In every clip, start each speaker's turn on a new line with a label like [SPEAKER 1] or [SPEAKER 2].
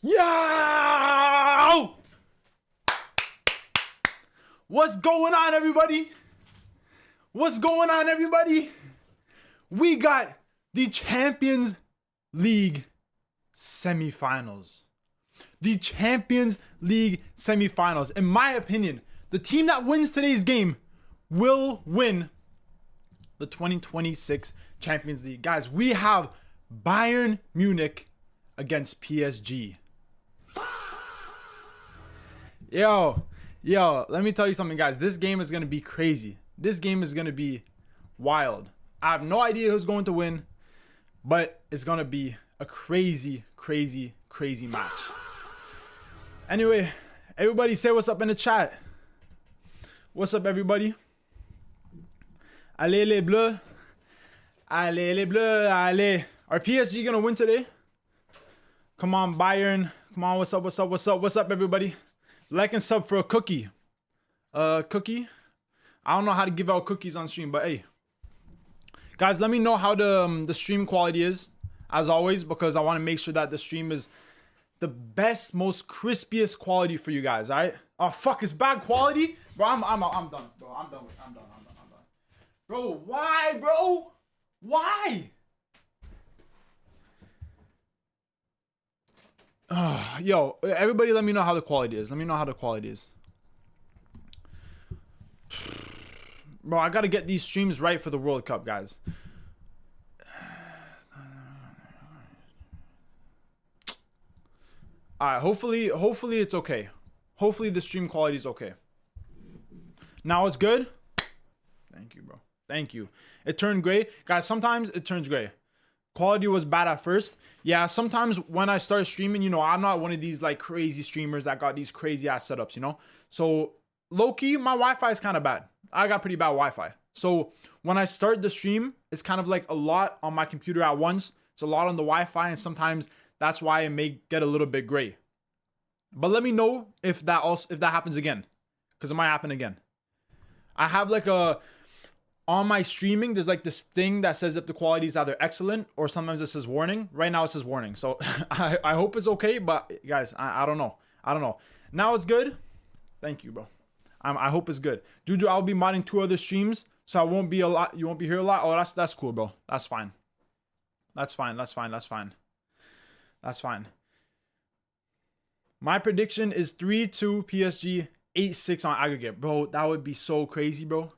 [SPEAKER 1] Yo! What's going on, everybody? What's going on, everybody? We got the Champions League semifinals. The Champions League semifinals. In my opinion, the team that wins today's game will win the 2026 Champions League. Guys, we have Bayern Munich against PSG. Yo, let me tell you something, guys. This game is going to be crazy. This game is going to be wild. I have no idea who's going to win, but it's going to be a crazy, crazy, crazy match. Anyway, everybody say what's up in the chat. What's up, everybody? Allez les bleus. Allez les bleus, allez. Are PSG going to win today? Come on, Bayern. Come on, what's up, what's up, what's up, what's up, everybody? Like and sub for a cookie. Cookie? I don't know how to give out cookies on stream, but hey. Guys, let me know how the stream quality is, as always, because I want to make sure that the stream is the best, most crispiest quality for you guys, all right? Oh, fuck, it's bad quality? Bro, I'm done, bro. I'm done. Bro, why, bro? Why? Yo, everybody let me know how the quality is. Let me know how the quality is. Bro, I gotta get these streams right for the World Cup, guys. Alright, hopefully it's okay. Hopefully the stream quality is okay. Now it's good? Thank you, bro. Thank you. It turned gray. Guys, sometimes it turns gray. Quality was bad at first. Yeah, sometimes when I start streaming, you know, I'm not one of these like crazy streamers that got these crazy ass setups, you know? So low-key, my Wi-Fi is kind of bad. I got pretty bad Wi-Fi. So when I start the stream, it's kind of like a lot on my computer at once. It's a lot on the Wi-Fi, and sometimes that's why it may get a little bit gray. But let me know if that happens again, because it might happen again. I have like on my streaming, there's like this thing that says if the quality is either excellent or sometimes it says warning. Right now it says warning. So I hope it's okay, but guys, I don't know. I don't know. Now it's good. Thank you, bro. I hope it's good. Juju, I'll be modding 2 other streams, so I won't be a lot. You won't be here a lot. Oh, that's cool, bro. That's fine. That's fine. My prediction is 3-2 PSG, 8-6 on aggregate. Bro, that would be so crazy, bro.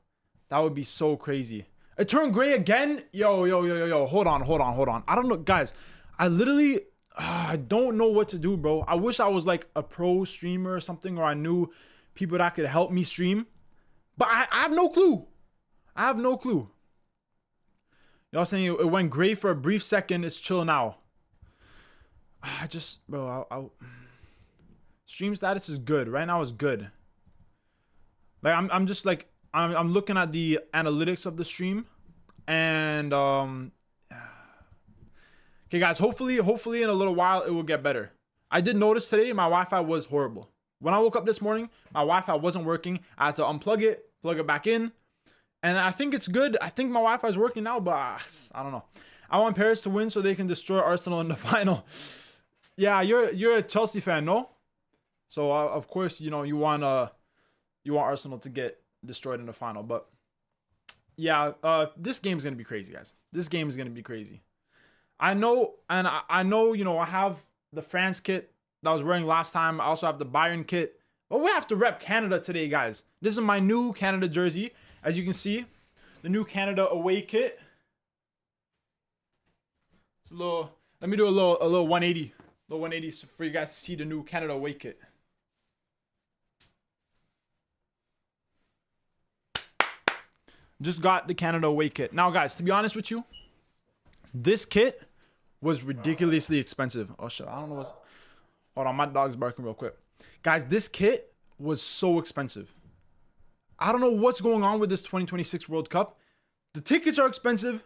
[SPEAKER 1] That would be so crazy. It turned gray again? Yo. Hold on. I don't know, guys. I literally, I don't know what to do, bro. I wish I was like a pro streamer or something, or I knew people that could help me stream. But I have no clue. Y'all saying it went gray for a brief second. It's chill now. Bro, stream status is good. Right now it's good. Like, I'm just like, I'm looking at the analytics of the stream, and okay, guys, hopefully in a little while it will get better. I did notice today my Wi-Fi was horrible. When I woke up this morning, my Wi-Fi wasn't working. I had to unplug it, plug it back in, and I think it's good. I think my Wi-Fi is working now, but I don't know. I want Paris to win so they can destroy Arsenal in the final. Yeah, you're a Chelsea fan, no? So of course, you know, you want Arsenal to get destroyed in the final. But yeah, this game's gonna be crazy, guys. This game is gonna be crazy. I know, and I know, you know, I have the France kit that I was wearing last time. I also have the Bayern kit, but we have to rep Canada today, guys. This is my new Canada jersey, as you can see, the new Canada away kit. It's a little, let me do a little 180 for you guys to see the new Canada away kit. Just got the Canada away kit. Now, guys, to be honest with you, this kit was ridiculously expensive. Oh, shit. I don't know what. Hold on. My dog's barking real quick. Guys, this kit was so expensive. I don't know what's going on with this 2026 World Cup. The tickets are expensive.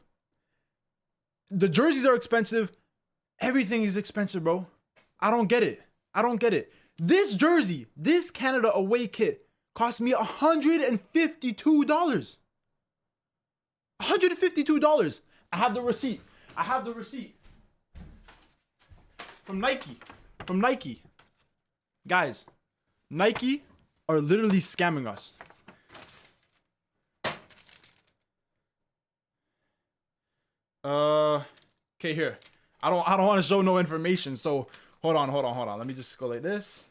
[SPEAKER 1] The jerseys are expensive. Everything is expensive, bro. I don't get it. This jersey, this Canada away kit, cost me $152. $152. I have the receipt. From Nike. from Nike. Guys, Nike are literally scamming us. Okay, here. I don't want to show no information, so hold on. Let me just go like this.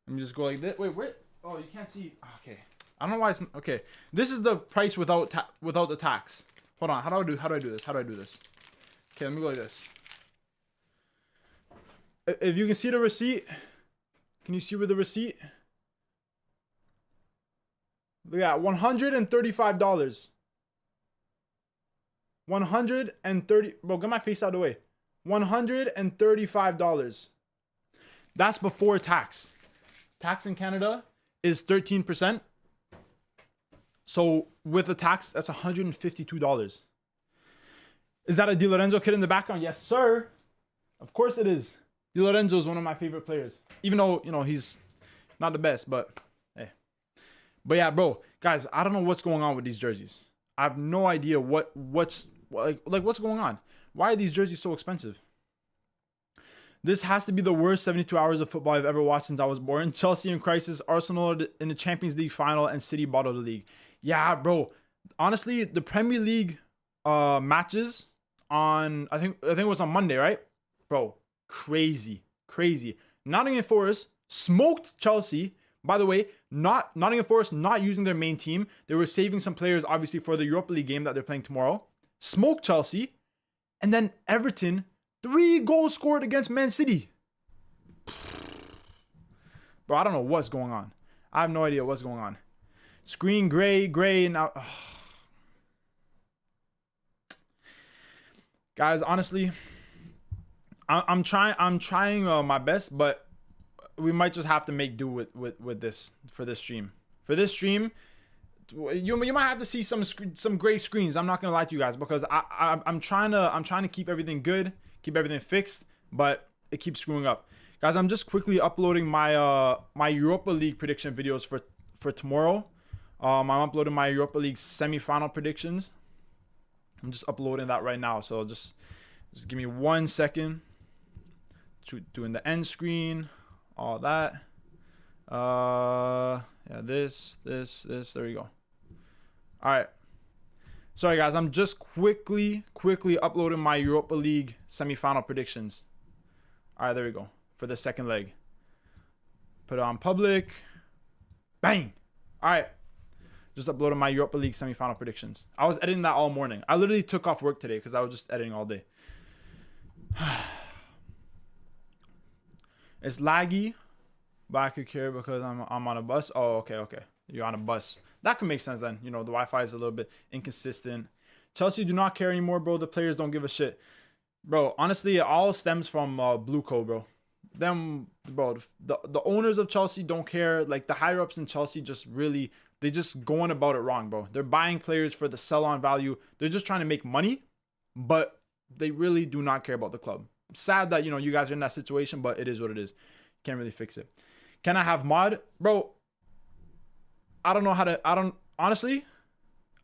[SPEAKER 1] Let me just go like this. Wait, where? Oh, you can't see. Okay. I don't know why it's okay. This is the price without the tax. Hold on. How do I do this? Okay, let me go like this. If you can see the receipt, can you see where the receipt? Look at $135. 130. Bro, get my face out of the way. $135. That's before tax. Tax in Canada is 13%. So with the tax, that's $152. Is that a Di Lorenzo kid in the background? Yes, sir. Of course it is. Di Lorenzo is one of my favorite players. Even though, you know, he's not the best, but hey. But yeah, bro, guys, I don't know what's going on with these jerseys. I have no idea what's going on. Why are these jerseys so expensive? This has to be the worst 72 hours of football I've ever watched since I was born. Chelsea in crisis, Arsenal in the Champions League final, and City bottled the league. Yeah, bro. Honestly, the Premier League matches on I think it was on Monday, right? Bro, crazy. Nottingham Forest smoked Chelsea. By the way, Nottingham Forest not using their main team. They were saving some players, obviously, for the Europa League game that they're playing tomorrow. Smoked Chelsea. And then Everton, 3 goals scored against Man City. Bro, I don't know what's going on. I have no idea what's going on. Screen gray, now. Ugh. Guys, honestly, I'm trying my best, but we might just have to make do with this for this stream. For this stream, you might have to see some gray screens. I'm not gonna lie to you guys, because I'm trying to keep everything good, keep everything fixed, but it keeps screwing up. Guys, I'm just quickly uploading my my Europa League prediction videos for tomorrow. I'm uploading my Europa League semi-final predictions. I'm just uploading that right now, so just give me 1 second. Doing the end screen, all that. Yeah, this. There we go. All right. Sorry, guys. I'm just quickly uploading my Europa League semi-final predictions. All right, there we go. For the second leg. Put it on public. Bang. All right. Just uploading my Europa League semi-final predictions. I was editing that all morning. I literally took off work today because I was just editing all day. It's laggy, but I could care because I'm on a bus. Oh, okay. You're on a bus. That can make sense then. You know, the Wi-Fi is a little bit inconsistent. Chelsea do not care anymore, bro. The players don't give a shit. Bro, honestly, it all stems from Blueco, bro. Them, bro, the owners of Chelsea don't care. Like, the higher-ups in Chelsea they just going about it wrong, bro. They're buying players for the sell-on value. They're just trying to make money, but they really do not care about the club. Sad that, you know, you guys are in that situation, but it is what it is. Can't really fix it. Can I have mod? Bro, I don't know how to, honestly,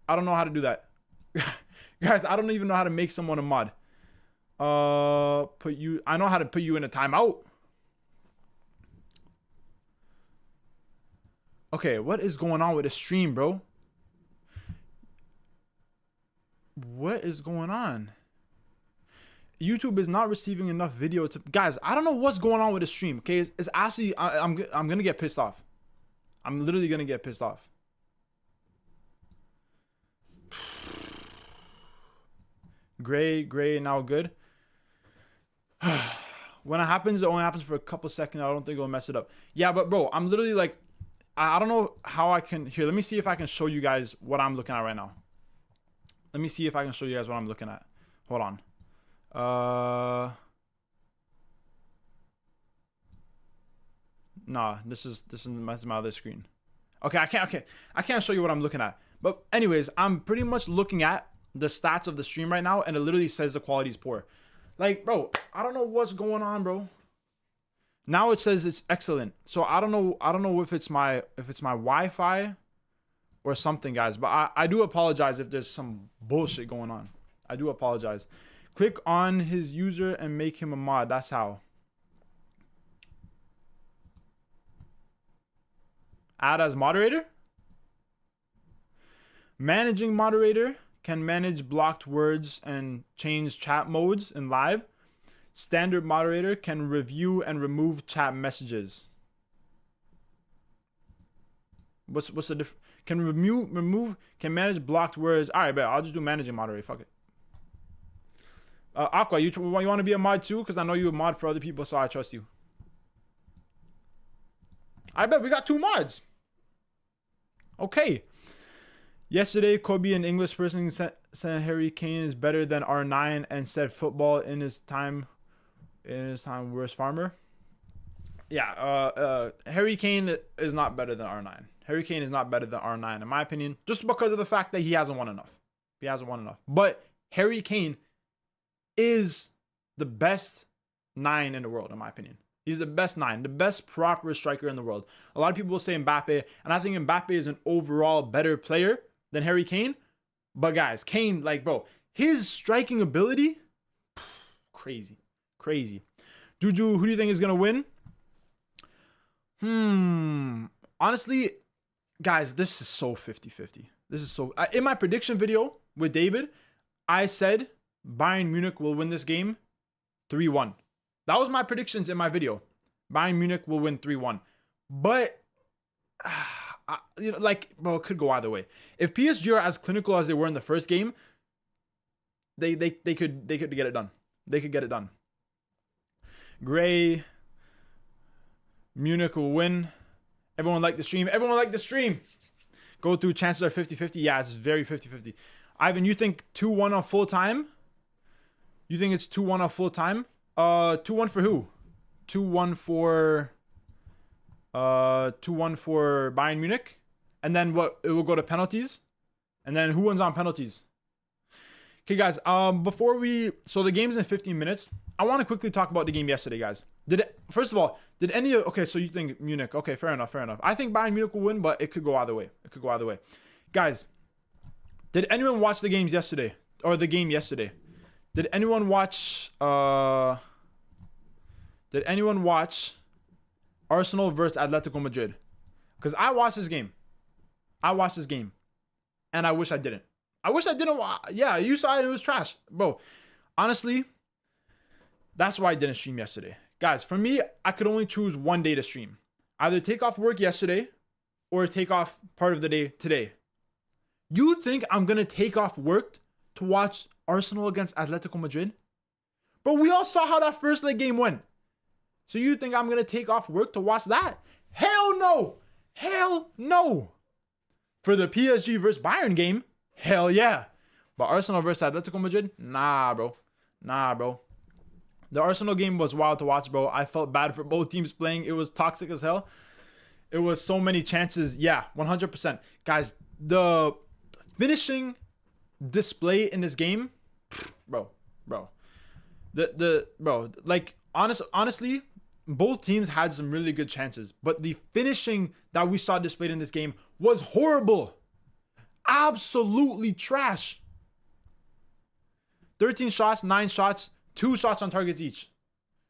[SPEAKER 1] I don't know how to do that. Guys, I don't even know how to make someone a mod. I know how to put you in a timeout. Okay, what is going on with the stream, bro? What is going on? YouTube is not receiving enough video to... Guys, I don't know what's going on with the stream, okay? It's actually... I'm going to get pissed off. I'm literally going to get pissed off. Gray, now good. When it happens, it only happens for a couple seconds. I don't think it'll mess it up. Yeah, but bro, I'm literally like... I don't know how I can... Here, let me see if I can show you guys what I'm looking at right now. Let me see if I can show you guys what I'm looking at. Hold on. Nah, this is my other screen. Okay, I can't show you what I'm looking at. But anyways, I'm pretty much looking at the stats of the stream right now, and it literally says the quality is poor. Like, bro, I don't know what's going on, bro. Now it says it's excellent. So I don't know if it's my Wi-Fi or something, guys. But I do apologize if there's some bullshit going on. I do apologize. Click on his user and make him a mod. That's how. Add as moderator. Managing moderator can manage blocked words and change chat modes in live. Standard moderator can review and remove chat messages. What's the difference? Can remove, can manage blocked words. All right, bet. I'll just do managing moderator. Fuck it. Aqua, you want to be a mod too? Because I know you're a mod for other people, so I trust you. I bet we got 2 mods. Okay. Yesterday, Kobe, an English person, said Harry Kane is better than R9 and said football in his time worst farmer. Yeah, Harry Kane is not better than R9. Harry Kane is not better than R9 in my opinion, just because of the fact that he hasn't won enough. He hasn't won enough. But Harry Kane is the best 9 in the world, in my opinion. He's the best 9, the best proper striker in the world. A lot of people will say Mbappe, and I think Mbappe is an overall better player than Harry Kane. But guys, Kane, like, bro, his striking ability, crazy. Juju, who do you think is going to win? Honestly, guys, this is so 50-50. This is so... in my prediction video with David, I said Bayern Munich will win this game 3-1. That was my predictions in my video. Bayern Munich will win 3-1. But, you know, like, bro, it could go either way. If PSG are as clinical as they were in the first game, they could get it done. They could get it done. Gray, Munich will win. Everyone like the stream. Everyone like the stream. Go through, chances are 50-50. Yeah, it's very 50-50. Ivan, you think 2-1 on full time? You think it's 2-1 on full time? 2-1 for who? 2-1 for 2-1 for Bayern Munich. And then what? It will go to penalties. And then who wins on penalties? Okay, guys. So the game's in 15 minutes. I want to quickly talk about the game yesterday, guys. First of all, did any of... Okay, so you think Munich. Okay, fair enough. I think Bayern Munich will win, but it could go either way. Guys, did anyone watch the games yesterday? Or the game yesterday? Did anyone watch... Did anyone watch Arsenal versus Atletico Madrid? Because I watched this game. And I wish I didn't. Yeah, you saw it. It was trash. Bro, honestly, that's why I didn't stream yesterday. Guys, for me, I could only choose one day to stream. Either take off work yesterday or take off part of the day today. You think I'm going to take off work to watch Arsenal against Atletico Madrid? But we all saw how that first leg game went. So you think I'm going to take off work to watch that? Hell no. Hell no. For the PSG versus Bayern game, hell yeah. But Arsenal versus Atletico Madrid? Nah, bro. The Arsenal game was wild to watch, bro. I felt bad for both teams playing. It was toxic as hell. It was so many chances. Yeah, 100%. Guys, the finishing display in this game, bro. Like, honestly, both teams had some really good chances, but the finishing that we saw displayed in this game was horrible. Absolutely trash. 13 shots, 9 shots, 2 shots on targets each.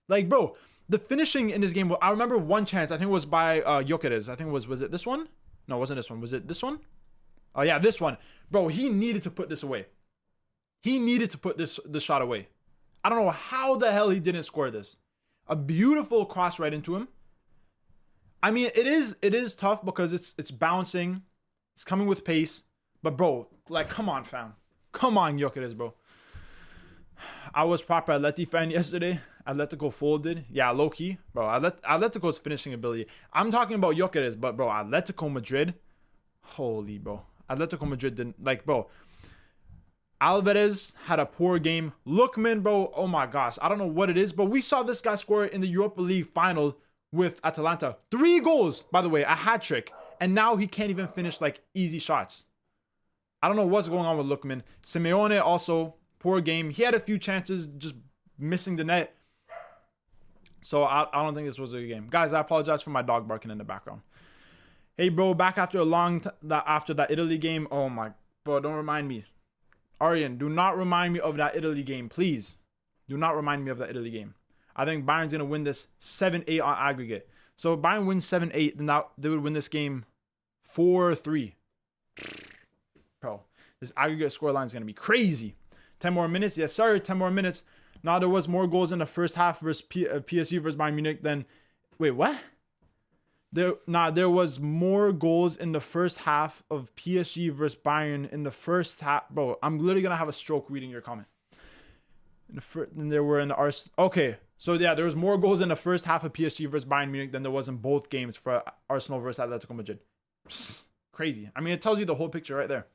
[SPEAKER 1] Like, bro, the finishing in this game, I remember one chance, I think it was by Gyökeres. I think was it this one? No, it wasn't this one. Was it this one? Oh, yeah, this one. Bro, he needed to put this away. He needed to put this shot away. I don't know how the hell he didn't score this. A beautiful cross right into him. I mean, it is tough because it's bouncing. It's coming with pace. But, bro, like, come on, fam. Come on, Gyökeres, bro. I was proper Atleti fan yesterday. Atletico folded. Yeah, low-key. Bro, Atletico's finishing ability. I'm talking about Gyökeres, but, bro, Atletico Madrid. Holy, bro. Atletico Madrid didn't... Like, bro... Alvarez had a poor game. Lookman, bro, oh my gosh. I don't know what it is, but we saw this guy score in the Europa League final with Atalanta. 3 goals, by the way, a hat trick. And now he can't even finish, like, easy shots. I don't know what's going on with Lookman. Simeone also, poor game. He had a few chances, just missing the net. So I don't think this was a good game. Guys, I apologize for my dog barking in the background. Hey, bro, back after a long after that Italy game. Oh, my... Bro, don't remind me. Aryan, do not remind me of that Italy game, please. Do not remind me of that Italy game. I think Bayern's going to win this 7-8 on aggregate. So if Bayern wins 7-8, then they would win this game 4-3. Bro, this aggregate scoreline is going to be crazy. 10 more minutes. Yes, sir. 10 more minutes. Now, there was more goals in the first half versus PSG versus Bayern Munich than... Wait, what? There was more goals in the first half of PSG versus Bayern in the first half. Bro, I'm literally going to have a stroke reading your comment. Than there were in the Arsenal. Okay, so yeah, there was more goals in the first half of PSG versus Bayern Munich than there was in both games for Arsenal versus Atletico Madrid. Psst, crazy. I mean, it tells you the whole picture right there.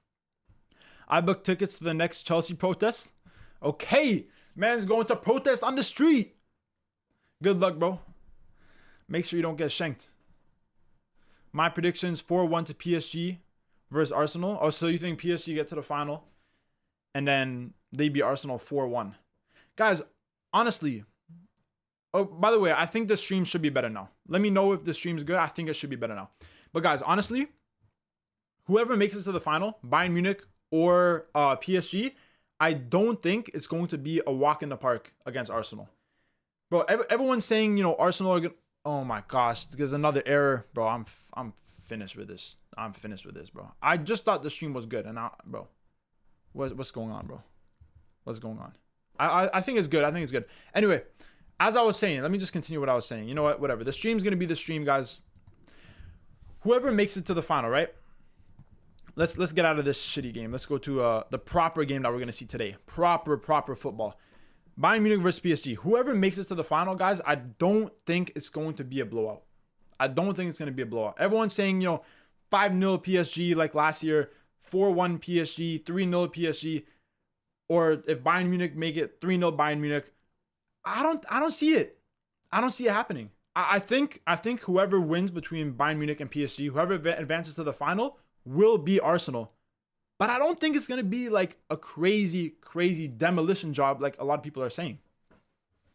[SPEAKER 1] I booked tickets to the next Chelsea protest. Okay, man's going to protest on the street. Good luck, bro. Make sure you don't get shanked. My predictions: 4-1 to PSG versus Arsenal. Oh, so you think PSG get to the final and then they beat Arsenal 4-1? Guys, honestly, oh, by the way, I think the stream should be better now. Let me know if the stream's good. I think it should be better now. But guys, honestly, whoever makes it to the final, Bayern Munich or PSG, I don't think it's going to be a walk in the park against Arsenal. Bro, everyone's saying, you know, Arsenal are going to... Oh my gosh, there's another error. Bro, I'm finished with this. I'm finished with this, bro. I just thought the stream was good. And now, bro, what's going on, bro? What's going on? I think it's good. I think it's good. Anyway, as I was saying, let me just continue what I was saying. You know what? Whatever. The stream's going to be the stream, guys. Whoever makes it to the final, right? Let's get out of this shitty game. Let's go to the proper game that we're going to see today. Proper football. Bayern Munich versus PSG. Whoever makes it to the final, guys, I don't think it's going to be a blowout. I don't think it's going to be a blowout. Everyone's saying, you know, 5-0 PSG like last year, 4-1 PSG, 3-0 PSG, or if Bayern Munich make it 3-0 Bayern Munich. I don't see it. I don't see it happening. I think whoever wins between Bayern Munich and PSG, whoever advances to the final, will beat Arsenal. But I don't think it's going to be like a crazy demolition job like a lot of people are saying.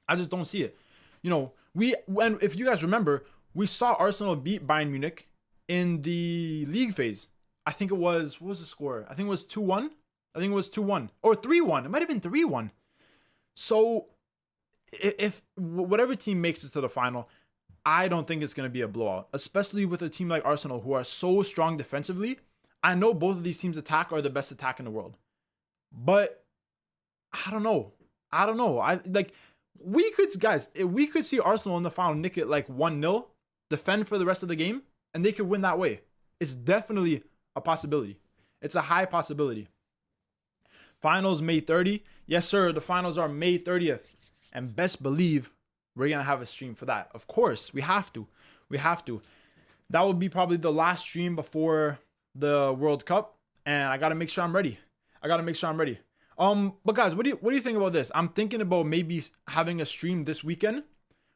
[SPEAKER 1] I just don't see it. You know, if you guys remember, we saw Arsenal beat Bayern Munich in the league phase. I think it was, what was the score? I think it was 2-1. I think it was 2-1 or 3-1. It might have been 3-1. So if whatever team makes it to the final, I don't think it's going to be a blowout, especially with a team like Arsenal who are so strong defensively. I know both of these teams' attack are the best attack in the world, but I don't know. We could see Arsenal in the final nick it like 1-0, defend for the rest of the game, and they could win that way. It's definitely a possibility. It's a high possibility. Finals May 30. Yes, sir. The finals are May 30th, and best believe we're gonna have a stream for that. Of course, we have to. That will be probably the last stream before the World Cup, and I gotta make sure I'm ready. But guys, what do you think about this? I'm thinking about maybe having a stream this weekend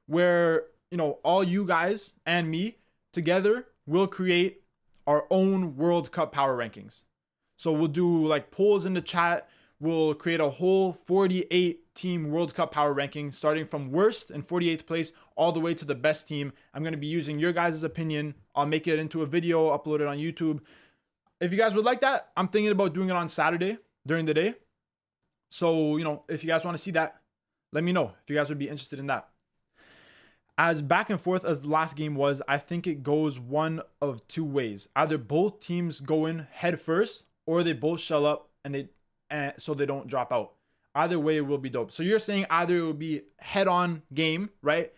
[SPEAKER 1] where, you know, all you guys and me together will create our own World Cup power rankings. So we'll do like polls in the chat. We'll create a whole 48 team World Cup power ranking, starting from worst in 48th place all the way to the best team. I'm going to be using your guys' opinion. I'll make it into a video, upload it on YouTube. If you guys would like that, I'm thinking about doing it on Saturday during the day. So, you know, if you guys want to see that, let me know if you guys would be interested in that. As back and forth as the last game was, I think it goes one of two ways. Either both teams go in head first, or they both shell up so they don't drop out. Either way, it will be dope. So you're saying either it will be head-on game, right?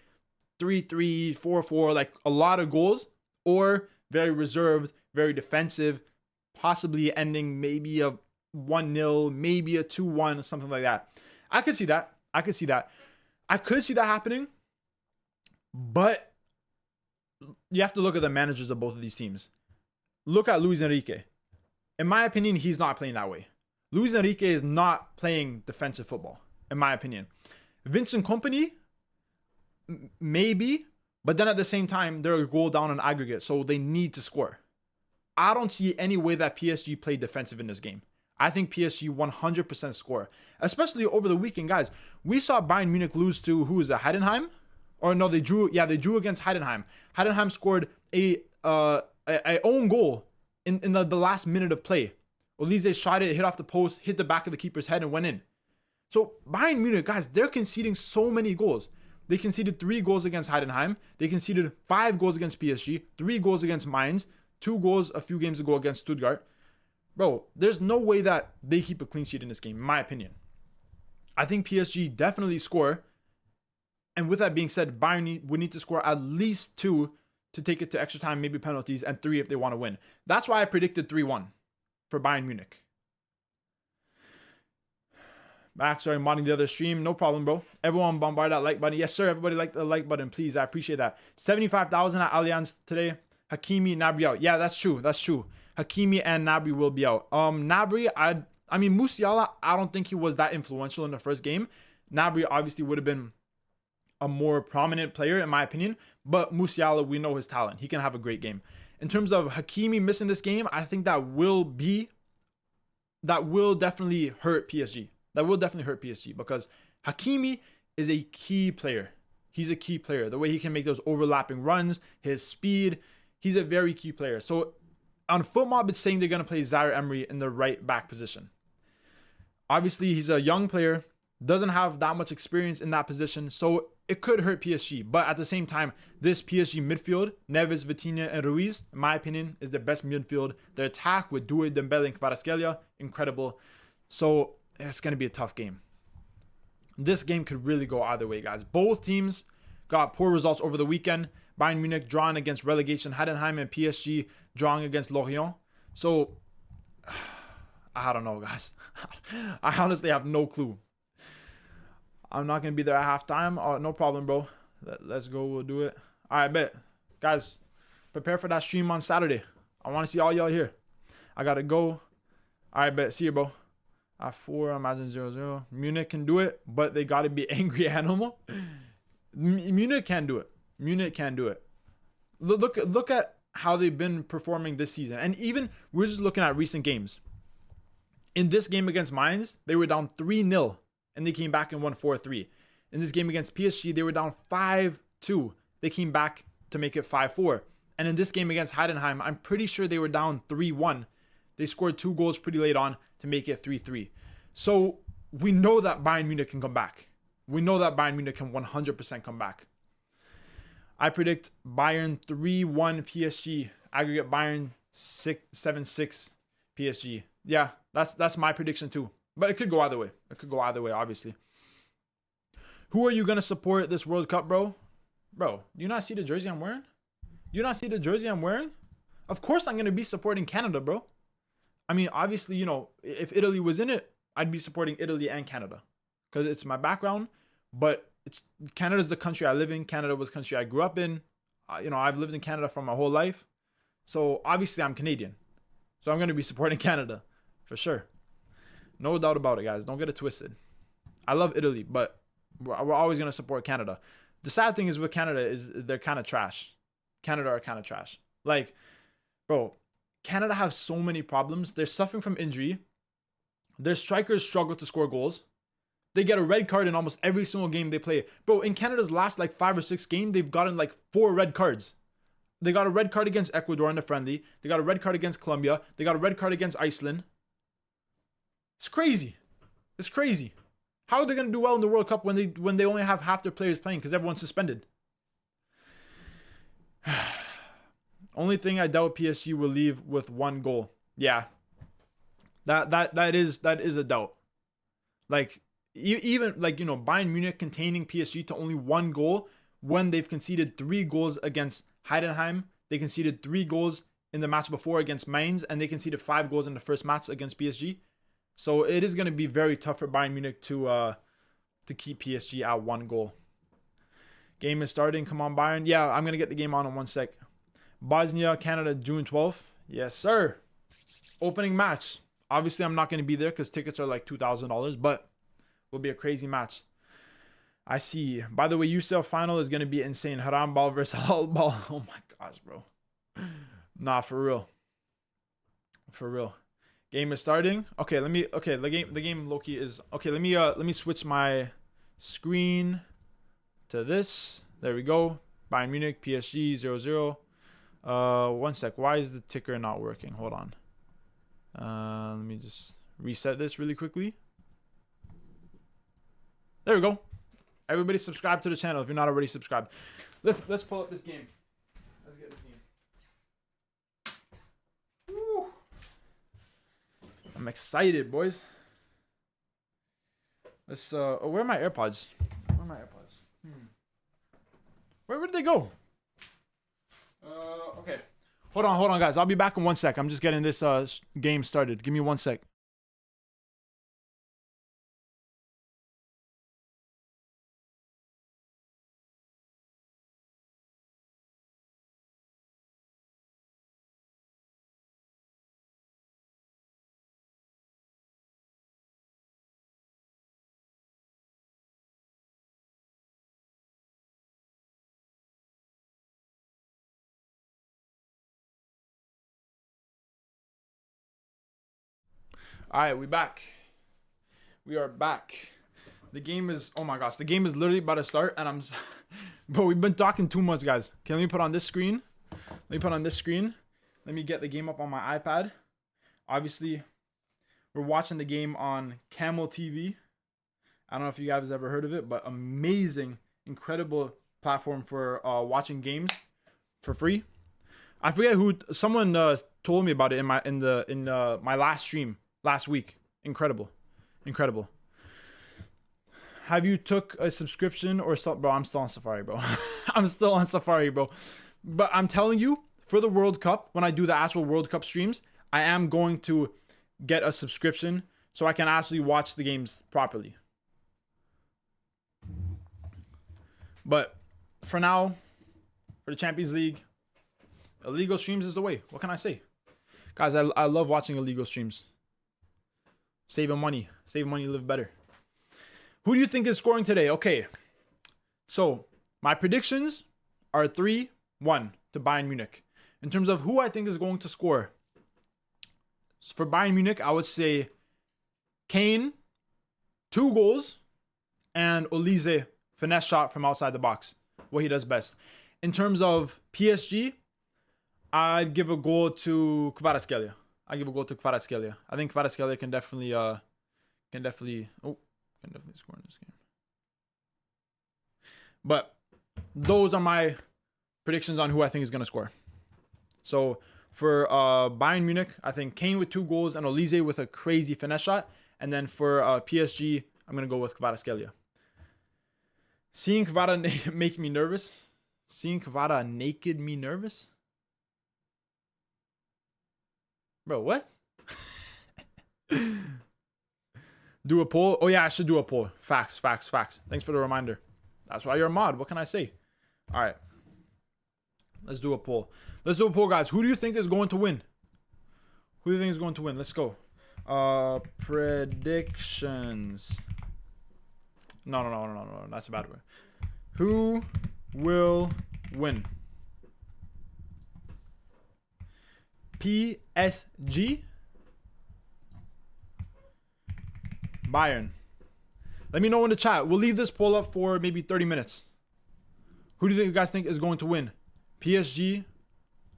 [SPEAKER 1] 3-3, 4-4, like a lot of goals, or very reserved, very defensive, possibly ending maybe a 1-0, maybe a 2-1, something like that. I could see that. I could see that happening. But you have to look at the managers of both of these teams. Look at Luis Enrique. In my opinion, he's not playing that way. Luis Enrique is not playing defensive football, in my opinion. Vincent Kompany, maybe, but then at the same time, they're a goal down on aggregate, so they need to score. I don't see any way that PSG played defensive in this game. I think PSG 100% score, especially over the weekend, guys. We saw Bayern Munich lose to, who is it, Heidenheim? Or no, they drew against Heidenheim. Heidenheim scored a own goal in the last minute of play. Olise shot it, hit off the post, hit the back of the keeper's head and went in. So Bayern Munich, guys, they're conceding so many goals. They conceded 3 goals against Heidenheim. They conceded 5 goals against PSG, 3 goals against Mainz, 2 goals a few games ago against Stuttgart. Bro, there's no way that they keep a clean sheet in this game, in my opinion. I think PSG definitely score. And with that being said, Bayern would need to score at least 2 to take it to extra time, maybe penalties, and 3 if they want to win. That's why I predicted 3-1 for Bayern Munich. Back, sorry, modding the other stream. No problem, bro. Everyone bombard that like button. Yes, sir. Everybody like the like button, please. I appreciate that. 75,000 at Allianz today. Hakimi, Gnabry out. Yeah, that's true. That's true. Hakimi and Gnabry will be out. Gnabry, I mean, Musiala, I don't think he was that influential in the first game. Gnabry obviously would have been a more prominent player, in my opinion. But Musiala, we know his talent. He can have a great game. In terms of Hakimi missing this game, I think that will definitely hurt PSG. That will definitely hurt PSG because Hakimi is a key player. He's a key player. The way he can make those overlapping runs, his speed, he's a very key player. So on FootMob, it's saying they're going to play Zaire Emery in the right back position. Obviously, he's a young player, doesn't have that much experience in that position, so it could hurt PSG. But at the same time, this PSG midfield, Neves, Vitinha, and Ruiz, in my opinion, is the best midfield. Their attack with Doué, Dembele, and Kvaratskhelia, incredible. So it's going to be a tough game. This game could really go either way, guys. Both teams got poor results over the weekend. Bayern Munich drawing against relegation Heidenheim and PSG drawing against Lorient. So, I don't know, guys. I honestly have no clue. I'm not going to be there at halftime. Oh, no problem, bro. Let's go. We'll do it. All right, bet. Guys, prepare for that stream on Saturday. I want to see all y'all here. I got to go. All right, bet. See you, bro. At 4, imagine 0-0. Munich can do it, but they got to be angry animal. Munich can do it. Munich can do it. Look at how they've been performing this season. And even, we're just looking at recent games. In this game against Mainz, they were down 3-0, and they came back and won 4-3. In this game against PSG, they were down 5-2. They came back to make it 5-4. And in this game against Heidenheim, I'm pretty sure they were down 3-1. They scored 2 goals pretty late on to make it 3-3. So we know that Bayern Munich can come back. We know that Bayern Munich can 100% come back. I predict Bayern 3-1 PSG. Aggregate Bayern 7-6 PSG. Yeah, that's my prediction too. But it could go either way. It could go either way, obviously. Who are you going to support this World Cup, bro? Bro, do you not see the jersey I'm wearing? Do you not see the jersey I'm wearing? Of course I'm going to be supporting Canada, bro. I mean, obviously, you know, if Italy was in it, I'd be supporting Italy and Canada because it's my background. But Canada's the country I live in. Canada was the country I grew up in. You know, I've lived in Canada for my whole life. So obviously I'm Canadian. So I'm going to be supporting Canada for sure. No doubt about it, guys. Don't get it twisted. I love Italy, but we're always going to support Canada. The sad thing is with Canada is they're kind of trash. Canada are kind of trash. Like, bro, Canada have so many problems. They're suffering from injury. Their strikers struggle to score goals. They get a red card in almost every single game they play. Bro, in Canada's last like 5 or 6 games, they've gotten like 4 red cards. They got a red card against Ecuador in the friendly. They got a red card against Colombia. They got a red card against Iceland. It's crazy. It's crazy. How are they going to do well in the World Cup when they only have half their players playing because everyone's suspended? Only thing I doubt PSG will leave with 1 goal. Yeah. That is a doubt. Like, even like, you know, Bayern Munich containing PSG to only 1 goal when they've conceded 3 goals against Heidenheim. They conceded 3 goals in the match before against Mainz, and they conceded 5 goals in the first match against PSG. So it is going to be very tough for Bayern Munich to keep PSG at 1 goal. Game is starting. Come on, Bayern. Yeah, I'm going to get the game on in 1 sec. Bosnia, Canada, June 12th. Yes, sir. Opening match. Obviously, I'm not going to be there because tickets are like $2,000, but will be a crazy match. I see. By the way, UCL final is going to be insane. Harambal versus Halbal. Oh my gosh, bro. Nah, for real. For real. Game is starting. Okay, the game Loki is okay. Let me switch my screen to this. There we go. Bayern Munich, PSG 0-0. 1 sec. Why is the ticker not working? Hold on. Let me just reset this really quickly. There we go. Everybody subscribe to the channel if you're not already subscribed. Let's pull up this game. Let's get this game. I'm excited, boys. Let's oh, where are my AirPods? Where are my AirPods? Where did they go? Okay. Hold on, guys. I'll be back in 1 sec. I'm just getting this game started. Give me 1 sec. All right, we back. We are back. The game is, oh my gosh, the game is literally about to start, and I'm, bro, we've been talking too much, guys. Okay, let me put on this screen. Let me put on this screen. Let me get the game up on my iPad. Obviously, we're watching the game on Camel TV. I don't know if you guys have ever heard of it, but amazing, incredible platform for watching games for free. I forget who, someone told me about it in my last stream last week. Incredible. Have you took a subscription or something? Bro, I'm still on Safari, bro. I'm still on Safari, bro. But I'm telling you, for the World Cup, when I do the actual World Cup streams, I am going to get a subscription so I can actually watch the games properly. But for now, for the Champions League, illegal streams is the way. What can I say? Guys, I love watching illegal streams. Saving money, live better. Who do you think is scoring today? Okay, so my predictions are 3-1 to Bayern Munich. In terms of who I think is going to score, for Bayern Munich, I would say Kane, 2 goals, and Olise, finesse shot from outside the box, what he does best. In terms of PSG, I'd give a goal to Kvaratskhelia. I think Kvaratskhelia can definitely score in this game. But those are my predictions on who I think is going to score. So for Bayern Munich, I think Kane with 2 goals and Olise with a crazy finesse shot. And then for PSG, I'm going to go with Kvaratskhelia. Seeing Kvara make me nervous. Seeing Kvara naked me nervous. Bro, what? Do a poll? Oh, yeah, I should do a poll. Facts. Thanks for the reminder. That's why you're a mod. What can I say? All right. Let's do a poll. Guys. Who do you think is going to win? Let's go. Predictions. No. That's a bad word. Who will win? PSG? Bayern. Let me know in the chat. We'll leave this poll up for maybe 30 minutes. Who do you guys think is going to win? PSG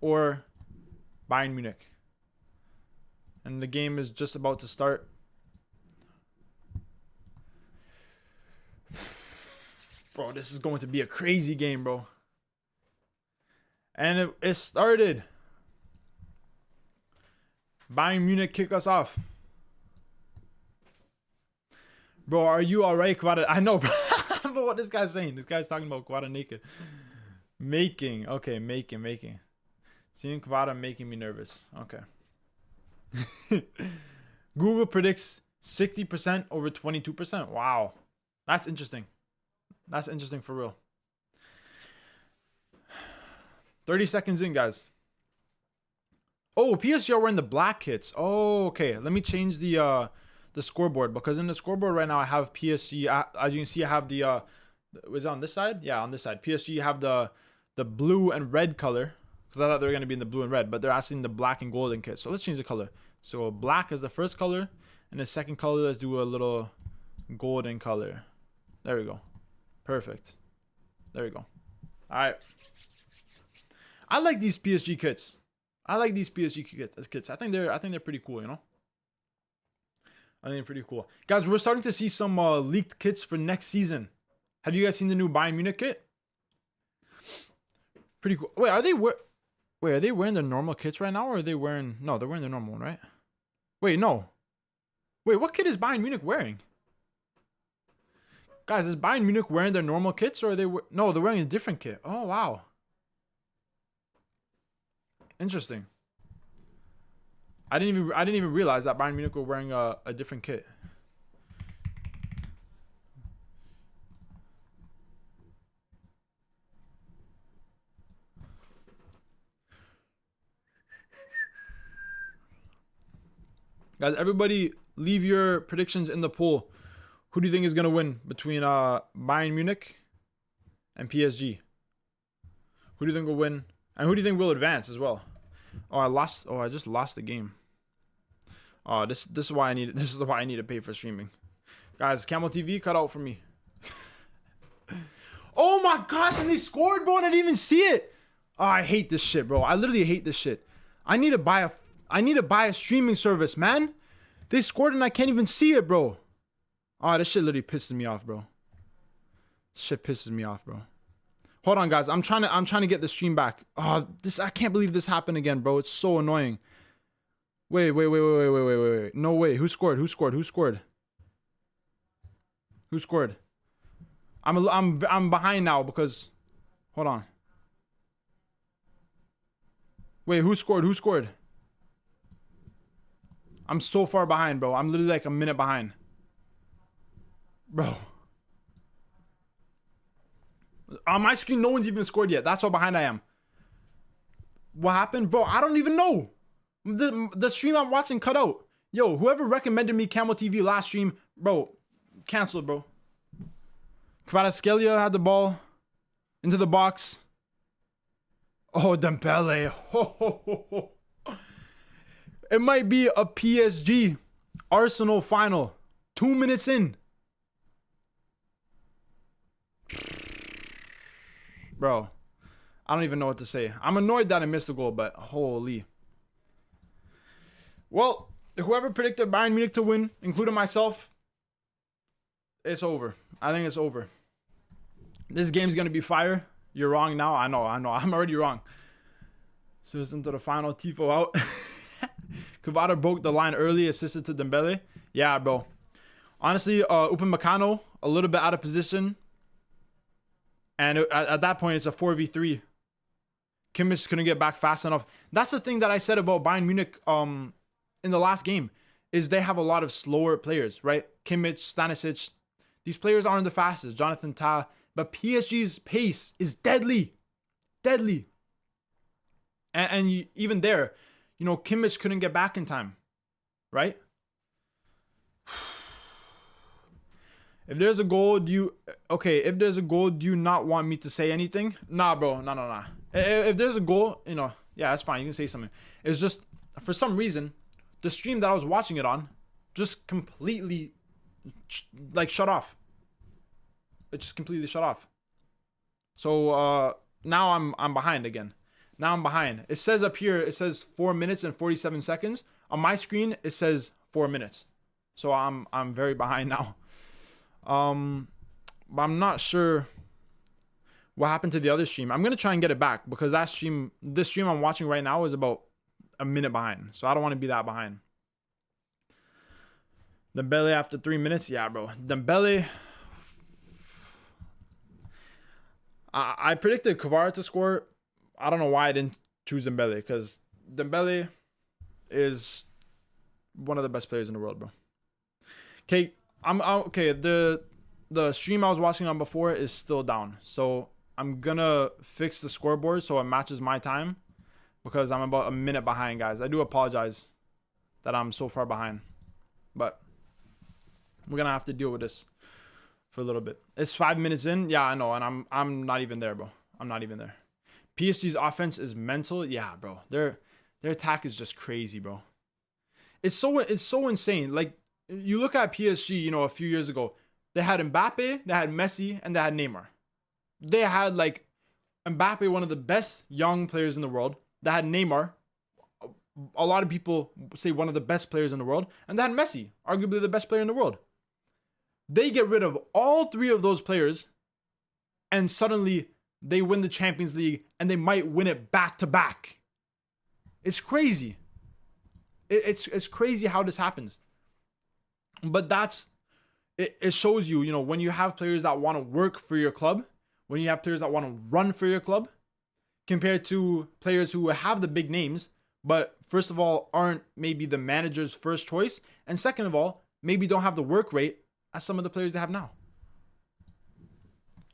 [SPEAKER 1] or Bayern Munich? And the game is just about to start. Bro, this is going to be a crazy game, bro. And it started. Bayern Munich kick us off. Bro, are you alright, Kvara? I know, bro. But what this guy's saying. This guy's talking about Kvara naked. Making. Okay, making. Seeing Kvara making me nervous. Okay. Google predicts 60% over 22%. Wow. That's interesting. That's interesting for real. 30 seconds in, guys. Oh, PSG are wearing the black kits. Oh, okay. Let me change the scoreboard, because in the scoreboard right now I have PSG. As you can see, I have the was it on this side? Yeah, on this side. PSG have the blue and red color, because I thought they were going to be in the blue and red, but they're actually in the black and golden kit. So let's change the color. So black is the first color, and the second color, let's do a little golden color. There we go. Perfect. There we go. All right. I like these PSG kits. I think they're pretty cool, you know? I think they're pretty cool. Guys, we're starting to see some leaked kits for next season. Have you guys seen the new Bayern Munich kit? Pretty cool. Wait, are they wearing their normal kits right now, or are they wearing... No, they're wearing their normal one, right? Wait, no. Wait, what kit is Bayern Munich wearing? Guys, is Bayern Munich wearing their normal kits or are they... No, they're wearing a different kit. Oh, wow. Interesting. I didn't even realize that Bayern Munich were wearing a different kit. Guys, everybody leave your predictions in the poll. Who do you think is going to win between Bayern Munich and PSG? Who do you think will win? And who do you think will advance as well? Oh, I just lost the game. Oh, this is why I need to pay for streaming. Guys, Camel TV cut out for me. Oh my gosh, and they scored, bro, and I didn't even see it. Oh, I hate this shit, bro. I literally hate this shit. I need to buy a streaming service, man. They scored and I can't even see it, bro. Oh, this shit literally pisses me off, bro. Shit pisses me off, bro. Hold on, guys. I'm trying to get the stream back. Oh, I can't believe this happened again, bro. It's so annoying. Wait. No way. Who scored? I'm behind now because... Hold on. Wait, who scored? I'm so far behind, bro. I'm literally like a minute behind. Bro. On my screen, no one's even scored yet. That's how behind I am. What happened? Bro, I don't even know. The stream I'm watching cut out. Yo, whoever recommended me Camel TV last stream, bro, canceled, bro. Kvaratskhelia had the ball into the box. Oh, Dembele. It might be a PSG Arsenal final. 2 minutes in. Bro, I don't even know what to say. I'm annoyed that I missed the goal, but holy. Well, whoever predicted Bayern Munich to win, including myself, it's over. I think it's over. This game's going to be fire. You're wrong now. I know. I'm already wrong. So it's into the final. Tifo out. Kvara broke the line early, assisted to Dembele. Yeah, bro. Honestly, Upamecano, a little bit out of position. And at that point, it's a 4v3. Kimmich couldn't get back fast enough. That's the thing that I said about Bayern Munich in the last game, is they have a lot of slower players, right? Kimmich, Stanisic. These players aren't the fastest. Jonathan Tah. But PSG's pace is deadly. Deadly. And even there, you know, Kimmich couldn't get back in time, right? If there's a goal, if there's a goal, do you not want me to say anything? Nah, bro. Nah. If there's a goal, you know, yeah, that's fine. You can say something. It's just, for some reason, the stream that I was watching it on just completely, like, shut off. It just completely shut off. So, now I'm behind again. Now I'm behind. It says up here, it says 4 minutes and 47 seconds. On my screen, it says 4 minutes. So I'm very behind now. But I'm not sure what happened to the other stream. I'm gonna try and get it back because this stream I'm watching right now is about a minute behind. So I don't want to be that behind. Dembele after 3 minutes, yeah, bro. Dembele. I predicted Kvara to score. I don't know why I didn't choose Dembele, because Dembele is one of the best players in the world, bro. Okay, okay. The stream I was watching on before is still down, so I'm gonna fix the scoreboard so it matches my time, because I'm about a minute behind, guys. I do apologize that I'm so far behind, but we're gonna have to deal with this for a little bit. It's 5 minutes in, yeah, I know, and I'm not even there, bro. I'm not even there. PSG's offense is mental, yeah, bro. Their attack is just crazy, bro. It's so insane. Like, you look at PSG, you know, a few years ago, they had Mbappe, they had Messi, and they had Neymar. They had, like, Mbappe, one of the best young players in the world. They had Neymar, a lot of people say one of the best players in the world, and they had Messi, arguably the best player in the world. They get rid of all three of those players, and suddenly they win the Champions League, and they might win it back to back. It's crazy. It's crazy how this happens. But it shows you, when you have players that want to work for your club, when you have players that want to run for your club, compared to players who have the big names, but first of all, aren't maybe the manager's first choice, and second of all, maybe don't have the work rate as some of the players they have now.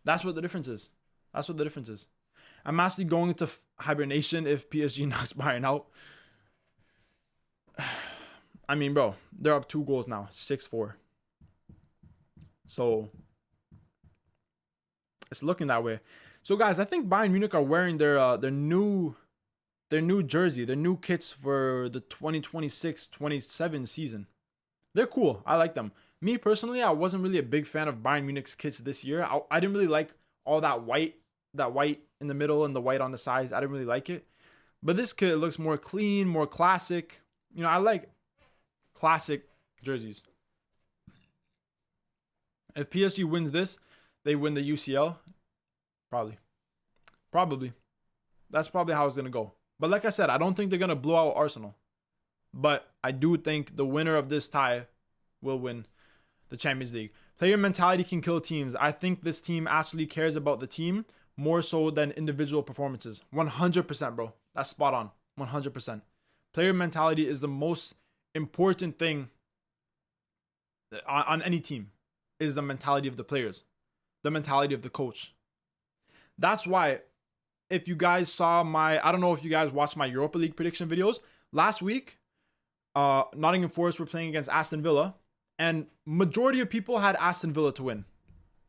[SPEAKER 1] That's what the difference is. That's what the difference is. I'm actually going into hibernation if PSG knocks Bayern out. I mean, bro, they're up 2 goals now, 6-4. So it's looking that way. So guys, I think Bayern Munich are wearing their new jersey, their new kits for the 2026-27 season. They're cool. I like them. Me personally, I wasn't really a big fan of Bayern Munich's kits this year. I didn't really like all that white in the middle and the white on the sides. I didn't really like it. But this kit looks more clean, more classic. I like classic jerseys. If PSG wins this, they win the UCL. Probably. That's probably how it's going to go. But like I said, I don't think they're going to blow out Arsenal. But I do think the winner of this tie will win the Champions League. Player mentality can kill teams. I think this team actually cares about the team more so than individual performances. 100%, bro. That's spot on. 100%. Player mentality is the most important thing on any team, is the mentality of the players, the mentality of the coach. That's why, if you guys saw I don't know if you guys watched my Europa League prediction videos. Last week, Nottingham Forest were playing against Aston Villa, and majority of people had Aston Villa to win.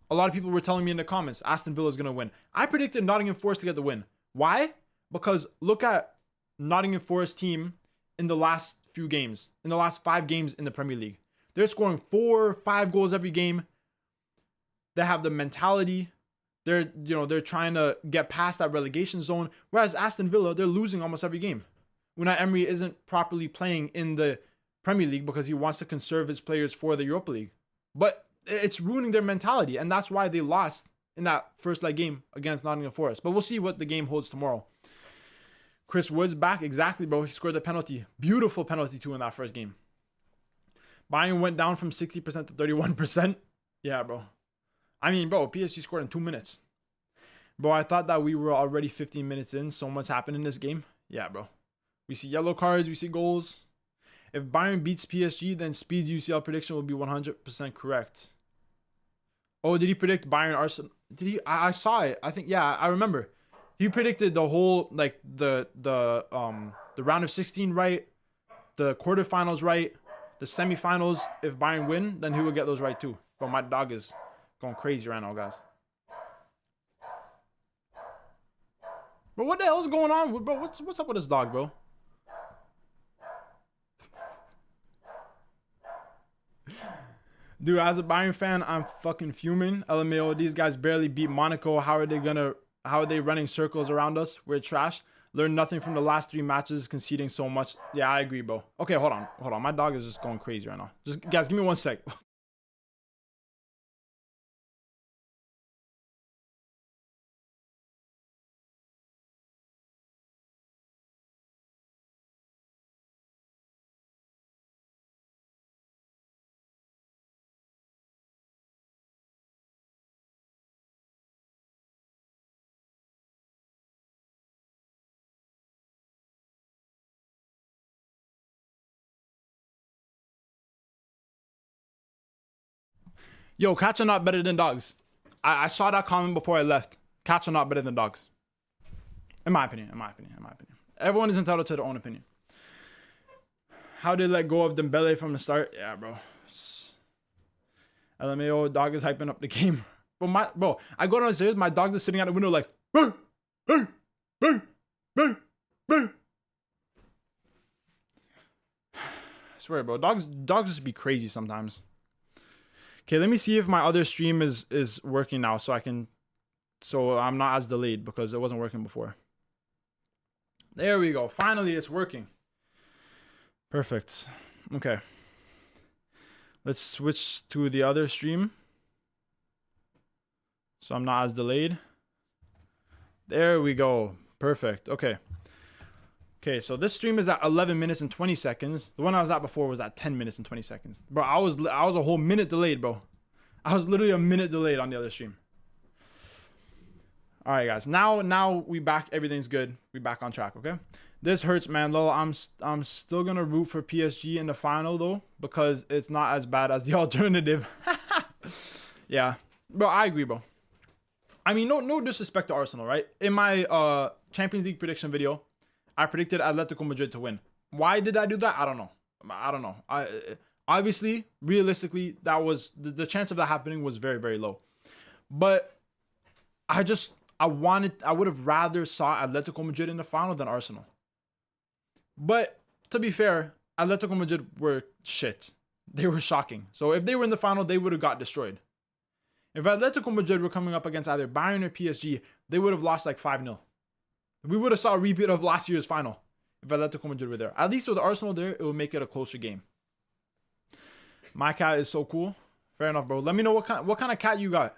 [SPEAKER 1] A lot of people were telling me in the comments, Aston Villa is going to win. I predicted Nottingham Forest to get the win. Why? Because look at Nottingham Forest team in the last few games, in the last 5 games in the Premier League. They're scoring 4, 5 goals every game. They have the mentality. They're trying to get past that relegation zone. Whereas Aston Villa, they're losing almost every game. Unai Emery isn't properly playing in the Premier League because he wants to conserve his players for the Europa League. But it's ruining their mentality, and that's why they lost in that first leg game against Nottingham Forest. But we'll see what the game holds tomorrow. Chris Wood's back. Exactly, bro. He scored a penalty. Beautiful penalty, too, in that first game. Bayern went down from 60% to 31%. Yeah, bro. I mean, bro, PSG scored in 2 minutes. Bro, I thought that we were already 15 minutes in. So much happened in this game. Yeah, bro. We see yellow cards. We see goals. If Bayern beats PSG, then Speed's UCL prediction will be 100% correct. Oh, did he predict Bayern Arsenal? Did he? I saw it. I think, yeah, I remember. He predicted the whole, like, the round of 16 right, the quarterfinals right, the semifinals. If Bayern win, then he will get those right too. But my dog is going crazy right now, guys. Bro, what the hell is going on? Bro, what's up with this dog, bro? Dude, as a Bayern fan, I'm fucking fuming. LMAO, these guys barely beat Monaco. How are they running circles around us? We're trash. Learned nothing from the last 3 matches, conceding so much. Yeah, I agree, bro. Okay, hold on. My dog is just going crazy right now. Just, guys, give me 1 sec. Yo, cats are not better than dogs. I saw that comment before I left. Cats are not better than dogs. In my opinion. Everyone is entitled to their own opinion. How did they let go of Dembele from the start? Yeah, bro. LMAO, dog is hyping up the game. Bro, I go downstairs, my dog is sitting at the window like, bah, bah, bah, bah, bah. I swear, bro, dogs just be crazy sometimes. Okay, let me see if my other stream is working now so I'm not as delayed because it wasn't working before. There we go. Finally, it's working. Perfect. Okay. Let's switch to the other stream so I'm not as delayed. There we go. Perfect. Okay. Okay, so this stream is at 11 minutes and 20 seconds. The one I was at before was at 10 minutes and 20 seconds. Bro, I was a whole minute delayed, bro. I was literally a minute delayed on the other stream. All right, guys. Now we back. Everything's good. We back on track, okay? This hurts, man. Lol, I'm still going to root for PSG in the final, though, because it's not as bad as the alternative. Yeah. Bro, I agree, bro. I mean, no disrespect to Arsenal, right? In my Champions League prediction video, I predicted Atletico Madrid to win. Why did I do that? I don't know. Obviously, realistically, that was the chance of that happening was very, very low. But I would have rather saw Atletico Madrid in the final than Arsenal. But to be fair, Atletico Madrid were shit. They were shocking. So if they were in the final, they would have got destroyed. If Atletico Madrid were coming up against either Bayern or PSG, they would have lost like 5-0. We would have saw a repeat of last year's final if Atletico Madrid were there. At least with Arsenal there, it would make it a closer game. My cat is so cool. Fair enough, bro. Let me know what kind of cat you got.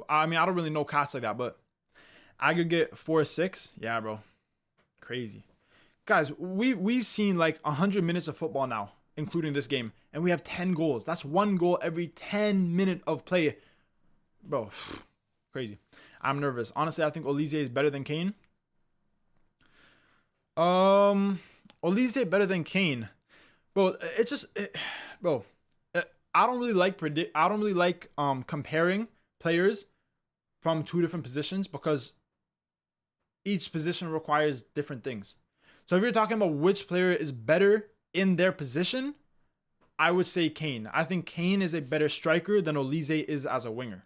[SPEAKER 1] I mean, I don't really know cats like that, but aggregate 4-6. Yeah, bro. Crazy. Guys, we've seen like 100 minutes of football now, including this game, and we have 10 goals. That's 1 goal every 10 minutes of play. Bro, crazy. I'm nervous. Honestly, I think Olise is better than Kane. Olise better than Kane. Bro, it's just bro, I don't really like comparing players from two different positions because each position requires different things. So if you're talking about which player is better in their position, I would say Kane. I think Kane is a better striker than Olise is as a winger.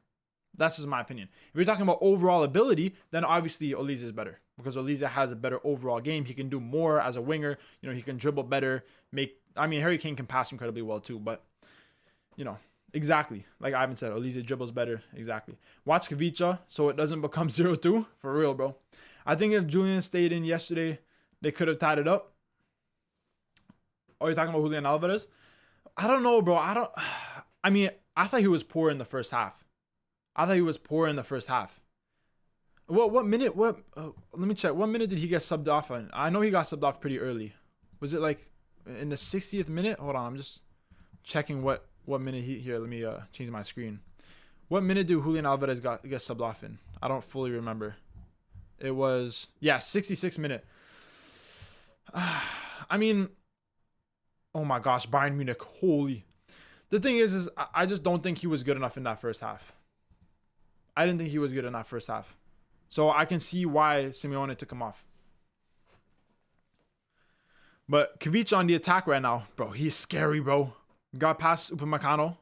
[SPEAKER 1] That's just my opinion. If you're talking about overall ability, then obviously Olise is better because Olise has a better overall game. He can do more as a winger. You know, he can dribble better. Harry Kane can pass incredibly well too, but you know, exactly. Like Ivan said, Olise dribbles better. Exactly. Watch Kavicha so it doesn't become 0-2. For real, bro. I think if Julian stayed in yesterday, they could have tied it up. Oh, you're talking about Julian Alvarez? I don't know, bro. I thought he was poor in the first half. What minute? Let me check. What minute did he get subbed off on? I know he got subbed off pretty early. Was it like in the 60th minute? Hold on, I'm just checking what minute here. Let me change my screen. What minute did Julian Alvarez get subbed off in? I don't fully remember. It was 66 minute. I mean, oh my gosh, Bayern Munich, holy. The thing is I just don't think he was good enough in that first half. I didn't think he was good in that first half. So I can see why Simeone took him off. But Kavicha on the attack right now, bro, he's scary, bro. Got past Upamecano.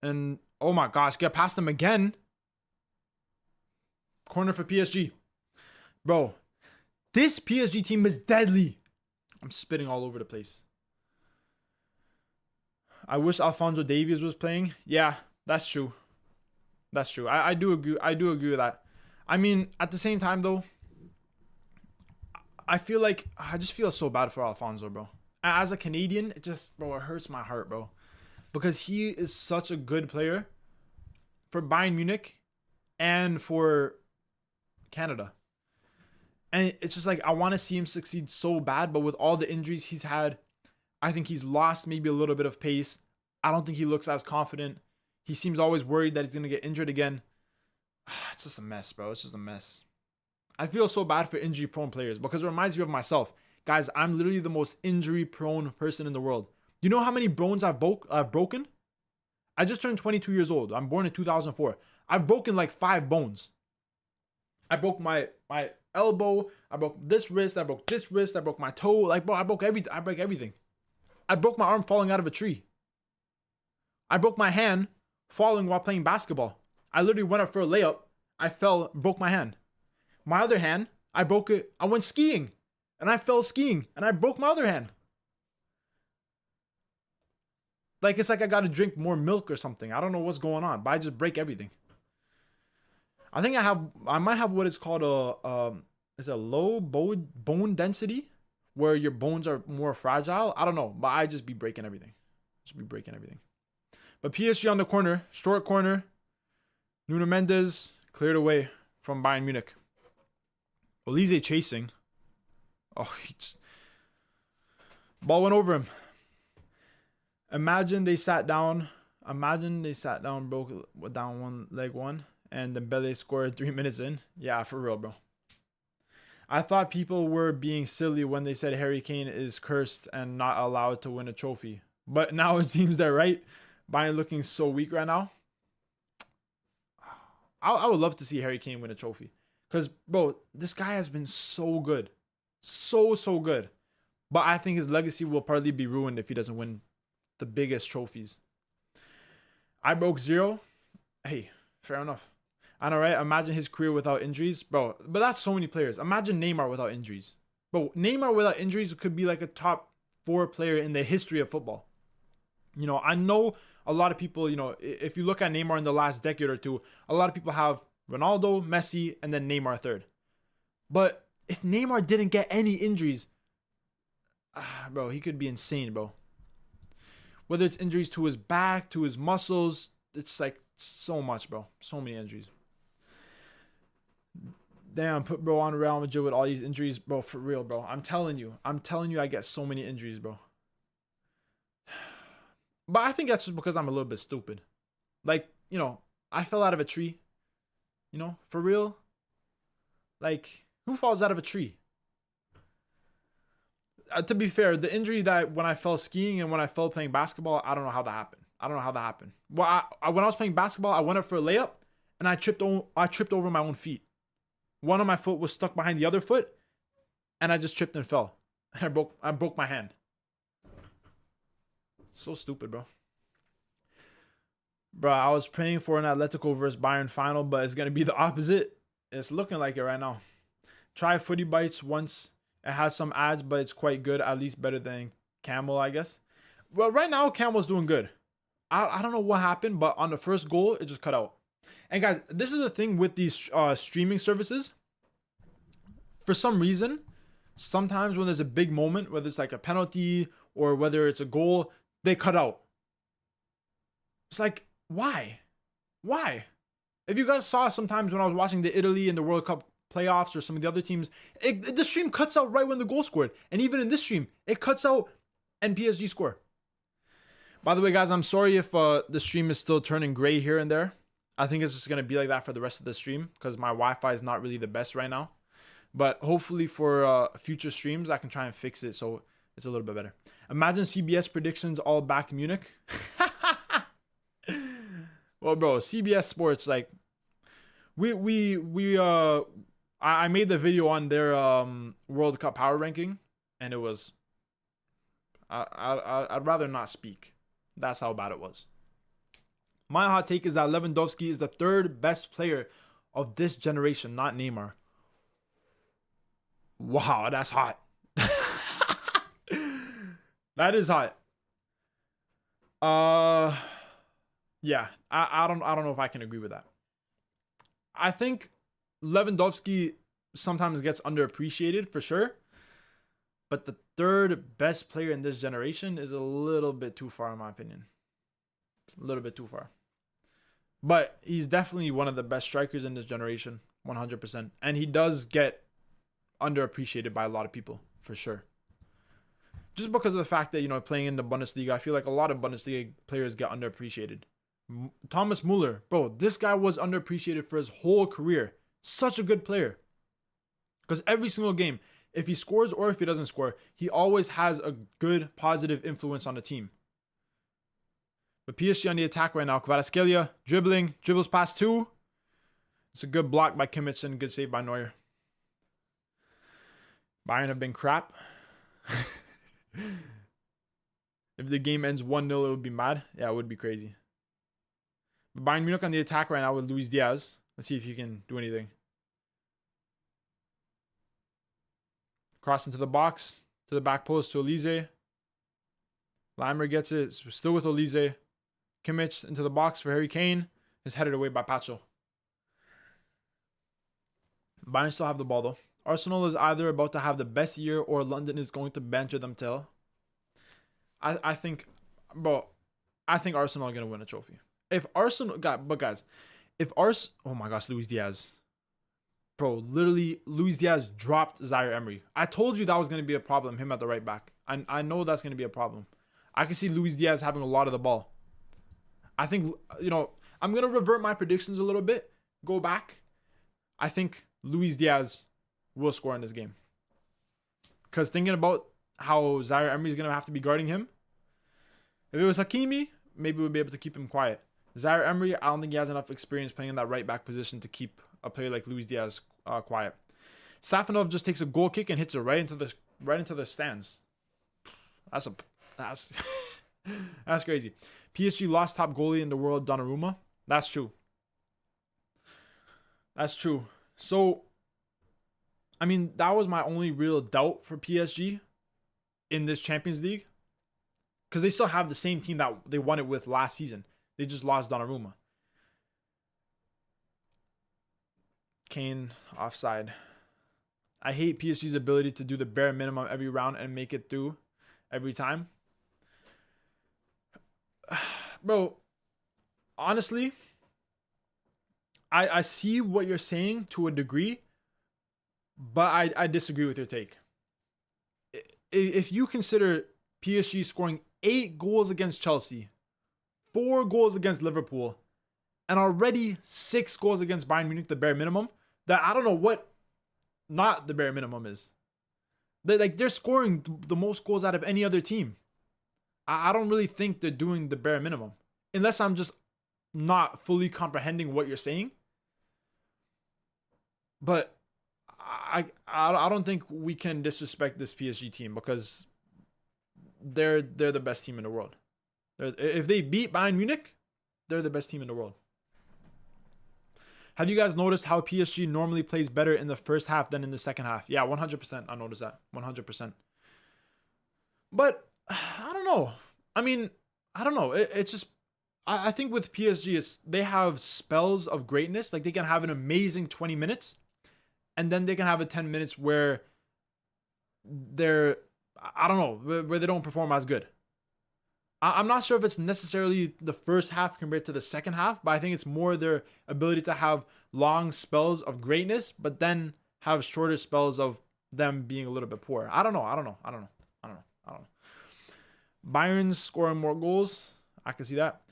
[SPEAKER 1] And, oh my gosh, get past him again. Corner for PSG. Bro, this PSG team is deadly. I'm spitting all over the place. I wish Alphonso Davies was playing. Yeah, that's true. That's true. I do agree. I do agree with that. I mean, at the same time, though, I feel like I just feel so bad for Alphonso, bro. As a Canadian, it hurts my heart, bro. Because he is such a good player for Bayern Munich and for Canada. And it's just like, I want to see him succeed so bad, but with all the injuries he's had, I think he's lost maybe a little bit of pace. I don't think he looks as confident. He seems always worried that he's going to get injured again. It's just a mess, bro. It's just a mess. I feel so bad for injury-prone players because it reminds me of myself. Guys, I'm literally the most injury-prone person in the world. You know how many bones I've broken? I just turned 22 years old. I'm born in 2004. I've broken like 5 bones. I broke my elbow. I broke this wrist. I broke this wrist. I broke my toe. Like, bro, I break everything. I broke my arm falling out of a tree. I broke my hand falling while playing basketball. I literally went up for a layup. I fell, broke my hand. My other hand, I broke it. I went skiing and I fell skiing and I broke my other hand. Like, it's like I got to drink more milk or something. I don't know what's going on, but I just break everything. I think I might have what is called a low bone density where your bones are more fragile. I don't know, but I just be breaking everything. But PSG on the corner, short corner. Nuno Mendes cleared away from Bayern Munich. Olise chasing. Oh, ball went over him. Imagine they sat down, broke down one leg one, and Dembele scored 3 minutes in. Yeah, for real, bro. I thought people were being silly when they said Harry Kane is cursed and not allowed to win a trophy. But now it seems they're right. Bayern looking so weak right now. I would love to see Harry Kane win a trophy. Because, bro, this guy has been so good. So good. But I think his legacy will probably be ruined if he doesn't win the biggest trophies. I broke 0. Hey, fair enough. I know, right? Imagine his career without injuries. Bro, but that's so many players. Imagine Neymar without injuries. Bro, Neymar without injuries could be like a top 4 player in the history of football. You know, I know a lot of people, you know, if you look at Neymar in the last decade or two, a lot of people have Ronaldo, Messi, and then Neymar third. But if Neymar didn't get any injuries, bro, he could be insane, bro. Whether it's injuries to his back, to his muscles, it's like so much, bro. So many injuries. Damn, put bro on Real Madrid with all these injuries, bro. For real, bro. I'm telling you, I get so many injuries, bro. But I think that's just because I'm a little bit stupid. Like, you know, I fell out of a tree. You know, for real. Like, who falls out of a tree? To be fair, the injury that when I fell skiing and when I fell playing basketball, I don't know how that happened. Well, when I was playing basketball, I went up for a layup and I tripped over my own feet. One of my foot was stuck behind the other foot, and I just tripped and fell. And I broke my hand. So stupid, bro. Bro, I was praying for an Atletico versus Bayern final, but it's gonna be the opposite. It's looking like it right now. Try Footy Bites once. It has some ads, but it's quite good. At least better than Camel, I guess. Well, right now, Camel's doing good. I don't know what happened, but on the first goal, it just cut out. And guys, this is the thing with these streaming services. For some reason, sometimes when there's a big moment, whether it's like a penalty or whether it's a goal, they cut out. It's like, why? Why? If you guys saw sometimes when I was watching the Italy and the World Cup playoffs or some of the other teams, the stream cuts out right when the goal scored. And even in this stream, it cuts out and PSG score. By the way, guys, I'm sorry if the stream is still turning gray here and there. I think it's just going to be like that for the rest of the stream because my Wi-Fi is not really the best right now. But hopefully for future streams, I can try and fix it so it's a little bit better. Imagine CBS predictions all back to Munich. Well, bro, CBS Sports, like, I made the video on their World Cup power ranking, and it was, I'd rather not speak. That's how bad it was. My hot take is that Lewandowski is the third best player of this generation, not Neymar. Wow, that's hot. That is hot. Yeah, I don't know if I can agree with that. I think Lewandowski sometimes gets underappreciated for sure, but the third best player in this generation is a little bit too far in my opinion. A little bit too far. But he's definitely one of the best strikers in this generation, 100%. And he does get underappreciated by a lot of people, for sure. Just because of the fact that, you know, playing in the Bundesliga, I feel like a lot of Bundesliga players get underappreciated. Thomas Muller, bro, this guy was underappreciated for his whole career. Such a good player. Because every single game, if he scores or if he doesn't score, he always has a good, positive influence on the team. But PSG on the attack right now. Kvaratskhelia dribbles past 2. It's a good block by Kimmich and good save by Neuer. Bayern have been crap. If the game ends 1-0, it would be mad. Yeah, it would be crazy. But Bayern Munich on the attack right now with Luis Diaz. Let's see if he can do anything. Cross into the box. To the back post to Olise. Limer gets it. Still with Olise. Kimmich into the box for Harry Kane. Is headed away by Pacho. Bayern still have the ball though. Arsenal is either about to have the best year or London is going to banter them till. I think Arsenal are going to win a trophy. If Arsenal, oh my gosh, Luis Diaz. Bro, literally, Luis Diaz dropped Zaire Emery. I told you that was going to be a problem, him at the right back. I know that's going to be a problem. I can see Luis Diaz having a lot of the ball. I think, I'm going to revert my predictions a little bit. Go back. I think Luis Diaz will score in this game. Because thinking about how Zaire Emery is going to have to be guarding him, if it was Hakimi, maybe we'll be able to keep him quiet. Zaire Emery, I don't think he has enough experience playing in that right back position to keep a player like Luis Diaz quiet. Safonov just takes a goal kick and hits it right into the stands. That's that's crazy. PSG lost top goalie in the world, Donnarumma. That's true. That's true. So, I mean, that was my only real doubt for PSG in this Champions League. Because they still have the same team that they won it with last season. They just lost Donnarumma. Kane, offside. I hate PSG's ability to do the bare minimum every round and make it through every time. Bro, honestly, I see what you're saying to a degree, but I disagree with your take. If you consider PSG scoring 8 goals against Chelsea, 4 goals against Liverpool, and already 6 goals against Bayern Munich, the bare minimum, that I don't know what not the bare minimum is. They're scoring the most goals out of any other team. I don't really think they're doing the bare minimum. Unless I'm just not fully comprehending what you're saying. But I don't think we can disrespect this PSG team because they're the best team in the world. If they beat Bayern Munich, they're the best team in the world. Have you guys noticed how PSG normally plays better in the first half than in the second half? Yeah, 100%. I noticed that. 100%. But I don't know. I mean, I don't know. It's just, I think with PSG, they have spells of greatness. Like they can have an amazing 20 minutes and then they can have a 10 minutes where they're, I don't know, where they don't perform as good. I'm not sure if it's necessarily the first half compared to the second half, but I think it's more their ability to have long spells of greatness, but then have shorter spells of them being a little bit poor. I don't know. Bayern's scoring more goals. I can see that.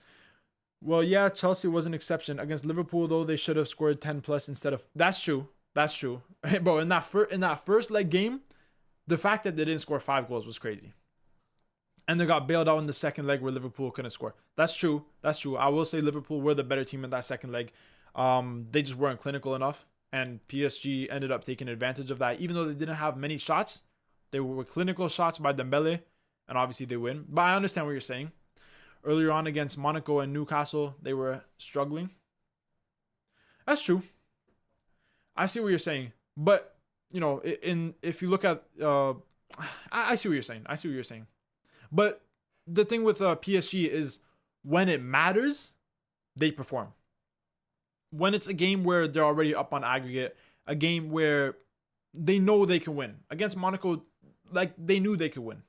[SPEAKER 1] Well, yeah, Chelsea was an exception. Against Liverpool, though, they should have scored 10 plus instead of... That's true. Bro, in that first leg game, the fact that they didn't score 5 goals was crazy. And they got bailed out in the second leg where Liverpool couldn't score. That's true. I will say Liverpool were the better team in that second leg. They just weren't clinical enough. And PSG ended up taking advantage of that. Even though they didn't have many shots, they were clinical shots by Dembele. And obviously they win. But I understand what you're saying. Earlier on against Monaco and Newcastle, they were struggling. That's true. I see what you're saying. But, if you look at... I see what you're saying. But the thing with PSG is when it matters, they perform. When it's a game where they're already up on aggregate, a game where they know they can win. Against Monaco, like they knew they could win.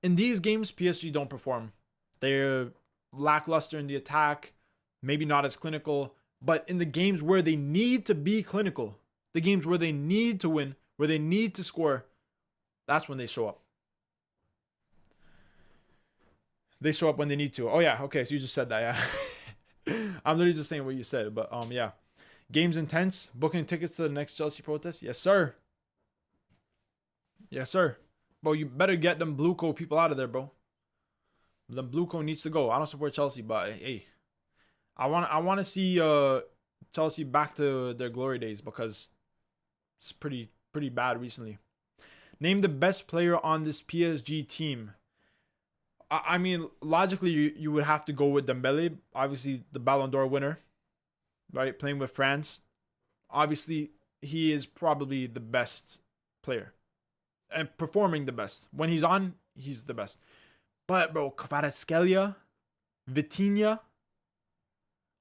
[SPEAKER 1] In these games, PSG don't perform. They're lackluster in the attack, maybe not as clinical, but in the games where they need to be clinical, the games where they need to win, where they need to score, that's when they show up. They show up when they need to. Oh, yeah. Okay, so you just said that, yeah. I'm literally just saying what you said, but yeah. Game's intense. Booking tickets to the next Chelsea protest? Yes, sir. Yes, sir. Bro, you better get them Blueco people out of there, bro. The Blueco needs to go. I don't support Chelsea, but hey. I want to see Chelsea back to their glory days because it's pretty bad recently. Name the best player on this PSG team. I mean, logically, you would have to go with Dembele, obviously the Ballon d'Or winner, right? Playing with France. Obviously, he is probably the best player and performing the best. When he's on, he's the best. But, bro, Kvaratskhelia, Vitinha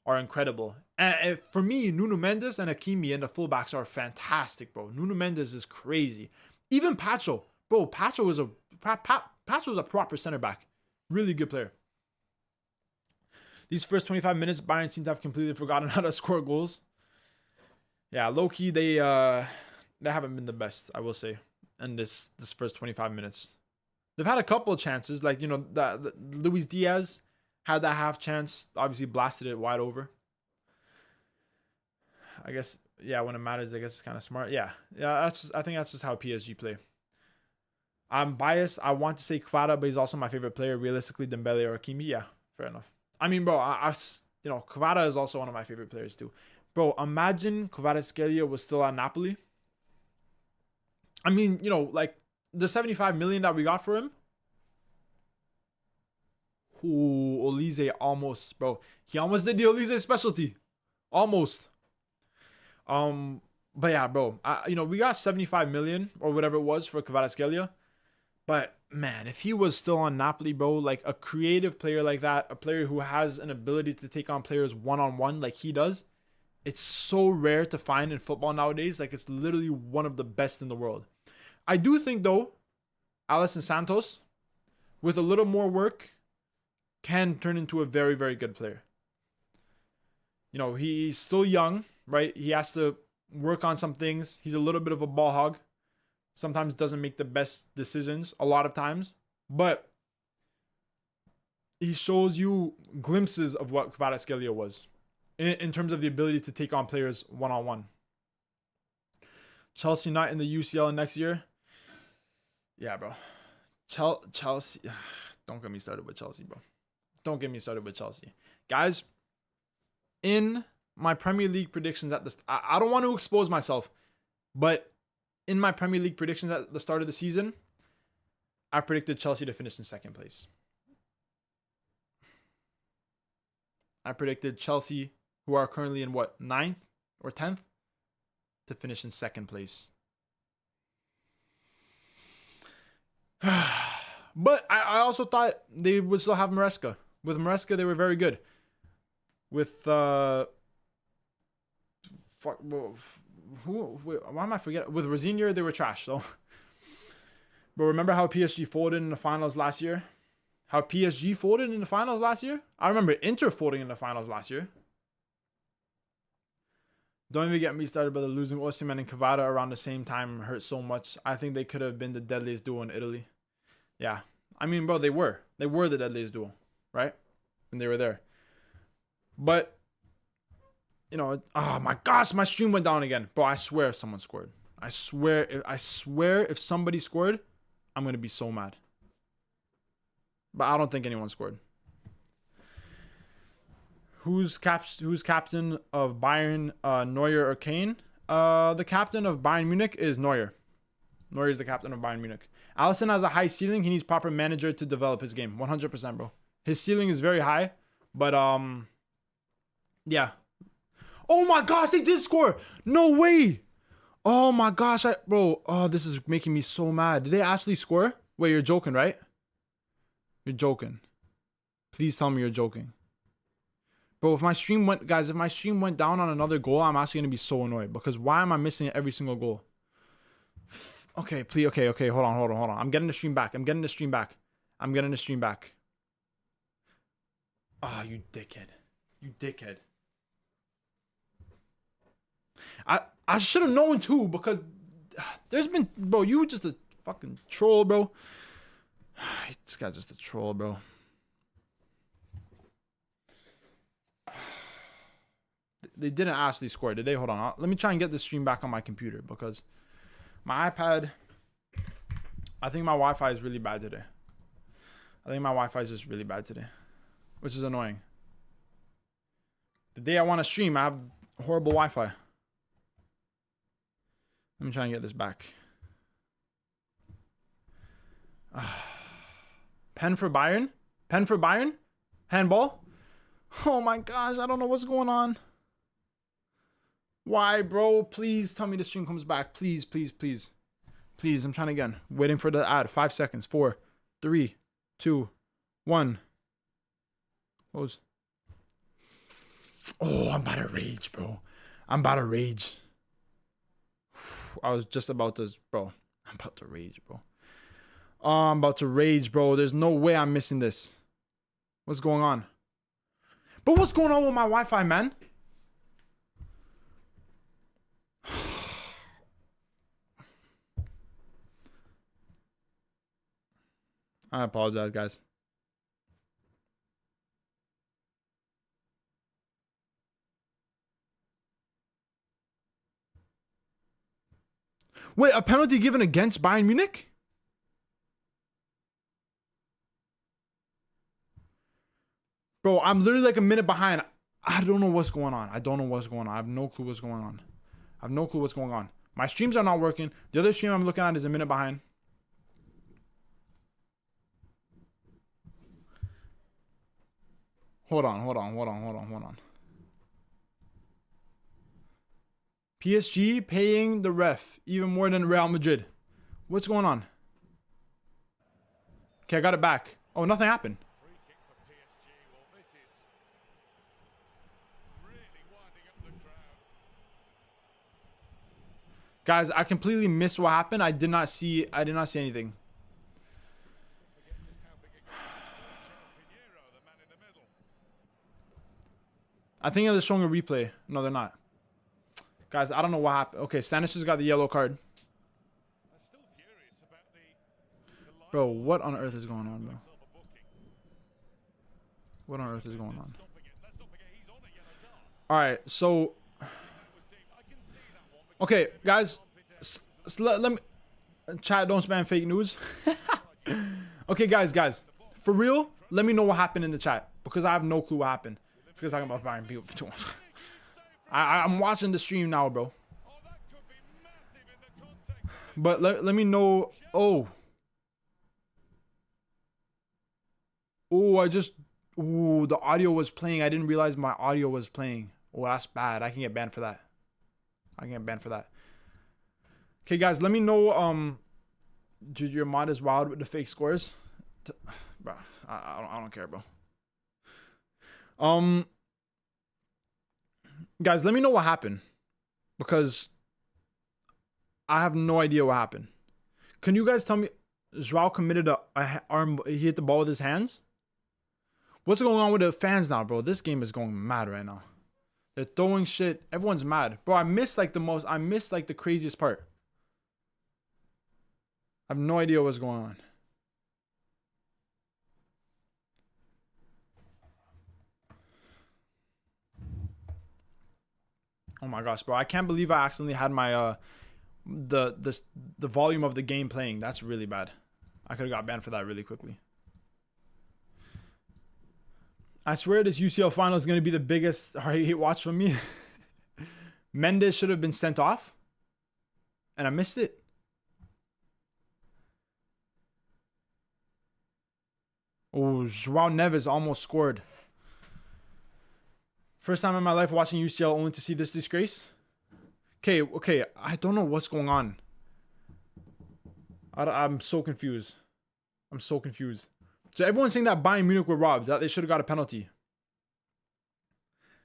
[SPEAKER 1] are incredible. And for me, Nuno Mendes and Hakimi and the fullbacks are fantastic, bro. Nuno Mendes is crazy. Even Pacho. Bro, Pacho was a proper center back. Really good player. These first 25 minutes, Bayern seem to have completely forgotten how to score goals. Yeah, low-key, they haven't been the best, I will say, in this first 25 minutes. They've had a couple of chances, like, you know, that Luis Diaz had that half chance, obviously blasted it wide over. I guess, yeah, when it matters, I guess it's kind of smart. Yeah, I think that's just how PSG play. I'm biased. I want to say Kvara, but he's also my favorite player. Realistically, Dembele or Hakimi. Yeah, fair enough. I mean, bro, you know, Kvara is also one of my favorite players too. Bro, imagine Kvaratskhelia was still at Napoli. I mean, you know, like the 75 million that we got for him. Ooh, Olise almost, bro. He almost did the Olise specialty. Almost. But yeah, bro. You know, we got 75 million or whatever it was for Kvaratskhelia. But man, if he was still on Napoli, bro, like a creative player like that, a player who has an ability to take on players one-on-one like he does, it's so rare to find in football nowadays. Like, it's literally one of the best in the world. I do think, though, Alisson Santos, with a little more work, can turn into a very, very good player. You know, he's still young, right? He has to work on some things. He's a little bit of a ball hog. Sometimes doesn't make the best decisions a lot of times. But he shows you glimpses of what Kvaratskhelia was in terms of the ability to take on players one-on-one. Chelsea not in the UCL next year. Yeah, bro. Chelsea. Don't get me started with Chelsea, bro. Don't get me started with Chelsea. Guys, in my Premier League predictions at the... I don't want to expose myself, but in my Premier League predictions at the start of the season, I predicted Chelsea to finish in second place. I predicted Chelsea, who are currently in what, 9th or 10th, to finish in second place. But I also thought they would still have Maresca. With Maresca, they were very good. With why am I forgetting? With Rosignol, they were trash. So, but remember how PSG folded in the finals last year? How PSG folded in the finals last year? I remember Inter folding in the finals last year. Don't even get me started, brother. Losing Osimhen and Kvara around the same time hurt so much. I think they could have been the deadliest duo in Italy. Yeah. I mean, bro, they were. They were the deadliest duo, right? And they were there. But, you know, oh my gosh, my stream went down again. Bro, I swear if someone scored. I swear if somebody scored, I'm going to be so mad. But I don't think anyone scored. Who's captain of Bayern, Neuer or Kane? The captain of Bayern Munich is Neuer. Neuer is the captain of Bayern Munich. Alisson has a high ceiling. He needs proper manager to develop his game. 100%, bro. His ceiling is very high. But, yeah. Oh my gosh, they did score. No way. Oh my gosh, bro. Oh, this is making me so mad. Did they actually score? Wait, you're joking, right? You're joking. Please tell me you're joking. Bro, if my stream went down on another goal, I'm actually going to be so annoyed. Because why am I missing every single goal? Okay, please. Okay. Hold on. I'm getting the stream back. Ah, you dickhead. I should have known too, because there's been... Bro, you were just a fucking troll, bro. This guy's just a troll, bro. They didn't actually score, did they? Hold on. Let me try and get this stream back on my computer, because my iPad... I think my Wi-Fi is really bad today. Which is annoying. The day I want to stream, I have horrible Wi-Fi. Let me try and get this back. Pen for Bayern? Handball? Oh my gosh, I don't know what's going on. Why, bro? Please tell me the stream comes back. Please. Please, I'm trying again. Waiting for the ad. 5 seconds. 4, 3, 2, 1. Close. Oh, I'm about to rage, bro. I was just about to, bro. I'm about to rage, bro. Oh, I'm about to rage, bro. There's no way I'm missing this. What's going on? But what's going on with my Wi-Fi, man? I apologize, guys. Wait, a penalty given against Bayern Munich? Bro, I'm literally like a minute behind. I don't know what's going on. I don't know what's going on. I have no clue what's going on. I have no clue what's going on. My streams are not working. The other stream I'm looking at is a minute behind. Hold on. PSG paying the ref even more than Real Madrid. What's going on? Okay, I got it back. Oh, nothing happened. Guys, I completely missed what happened. I did not see anything. I think they're showing a replay. No, they're not. Guys, I don't know what happened. Okay, Stanisic got the yellow card. Bro, what on earth is going on, bro? What on earth is going on? Alright, so... Okay, guys. Let me... Chat, don't spam fake news. Okay, guys. For real, let me know what happened in the chat. Because I have no clue what happened. This guy's talking about Bayern people too much. I'm watching the stream now, bro. But let me know. Oh, the audio was playing. I didn't realize my audio was playing. Oh, that's bad. I can get banned for that. Okay, guys, let me know. Dude, your mod is wild with the fake scores. Bro, I don't care, bro. Guys, let me know what happened, because I have no idea what happened. Can you guys tell me? Joao committed a arm. He hit the ball with his hands. What's going on with the fans now, bro? This game is going mad right now. They're throwing shit. Everyone's mad, bro. I missed like the craziest part. I have no idea what's going on. Oh my gosh, bro. I can't believe I accidentally had my the volume of the game playing. That's really bad. I could have got banned for that really quickly. I swear this UCL final is going to be the biggest hate watch from me. Mendes should have been sent off. And I missed it. Oh, Joao Neves almost scored. First time in my life watching UCL only to see this disgrace. Okay. I don't know what's going on. I'm so confused. So everyone's saying that Bayern Munich were robbed, that they should have got a penalty.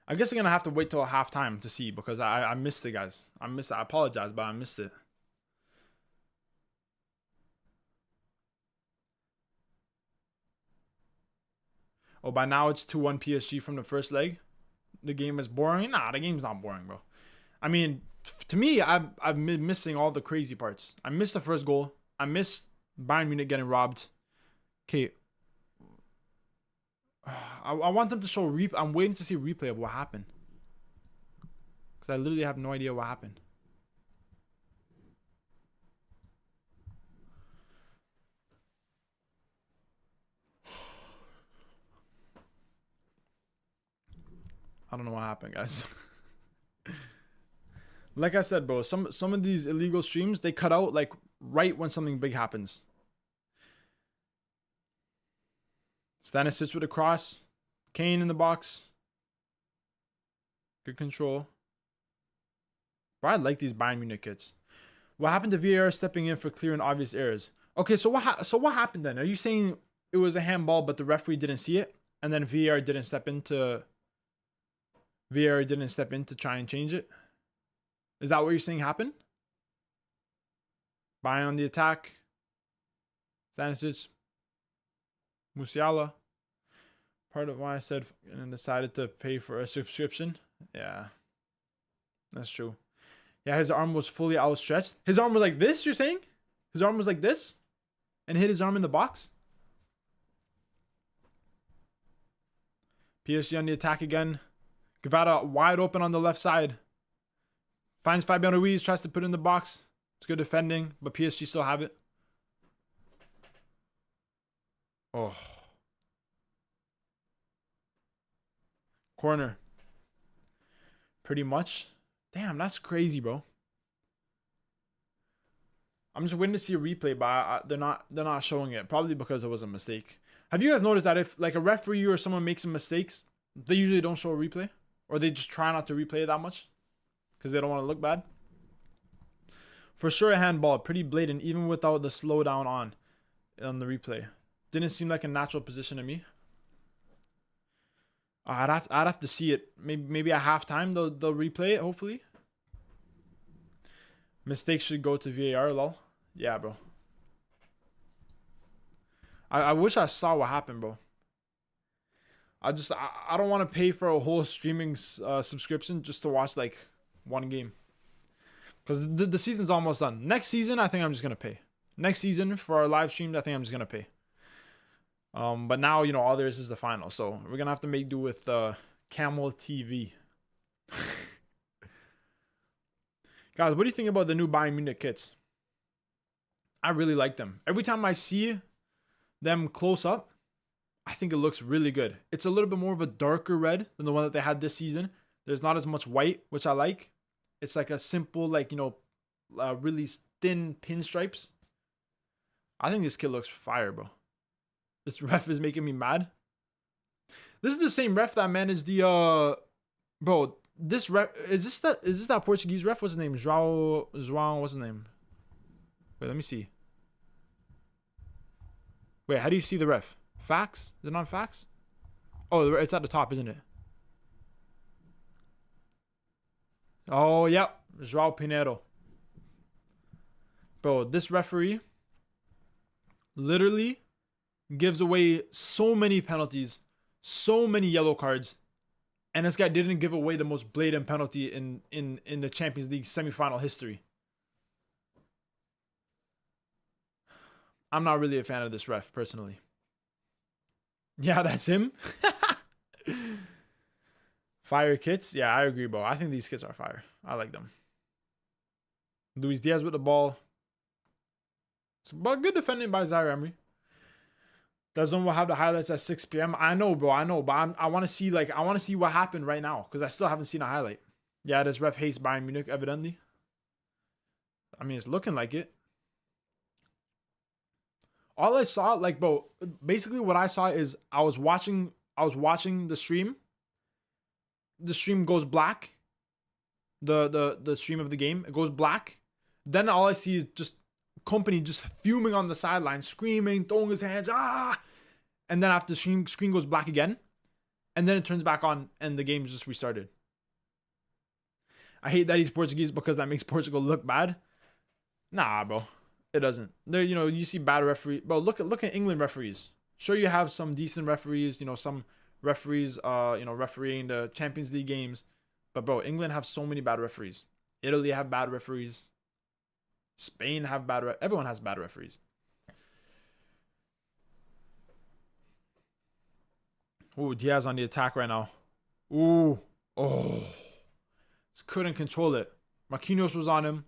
[SPEAKER 1] I guess I'm going to have to wait till halftime to see, because I missed it, guys. I apologize, but I missed it. Oh, by now it's 2-1 PSG from the first leg. The game is boring. Nah, the game's not boring, bro. I mean, to me, I've been missing all the crazy parts. I missed the first goal. I missed Bayern Munich getting robbed. Okay. I want them to show I'm waiting to see a replay of what happened. Because I literally have no idea what happened. I don't know what happened, guys. Like I said, bro, some of these illegal streams, they cut out like right when something big happens. Stannis sits with a cross. Kane in the box. Good control. Bro, I like these Bayern Munich kits. What happened to VAR stepping in for clear and obvious errors? Okay, so what happened then? Are you saying it was a handball, but the referee didn't see it, and then VAR didn't step in to try and change it? Is that what you're saying happened? Bayern on the attack. Stanisic. Musiala. Part of why I said and decided to pay for a subscription. Yeah. That's true. Yeah, his arm was fully outstretched. His arm was like this, you're saying? His arm was like this? And hit his arm in the box? PSG on the attack again. Guevara wide open on the left side. Finds Fabian Ruiz, tries to put it in the box. It's good defending, but PSG still have it. Oh. Corner. Pretty much. Damn, that's crazy, bro. I'm just waiting to see a replay, but they're not showing it. Probably because it was a mistake. Have you guys noticed that if like a referee or someone makes some mistakes, they usually don't show a replay? Or they just try not to replay it that much? Because they don't want to look bad? For sure a handball. Pretty blatant, even without the slowdown on the replay. Didn't seem like a natural position to me. I'd have to see it. Maybe at halftime they'll replay it, hopefully. Mistakes should go to VAR, lol. Yeah, bro. I wish I saw what happened, bro. I don't want to pay for a whole streaming subscription just to watch like one game. Because the season's almost done. Next season, I think I'm just going to pay. Next season, for our live streams, I think I'm just going to pay. But now, you know, all there is the final. So we're going to have to make do with Camel TV. Guys, what do you think about the new Bayern Munich kits? I really like them. Every time I see them close up, I think it looks really good. It's a little bit more of a darker red than the one that they had this season. There's not as much white, which I like. It's like a simple, like, you know, really thin pinstripes. I think this kit looks fire, bro. This ref is making me mad. This is the same ref that managed the bro. This ref is this that Portuguese ref? What's his name? João. What's his name? Wait, let me see. Wait, how do you see the ref? Fax? Is it on fax? Oh, it's at the top, isn't it? Oh, yep. João Pinheiro. Bro, this referee literally gives away so many penalties, so many yellow cards, and this guy didn't give away the most blatant penalty in the Champions League semifinal history. I'm not really a fan of this ref, personally. Yeah, that's him. Fire kits. Yeah, I agree, bro. I think these kits are fire. I like them. Luis Diaz with the ball. But good defending by Zaire Emery. Doesn't will have the highlights at 6 p.m. I know, bro. I know, but I want to see what happened right now because I still haven't seen a highlight. Yeah, this ref hates Bayern Munich, evidently. I mean, it's looking like it. All I saw, like, bro, basically what I saw is I was watching the stream. The stream goes black. The stream of the game, it goes black. Then all I see is just company just fuming on the sideline, screaming, throwing his hands, ah! And then after the screen goes black again, and then it turns back on, and the game just restarted. I hate that he's Portuguese because that makes Portugal look bad. Nah, bro, it doesn't. There, you know, you see bad referee, bro. Look at England referees. Sure, you have some decent referees. You know, some referees, you know, refereeing the Champions League games. But bro, England have so many bad referees. Italy have bad referees. Spain have everyone has bad referees. Ooh, Diaz on the attack right now. Ooh. Oh. Just couldn't control it. Marquinhos was on him.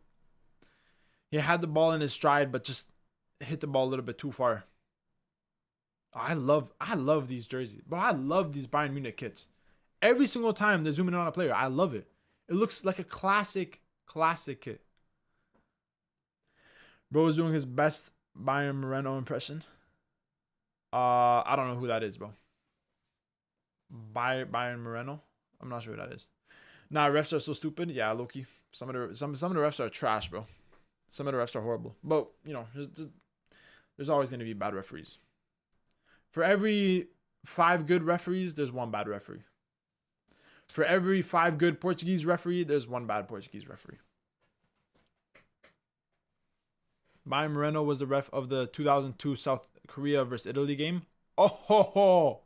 [SPEAKER 1] He had the ball in his stride, but just hit the ball a little bit too far. I love these jerseys. Bro, I love these Bayern Munich kits. Every single time they're zooming in on a player, I love it. It looks like a classic kit. Bro is doing his best Bayern Moreno impression. I don't know who that is, bro. Bayern Moreno? I'm not sure who that is. Nah, refs are so stupid. Yeah, Loki. Some of the refs are trash, bro. Some of the refs are horrible. But, you know, there's always going to be bad referees. For every 5 good referees, there's 1 bad referee. For every 5 good Portuguese referee, there's 1 bad Portuguese referee. Bayern Moreno was the ref of the 2002 South Korea versus Italy game. Oh.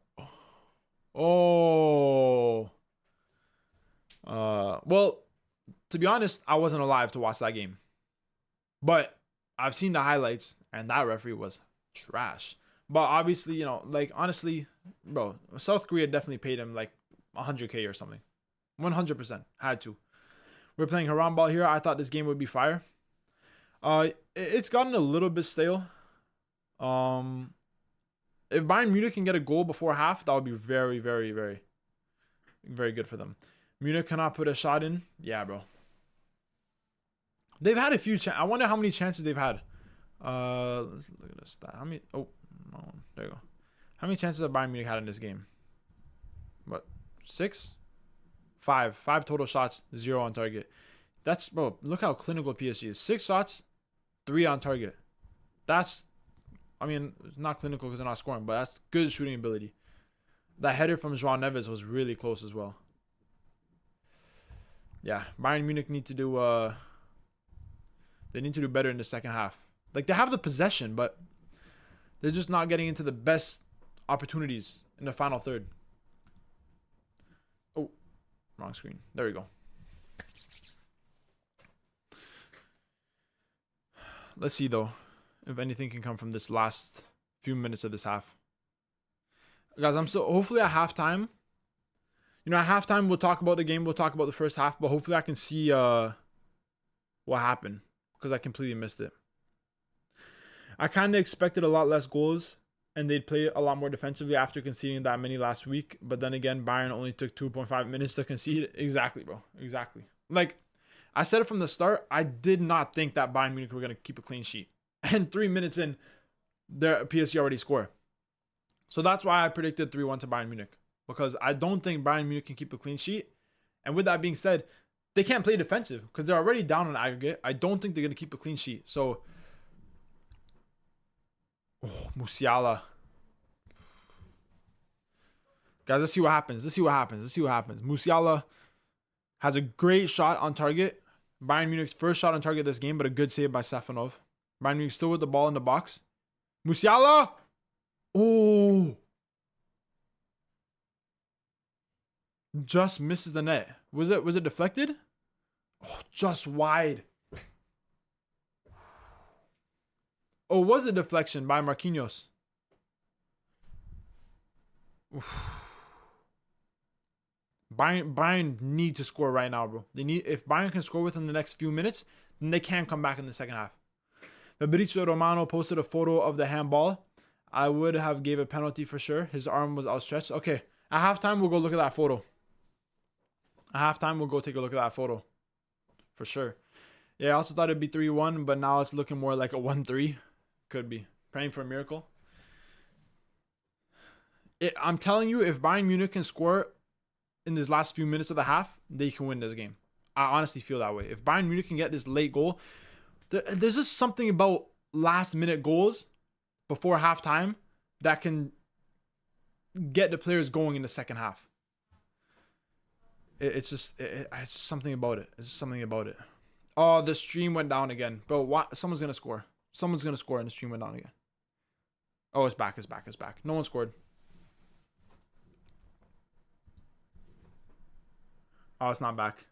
[SPEAKER 1] Well, to be honest, I wasn't alive to watch that game. But I've seen the highlights, and that referee was trash. But obviously, you know, like honestly, bro, South Korea definitely paid him like 100K or something. 100% had to. We're playing Haram ball here. I thought this game would be fire. It's gotten a little bit stale. If Bayern Munich can get a goal before half, that would be very, very, very, very good for them. Munich cannot put a shot in. Yeah, bro. They've had a few chances. I wonder how many chances they've had. Let's look at this. How many? Oh, no, there you go. How many chances have Bayern Munich had in this game? What? 6? 5. 5 total shots, 0 on target. That's, bro, look how clinical PSG is. 6 shots, 3 on target. That's, I mean, it's not clinical because they're not scoring, but that's good shooting ability. That header from João Neves was really close as well. Yeah, Bayern Munich need to do, they need to do better in the second half. Like, they have the possession, but they're just not getting into the best opportunities in the final third. Oh, wrong screen. There we go. Let's see, though, if anything can come from this last few minutes of this half. Guys, I'm still, hopefully at halftime, you know, at halftime, we'll talk about the game. We'll talk about the first half, but hopefully I can see what happened because I completely missed it. I kind of expected a lot less goals and they'd play a lot more defensively after conceding that many last week. But then again, Bayern only took 2.5 minutes to concede. Exactly, bro. Exactly. Like, I said it from the start, I did not think that Bayern Munich were going to keep a clean sheet. And 3 minutes in, their PSG already scored. So that's why I predicted 3-1 to Bayern Munich. Because I don't think Bayern Munich can keep a clean sheet. And with that being said, they can't play defensive because they're already down on aggregate. I don't think they're going to keep a clean sheet. So, oh, Musiala. Guys, let's see what happens. Let's see what happens. Let's see what happens. Musiala has a great shot on target. Bayern Munich's first shot on target this game, but a good save by Safonov. Bayern Munich still with the ball in the box. Musiala! Oh! Just misses the net. Was it deflected? Oh, just wide. Oh, was it deflection by Marquinhos? Oof. Bayern need to score right now, bro. They need, if Bayern can score within the next few minutes, then they can come back in the second half. Fabrizio Romano posted a photo of the handball. I would have gave a penalty for sure. His arm was outstretched. Okay, at halftime, we'll go look at that photo. At halftime, we'll go take a look at that photo. For sure. Yeah, I also thought it'd be 3-1, but now it's looking more like a 1-3. Could be. Praying for a miracle. I'm telling you, if Bayern Munich can score in these last few minutes of the half, they can win this game. I honestly feel that way. If Bayern Munich can get this late goal, there's just something about last-minute goals before halftime that can get the players going in the second half. It's just something about it. It's just something about it. Oh, the stream went down again. Bro, what? Someone's going to score. Someone's going to score and the stream went down again. Oh, it's back. It's back. It's back. No one scored. Oh, it's not back.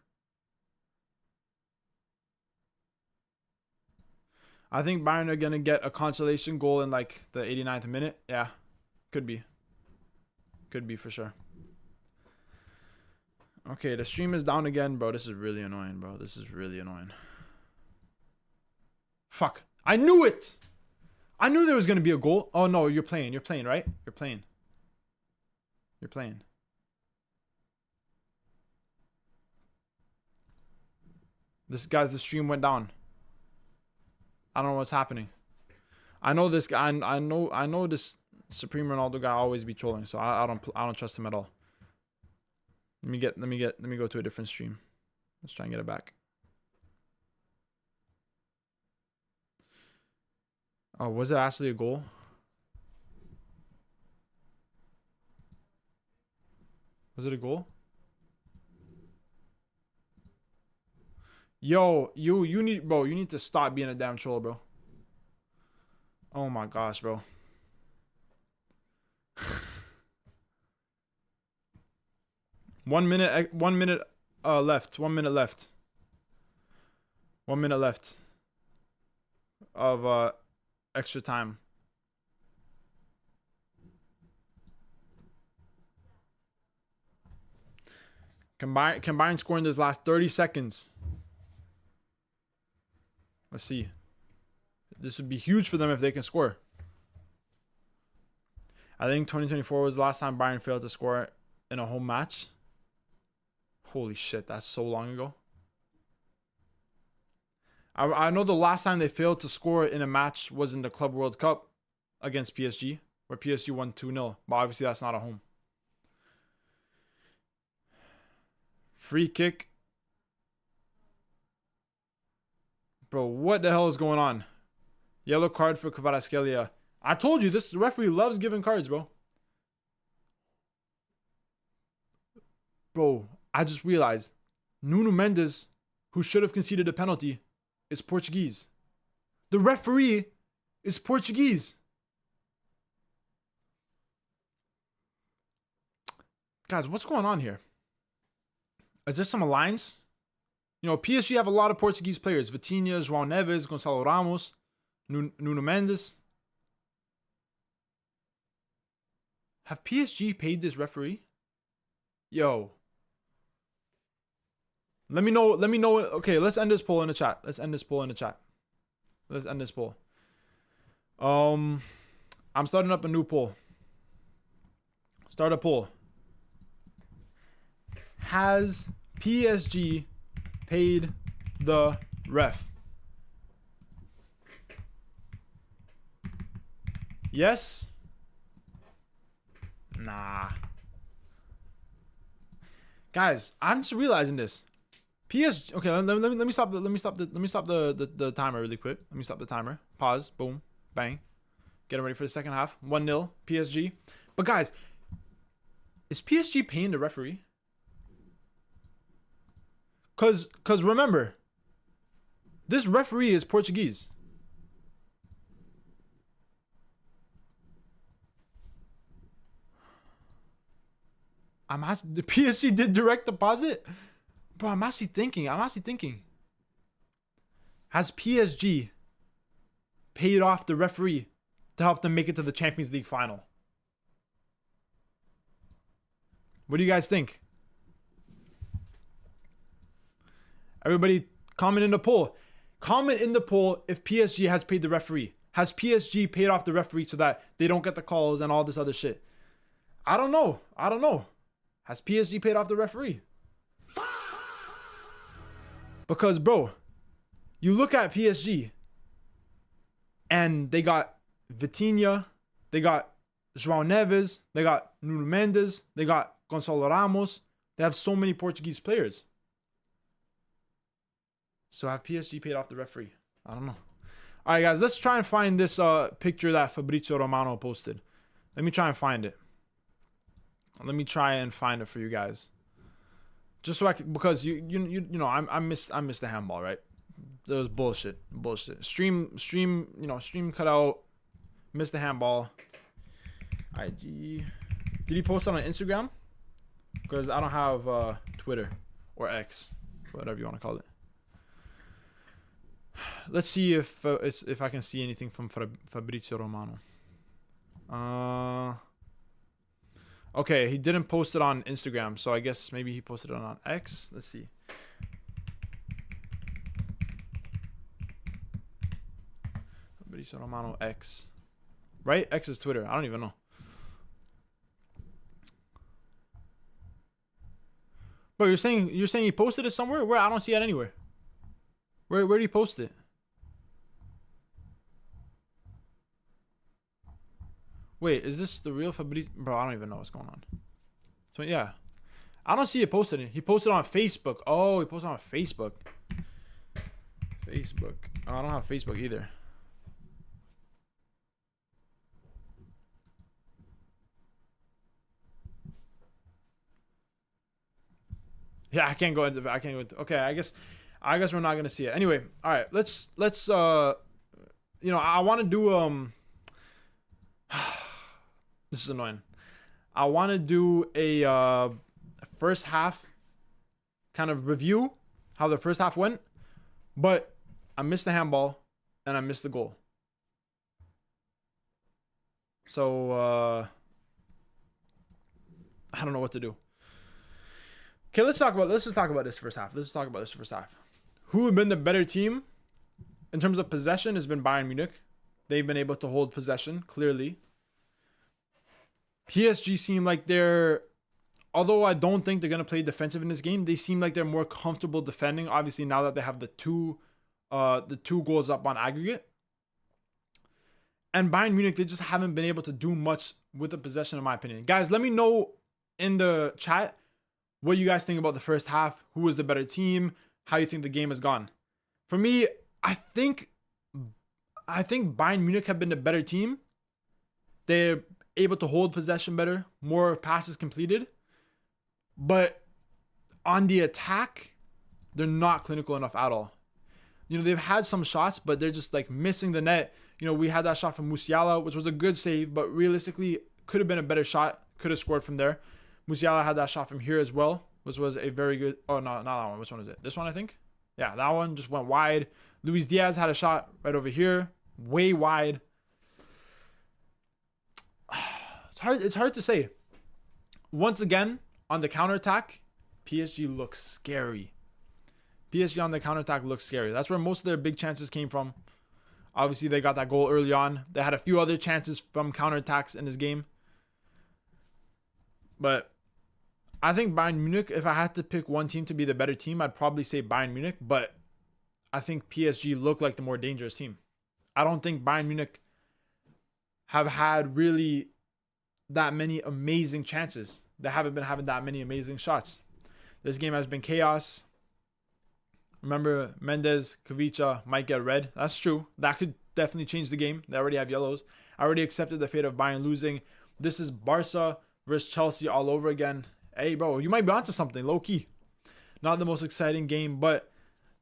[SPEAKER 1] I think Bayern are going to get a consolation goal in like the 89th minute. Yeah, could be. Could be for sure. Okay, the stream is down again, bro. This is really annoying, bro. This is really annoying. Fuck. I knew it! I knew there was going to be a goal. Oh, no, you're playing. You're playing, right? You're playing. You're playing. Guys, the stream went down. I don't know what's happening. I know this guy. I know this Supreme Ronaldo guy always be trolling, so I don't trust him at all. Let me go to a different stream. Let's try and get it back. Oh, was it actually a goal? Was it a goal? Yo, you need to stop being a damn troll, bro. Oh my gosh, bro. 1 minute, 1 minute left. 1 minute left. 1 minute left of extra time. Can Bayern score in this last 30 seconds? Let's see. This would be huge for them if they can score. I think 2024 was the last time Bayern failed to score in a home match. Holy shit, that's so long ago. I know the last time they failed to score in a match was in the Club World Cup against PSG, where PSG won 2-0. But obviously that's not a home. Free kick. Bro, what the hell is going on? Yellow card for Kvaratskhelia. I told you, this referee loves giving cards, bro. Bro, I just realized Nuno Mendes, who should have conceded a penalty, is Portuguese. The referee is Portuguese. Guys, what's going on here? Is there some alliance? You know, PSG have a lot of Portuguese players. Vitinha, João Neves, Gonçalo Ramos, Nuno Mendes. Have PSG paid this referee? Yo. Let me know. Okay, let's end this poll in the chat. Let's end this poll. I'm starting up a new poll. Start a poll. Has PSG paid the ref? Yes? Nah. Guys, I'm just realizing this. PSG. Okay, let me stop the timer really quick. Let me stop the timer. Pause. Boom. Bang. Getting ready for the second half. 1-0 PSG. But guys, is PSG paying the referee? Cause remember, this referee is Portuguese. The PSG did direct deposit? Bro, I'm actually thinking. Has PSG paid off the referee to help them make it to the Champions League final? What do you guys think? Everybody comment in the poll. Comment in the poll if PSG has paid the referee. Has PSG paid off the referee so that they don't get the calls and all this other shit? I don't know. Has PSG paid off the referee? Because, bro, you look at PSG and they got Vitinha, they got João Neves, they got Nuno Mendes, they got Gonçalo Ramos. They have so many Portuguese players. So have PSG paid off the referee? I don't know. All right, guys, let's try and find this picture that Fabrizio Romano posted. Let me try and find it. Let me try and find it for you guys. Just so I can, because you know, I missed the handball, right? It was bullshit. Stream cut out. Missed the handball. IG. Did he post it on Instagram? Because I don't have Twitter or X, whatever you want to call it. Let's see if I can see anything from Fabrizio Romano. Okay, he didn't post it on Instagram, so I guess maybe he posted it on X. Let's see. Fabrizio Romano X. Right? X is Twitter. I don't even know. Bro, you're saying he posted it somewhere? Where? I don't see it anywhere. Where did he post it? Wait, is this the real Fabrizio? Bro, I don't even know what's going on. So yeah, I don't see it posted. He posted on Facebook. Oh, he posted on Facebook. Oh, I don't have Facebook either. Yeah, I can't go into. Okay, I guess we're not gonna see it. Anyway, all right. Let's you know, I want to do this is annoying. I want to do a first half kind of review, how the first half went, but I missed the handball and I missed the goal. So I don't know what to do. Okay, let's just talk about this first half. Who have been the better team in terms of possession has been Bayern Munich. They've been able to hold possession clearly. PSG seem like they're, although I don't think they're going to play defensive in this game, they seem like they're more comfortable defending. Obviously, now that they have the two goals up on aggregate. And Bayern Munich, they just haven't been able to do much with the possession, in my opinion. Guys, let me know in the chat what you guys think about the first half. Who was the better team? How you think the game has gone? For me, I think Bayern Munich have been the better team. They're able to hold possession better, more passes completed. But on the attack, they're not clinical enough at all. You know, they've had some shots, but they're just like missing the net. You know, we had that shot from Musiala, which was a good save, but realistically could have been a better shot. Could have scored from there. Musiala had that shot from here as well, which was a very good. Oh, no, not that one. Which one is it? This one, I think. Yeah, that one just went wide. Luis Diaz had a shot right over here, way wide. It's hard to say. Once again, on the counterattack, PSG looks scary. PSG on the counterattack looks scary. That's where most of their big chances came from. Obviously, they got that goal early on. They had a few other chances from counterattacks in this game. But I think Bayern Munich, if I had to pick one team to be the better team, I'd probably say Bayern Munich. But I think PSG look like the more dangerous team. I don't think Bayern Munich have had really that many amazing chances. They haven't been having that many amazing shots. This game has been chaos. Remember, Mendes, Kavicha might get red. That's true. That could definitely change the game. They already have yellows. I already accepted the fate of Bayern losing. This is Barca versus Chelsea all over again. Hey, bro, you might be onto something, low-key. Not the most exciting game, but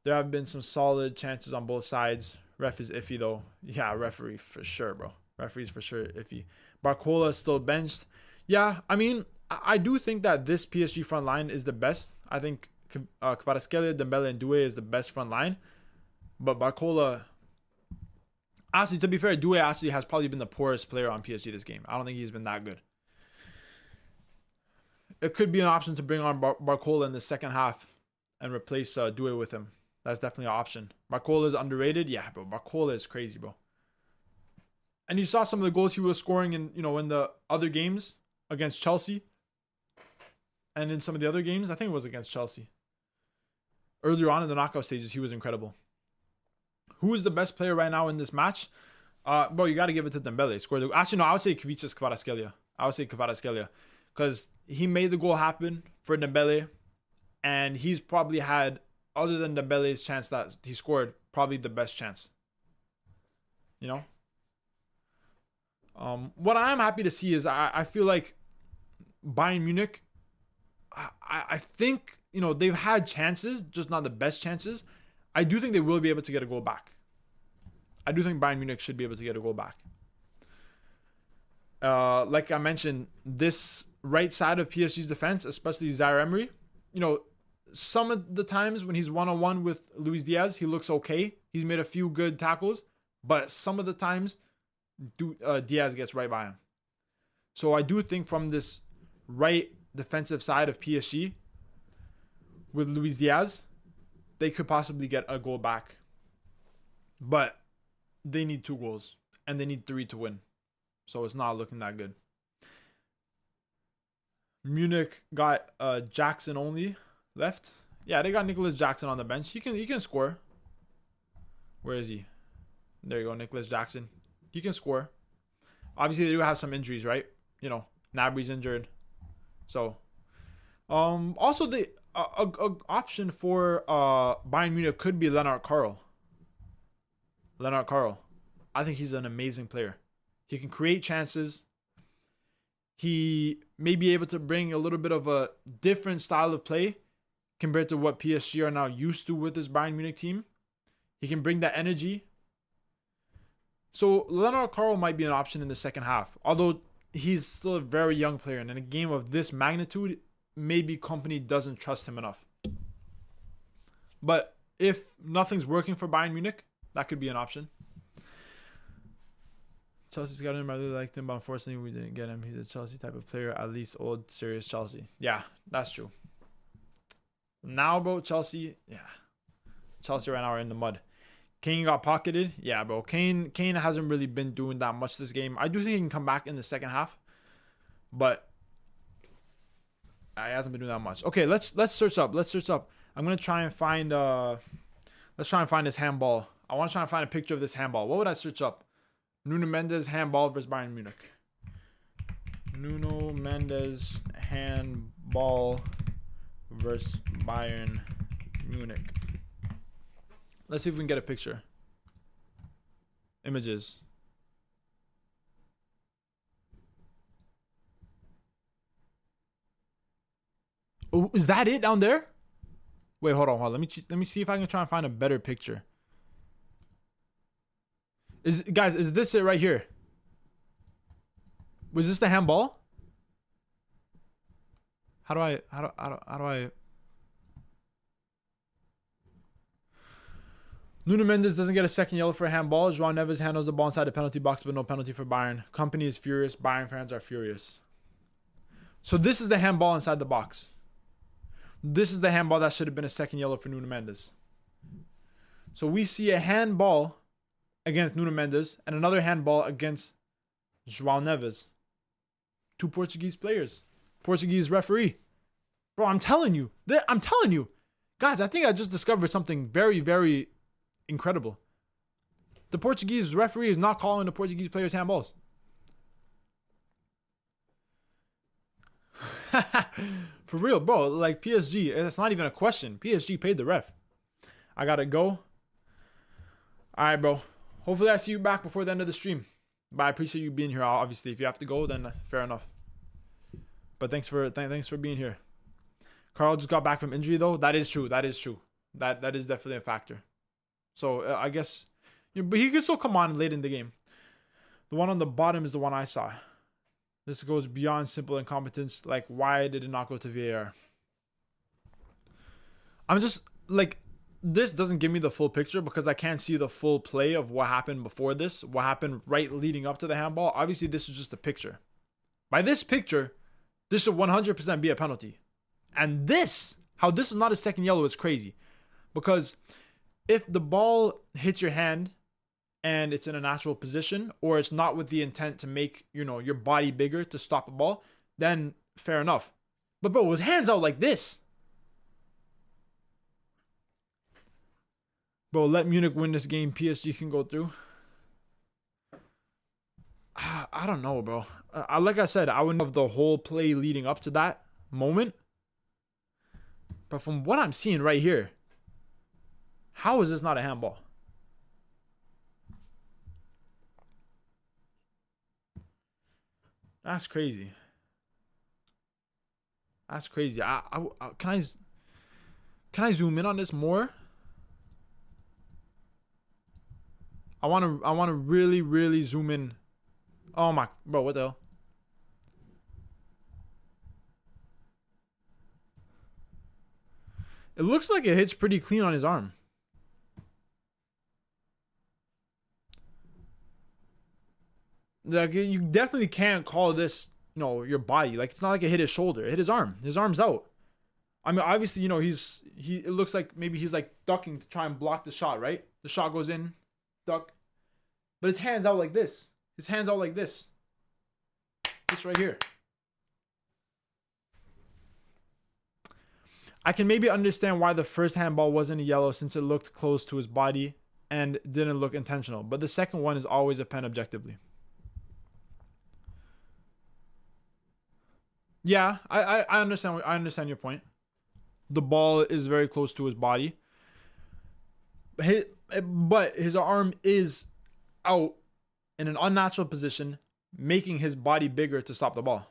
[SPEAKER 1] there have been some solid chances on both sides. Ref is iffy, though. Yeah, referee for sure, bro. Referee's for sure iffy. Barcola is still benched. Yeah, I mean, I do think that this PSG front line is the best. I think Kvaratskhelia, Dembele, and Doué is the best front line. But Barcola, actually, to be fair, Doué actually has probably been the poorest player on PSG this game. I don't think he's been that good. It could be an option to bring on Barcola in the second half and replace Doué with him. That's definitely an option. Barcola is underrated. Yeah, bro. Barcola is crazy, bro. And you saw some of the goals he was scoring in the other games against Chelsea. And in some of the other games, I think it was against Chelsea. Earlier on in the knockout stages, he was incredible. Who is the best player right now in this match? Bro, you got to give it to Dembele. Actually, no, I would say Kvaratskhelia Kvaratskhelia. I would say Kvaratskhelia. Because he made the goal happen for Dembele. And he's probably had, other than Dembele's chance that he scored, probably the best chance. You know? What I'm happy to see is I feel like Bayern Munich, I think, they've had chances, just not the best chances. I do think they will be able to get a goal back. I do think Bayern Munich should be able to get a goal back. Like I mentioned, this right side of PSG's defense, especially Zaire Emery, some of the times when he's one-on-one with Luis Diaz, he looks okay. He's made a few good tackles, but some of the times Diaz gets right by him. So I do think from this right defensive side of PSG with Luis Diaz, they could possibly get a goal back. But they need 2 goals and they need 3 to win. So it's not looking that good. Munich got Jackson only left. Yeah, they got Nicholas Jackson on the bench. He can score. Where is he? There you go, Nicholas Jackson. He can score. Obviously, they do have some injuries, right? Gnabry's injured. So, also the option for Bayern Munich could be Lennart Karl. I think he's an amazing player. He can create chances. He may be able to bring a little bit of a different style of play compared to what PSG are now used to with this Bayern Munich team. He can bring that energy. So Lennart Karl might be an option in the second half. Although he's still a very young player. And in a game of this magnitude, maybe company doesn't trust him enough. But if nothing's working for Bayern Munich, that could be an option. Chelsea's got him. I really liked him, but unfortunately we didn't get him. He's a Chelsea type of player, at least old, serious Chelsea. Yeah, that's true. Now, bro, Chelsea, yeah. Chelsea right now are in the mud. Kane got pocketed. Yeah, bro. Kane hasn't really been doing that much this game. I do think he can come back in the second half, but he hasn't been doing that much. Okay, let's search up. Let's search up. I'm gonna try and find let's try and find this handball. I want to try and find a picture of this handball. What would I search up? Nuno Mendes handball versus Bayern Munich. Nuno Mendes handball versus Bayern Munich. Let's see if we can get a picture. Images. Oh, is that it down there? Wait, hold on. Let me see if I can try and find a better picture. Guys, is this it right here? Was this the handball? How do I Nuno Mendes doesn't get a second yellow for a handball. João Neves handles the ball inside the penalty box, but no penalty for Bayern. Company is furious. Bayern fans are furious. So this is the handball inside the box. This is the handball that should have been a second yellow for Nuno Mendes. So we see a handball against Nuno Mendes and another handball against João Neves. Two Portuguese players. Portuguese referee. Bro, I'm telling you. Guys, I think I just discovered something very, very incredible. The Portuguese referee is not calling the Portuguese players handballs. For real, bro. Like PSG, it's not even a question. PSG paid the ref. I gotta go. Alright, bro. Hopefully I see you back before the end of the stream. But I appreciate you being here. Obviously, if you have to go, then fair enough. But thanks for being here. Carl just got back from injury though. That is true. That is definitely a factor. So I guess, but he can still come on late in the game. The one on the bottom is the one I saw. This goes beyond simple incompetence. Like, why did it not go to VAR? I'm just like, this doesn't give me the full picture because I can't see the full play of what happened before this, what happened right leading up to the handball. Obviously, this is just a picture. By this picture, this should 100% be a penalty. And how this is not a second yellow is crazy. Because if the ball hits your hand and it's in a natural position, or it's not with the intent to make, your body bigger to stop a ball, then fair enough. But bro, his hands out like this. Bro, let Munich win this game. PSG can go through. I don't know, bro. Like I said, I wouldn't have the whole play leading up to that moment. But from what I'm seeing right here, how is this not a handball? That's crazy. That's crazy. Can I zoom in on this more? I want to really, really zoom in. Oh my, bro, what the hell? It looks like it hits pretty clean on his arm. Like, you definitely can't call this, your body. Like, it's not like it hit his shoulder. It hit his arm. His arm's out. I mean, obviously, it looks like maybe he's like ducking to try and block the shot, right? The shot goes in, duck. But his hand's out like this. His hand's out like this. This right here. I can maybe understand why the first handball wasn't a yellow since it looked close to his body and didn't look intentional. But the second one is always a pen objectively. Yeah, I understand. I understand your point. The ball is very close to his body, but his arm is out in an unnatural position, making his body bigger to stop the ball.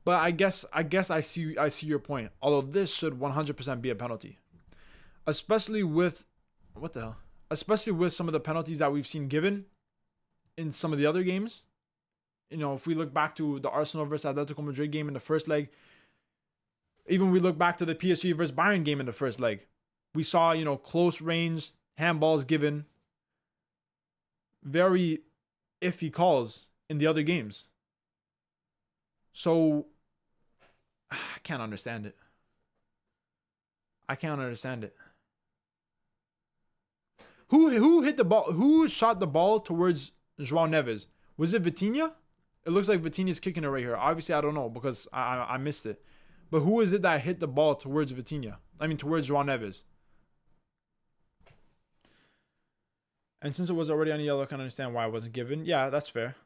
[SPEAKER 1] But I guess I see your point. Although this should 100% be a penalty, especially with especially with some of the penalties that we've seen given in some of the other games. If we look back to the Arsenal versus Atletico Madrid game in the first leg, even we look back to the PSG versus Bayern game in the first leg, we saw, close range handballs given, very iffy calls in the other games. So can't understand it. I can't understand it. Who hit the ball? Who shot the ball towards João Neves? Was it Vitinha? It looks like Vitinha's kicking it right here. Obviously, I don't know because I missed it. But who is it that hit the ball towards Vitinha? I mean, towards João Neves. And since it was already on yellow, I can understand why it wasn't given. Yeah, that's fair.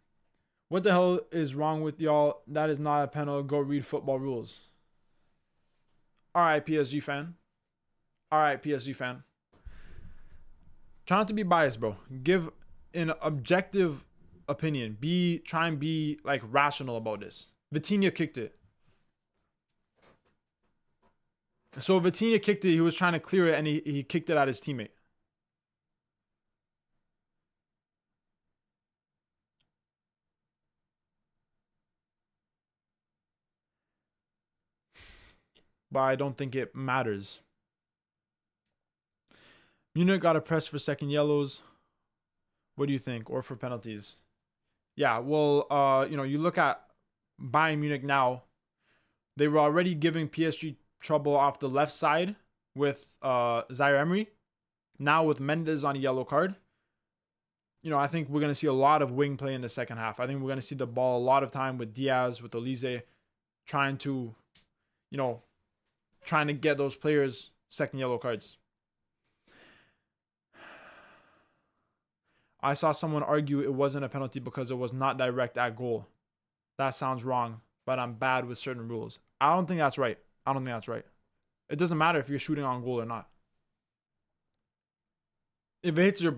[SPEAKER 1] What the hell is wrong with y'all? That is not a penalty. Go read football rules. All right, PSG fan. All right, PSG fan. Try not to be biased, bro. Give an objective opinion. Try and be like rational about this. Vitinha kicked it. So Vitinha kicked it. He was trying to clear it, and he kicked it at his teammate. But I don't think it matters. Munich got a press for second yellows. What do you think? Or for penalties? Yeah, well, you look at Bayern Munich now. They were already giving PSG trouble off the left side with Zaire Emery. Now with Mendes on a yellow card. I think we're going to see a lot of wing play in the second half. I think we're going to see the ball a lot of time with Diaz, with Olise, trying to get those players second yellow cards. I saw someone argue it wasn't a penalty because it was not direct at goal. That sounds wrong, but I'm bad with certain rules. I don't think that's right. It doesn't matter if you're shooting on goal or not. If it hits your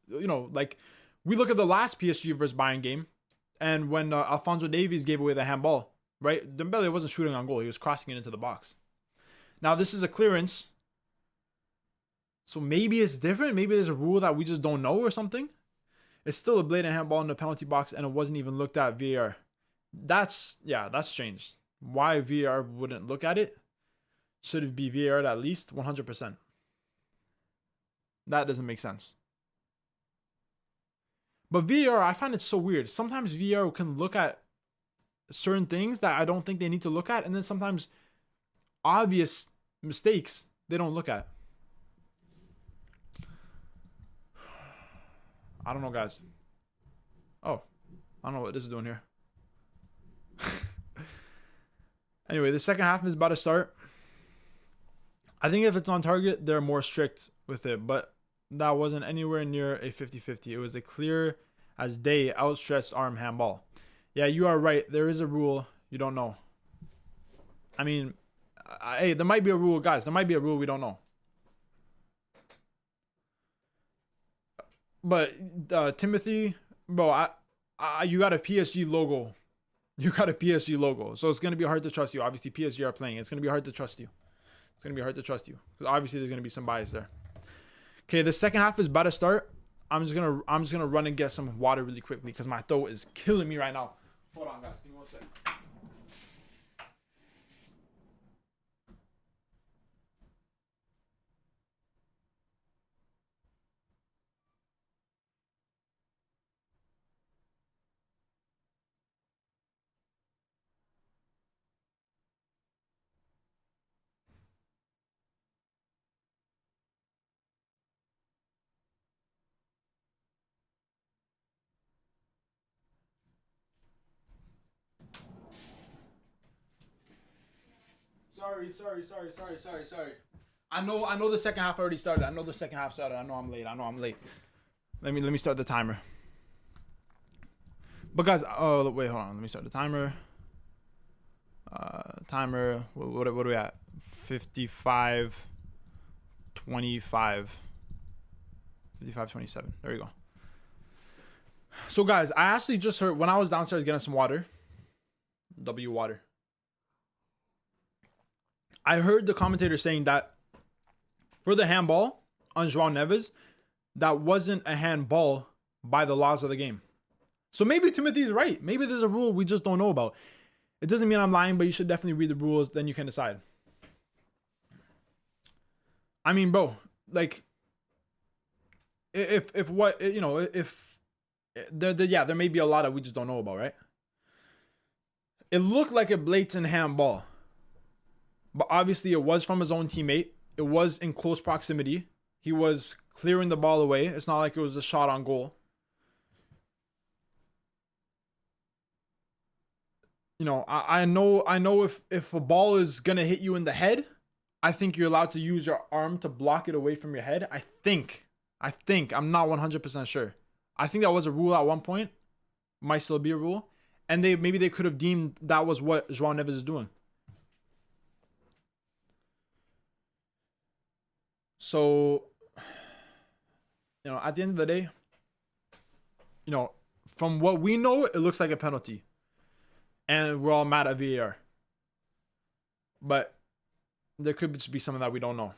[SPEAKER 1] like we look at the last PSG versus Bayern game, and when Alphonso Davies gave away the handball, right? Dembele wasn't shooting on goal. He was crossing it into the box. Now, this is a clearance. So maybe it's different. Maybe there's a rule that we just don't know or something. It's still a blatant handball in the penalty box, and it wasn't even looked at VAR. That's strange. Why VAR wouldn't look at it? Should it be VAR'd at least? 100%. That doesn't make sense. But VAR, I find it so weird. Sometimes VAR can look at certain things that I don't think they need to look at, and then sometimes obvious mistakes they don't look at. I don't know, guys. Oh, I don't know what this is doing here. Anyway, the second half is about to start. I think if it's on target, they're more strict with it, but that wasn't anywhere near a 50-50. It was a clear as day outstretched arm handball. Yeah, you are right. There is a rule you don't know. I mean, hey, there might be a rule, guys. There might be a rule we don't know. But Timothy, bro, you got a PSG logo. You got a PSG logo. So it's going to be hard to trust you. Obviously, PSG are playing. It's going to be hard to trust you. It's going to be hard to trust you. Because obviously, there's going to be some bias there. Okay, the second half is about to start. I'm just gonna run and get some water really quickly because my throat is killing me right now. Hold on, guys. Give me 1 second. Sorry. I know the second half already started. I know I'm late. Let me start the timer. But guys, oh wait, hold on. Let me start the timer. What are we at? 55, 25, 55, 27. There you go. So guys, I actually just heard when I was downstairs getting some water. Water. I heard the commentator saying that for the handball on João Neves, that wasn't a handball by the laws of the game. So maybe Timothy's right. Maybe there's a rule we just don't know about. It doesn't mean I'm lying, but you should definitely read the rules. Then you can decide. I mean, bro, like, if there may be a lot that we just don't know about, right? It looked like a blatant handball. But obviously it was from his own teammate. It was in close proximity. He was clearing the ball away. It's not like it was a shot on goal. You know, I know if a ball is gonna hit you in the head, I think you're allowed to use your arm to block it away from your head. I think. I'm not 100% sure. I think that was a rule at one point. Might still be a rule. And maybe they could have deemed that was what João Neves is doing. So, you know, at the end of the day, you know, from what we know, it looks like a penalty. And we're all mad at VAR. But there could just be something that we don't know.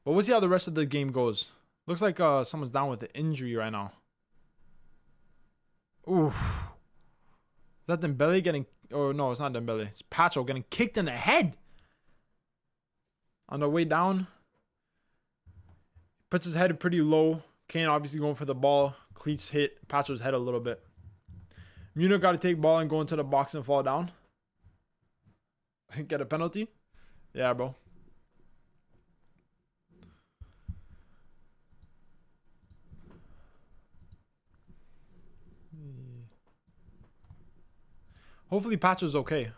[SPEAKER 1] But we'll see how the rest of the game goes. Looks like someone's down with an injury right now. Oof. Is that Dembele getting... Oh, no, it's not Dembele. It's Pacho getting kicked in the head. On the way down. Puts his head pretty low. Kane obviously going for the ball. Cleats hit Pacho's head a little bit. Munich got to take ball and go into the box and fall down. Get a penalty? Yeah, bro. Hopefully Pacho's okay.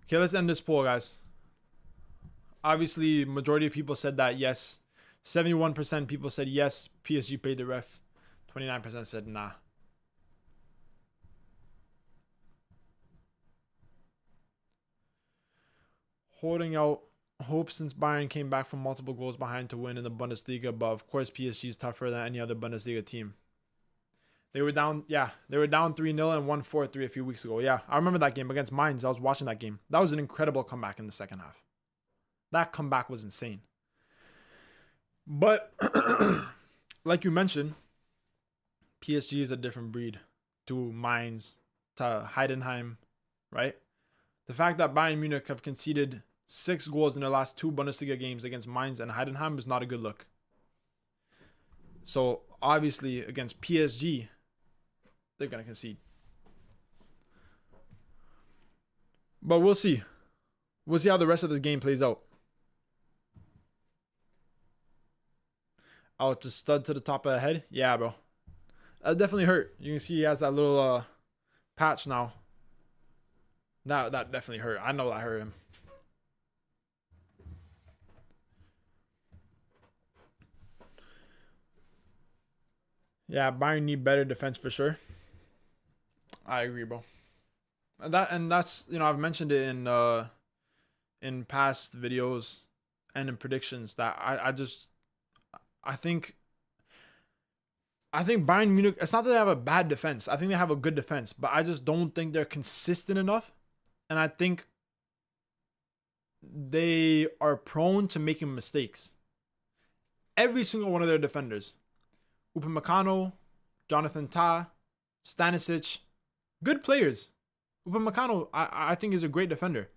[SPEAKER 1] Okay, let's end this poll, guys. Obviously, majority of people said that yes. 71% people said yes, PSG paid the ref. 29% said nah. Holding out hope since Bayern came back from multiple goals behind to win in the Bundesliga, but of course PSG is tougher than any other Bundesliga team. They were down, yeah, they were down 3-0 and won 4-3 a few weeks ago. Yeah, I remember that game against Mainz. I was watching that game. That was an incredible comeback in the second half. That comeback was insane. But, like you mentioned, PSG is a different breed to Mainz, to Heidenheim, right? The fact that Bayern Munich have conceded 6 goals in their last 2 Bundesliga games against Mainz and Heidenheim is not a good look. So, obviously, against PSG, they're going to concede. But we'll see. We'll see how the rest of this game plays out. Oh, just stud to the top of the head? Yeah, bro. That definitely hurt. You can see he has that little patch now. That definitely hurt. I know that hurt him. Yeah, Bayern need better defense for sure. I agree, bro. And that's, you know, I've mentioned it in past videos and in predictions that I think Bayern Munich, it's not that they have a bad defense. I think they have a good defense, but I just don't think they're consistent enough. And I think they are prone to making mistakes. Every single one of their defenders, Upamecano, Jonathan Tah, Stanisic, good players. Upamecano, I think, is a great defender,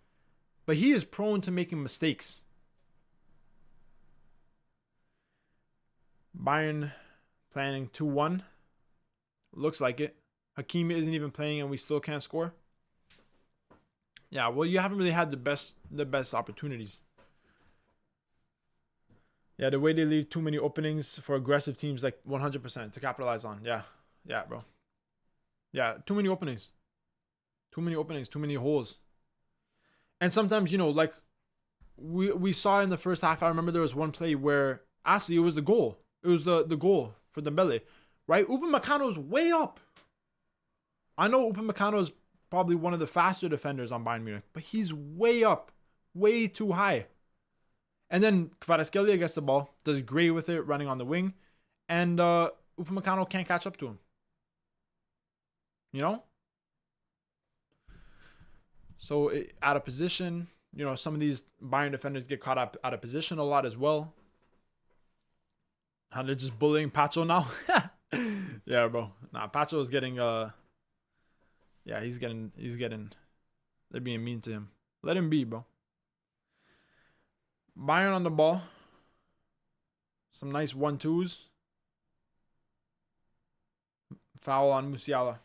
[SPEAKER 1] but he is prone to making mistakes. Bayern planning 2-1. Looks like it. Hakimi isn't even playing and we still can't score. Yeah, well, you haven't really had the best opportunities. Yeah, the way they leave too many openings for aggressive teams, like 100% to capitalize on. Yeah, bro. Yeah, too many openings. Too many holes. And sometimes, you know, like we saw in the first half, I remember there was one play where actually it was the goal. It was the goal for Dembele, right? Upamecano's way up. I know Upamecano is probably one of the faster defenders on Bayern Munich, but he's way up, way too high. And then Kvaratskhelia gets the ball, does great with it, running on the wing, and Upamecano can't catch up to him. You know? So out of position, you know, some of these Bayern defenders get caught up out of position a lot as well. How they're just bullying Pacho now? Yeah, bro. Nah, Pacho is getting yeah, he's getting they're being mean to him. Let him be, bro. Bayern on the ball. Some nice 1-2s. Foul on Musiala.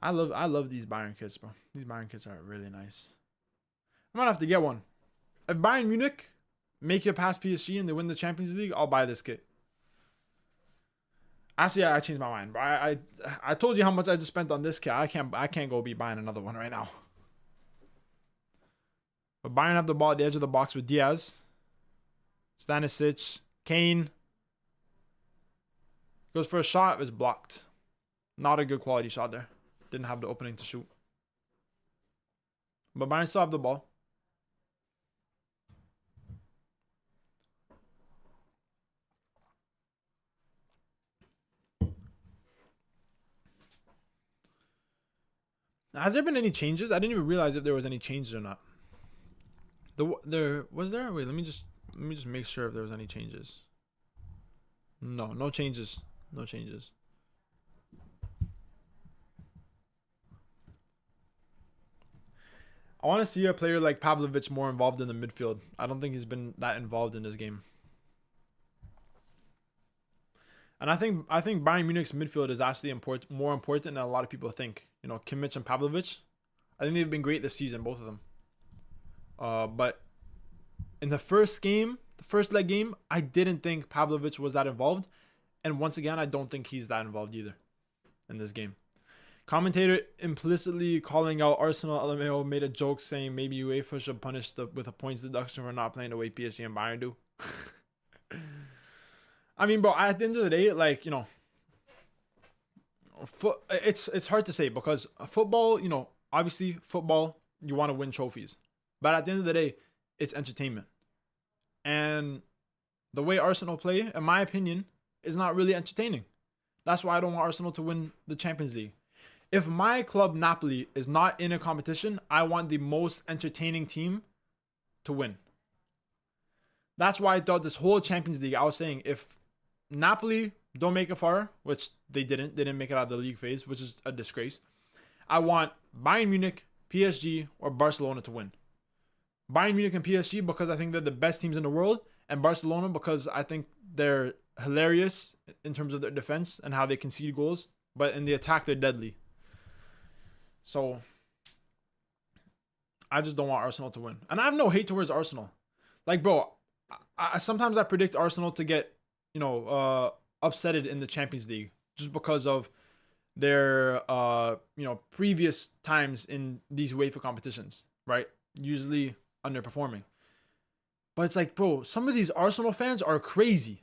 [SPEAKER 1] I love these Bayern kits, bro. These Bayern kits are really nice. I might have to get one. If Bayern Munich make it past PSG and they win the Champions League, I'll buy this kit. Actually, I changed my mind, bro. I told you how much I just spent on this kit. I can't go be buying another one right now. But Bayern have the ball at the edge of the box with Diaz, Stanisic, Kane. Goes for a shot, it's blocked. Not a good quality shot there. Didn't have the opening to shoot. But Bayern still have the ball. Has there been any changes? I didn't even realize if there was any changes or not. There was there? Wait, let me just make sure if there was any changes. No changes. No changes. I want to see a player like Pavlovic more involved in the midfield. I don't think he's been that involved in this game. And I think Bayern Munich's midfield is actually more important than a lot of people think. You know, Kimmich and Pavlovic. I think they've been great this season, both of them. But in the first leg game, I didn't think Pavlovic was that involved. And once again, I don't think he's that involved either in this game. Commentator implicitly calling out Arsenal LMAO made a joke saying maybe UEFA should punish with a points deduction for not playing the way PSG and Bayern do. I mean, bro, at the end of the day, like, you know, it's hard to say because football, you know, obviously football, you want to win trophies. But at the end of the day, it's entertainment. And the way Arsenal play, in my opinion, is not really entertaining. That's why I don't want Arsenal to win the Champions League. If my club, Napoli, is not in a competition, I want the most entertaining team to win. That's why I thought this whole Champions League, I was saying, if Napoli don't make it far, which they didn't make it out of the league phase, which is a disgrace, I want Bayern Munich, PSG, or Barcelona to win. Bayern Munich and PSG because I think they're the best teams in the world, and Barcelona because I think they're hilarious in terms of their defense and how they concede goals, but in the attack they're deadly. So I just don't want Arsenal to win. And I have no hate towards Arsenal. Like, bro, sometimes I predict Arsenal to get, you know, upsetted in the Champions League just because of their, you know, previous times in these UEFA competitions, right? Usually underperforming. But it's like, bro, some of these Arsenal fans are crazy.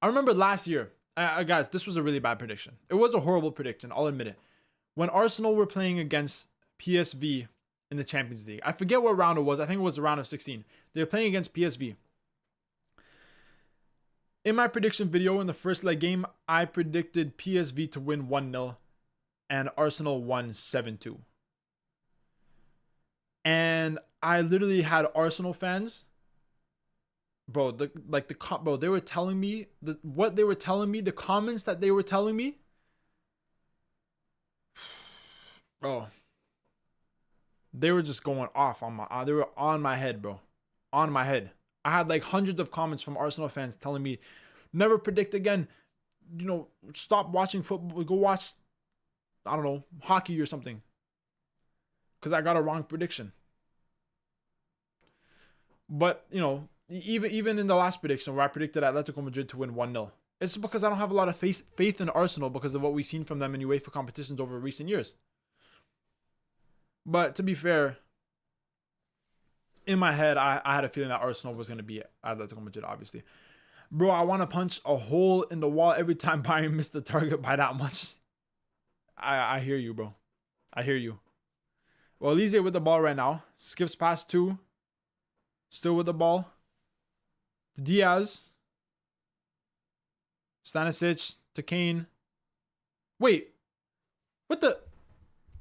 [SPEAKER 1] I remember last year, guys, this was a really bad prediction. It was a horrible prediction, I'll admit it. When Arsenal were playing against PSV in the Champions League, I forget what round it was. I think it was the round of 16. They were playing against PSV. In my prediction video in the first leg game, I predicted PSV to win 1-0 and Arsenal won 7-2. And I literally had Arsenal fans, bro, they were telling me what they were telling me, the comments that they were telling me, bro, they were just going off on they were on my head, bro, on my head. I had like hundreds of comments from Arsenal fans telling me, never predict again, you know, stop watching football, go watch, I don't know, hockey or something, because I got a wrong prediction. But, you know, even in the last prediction where I predicted Atletico Madrid to win 1-0, it's because I don't have a lot of faith in Arsenal because of what we've seen from them in UEFA competitions over recent years. But to be fair, in my head, I had a feeling that Arsenal was going to be Atletico Madrid, obviously. Bro, I want to punch a hole in the wall every time Bayern missed the target by that much. I hear you, bro. I hear you. Well, Elise with the ball right now. Skips past 2. Still with the ball. Diaz. Stanisic to Kane. Wait. What the?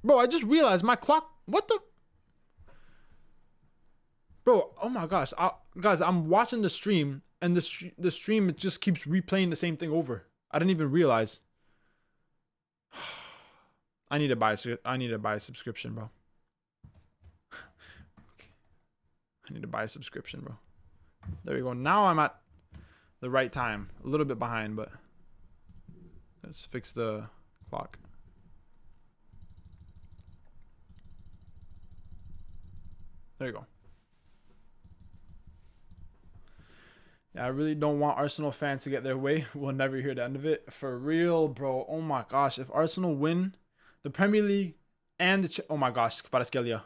[SPEAKER 1] Bro, I just realized my clock. What the? Bro, oh my gosh. Guys, I'm watching the stream. And the stream, it just keeps replaying the same thing over. I didn't even realize. I need to buy a subscription, bro. I need to buy a subscription, bro. There we go. Now I'm at the right time. A little bit behind, but let's fix the clock. There you go. Yeah, I really don't want Arsenal fans to get their way. We'll never hear the end of it. For real, bro. Oh my gosh. If Arsenal win the Premier League and the... Oh my gosh. Kvaratskhelia.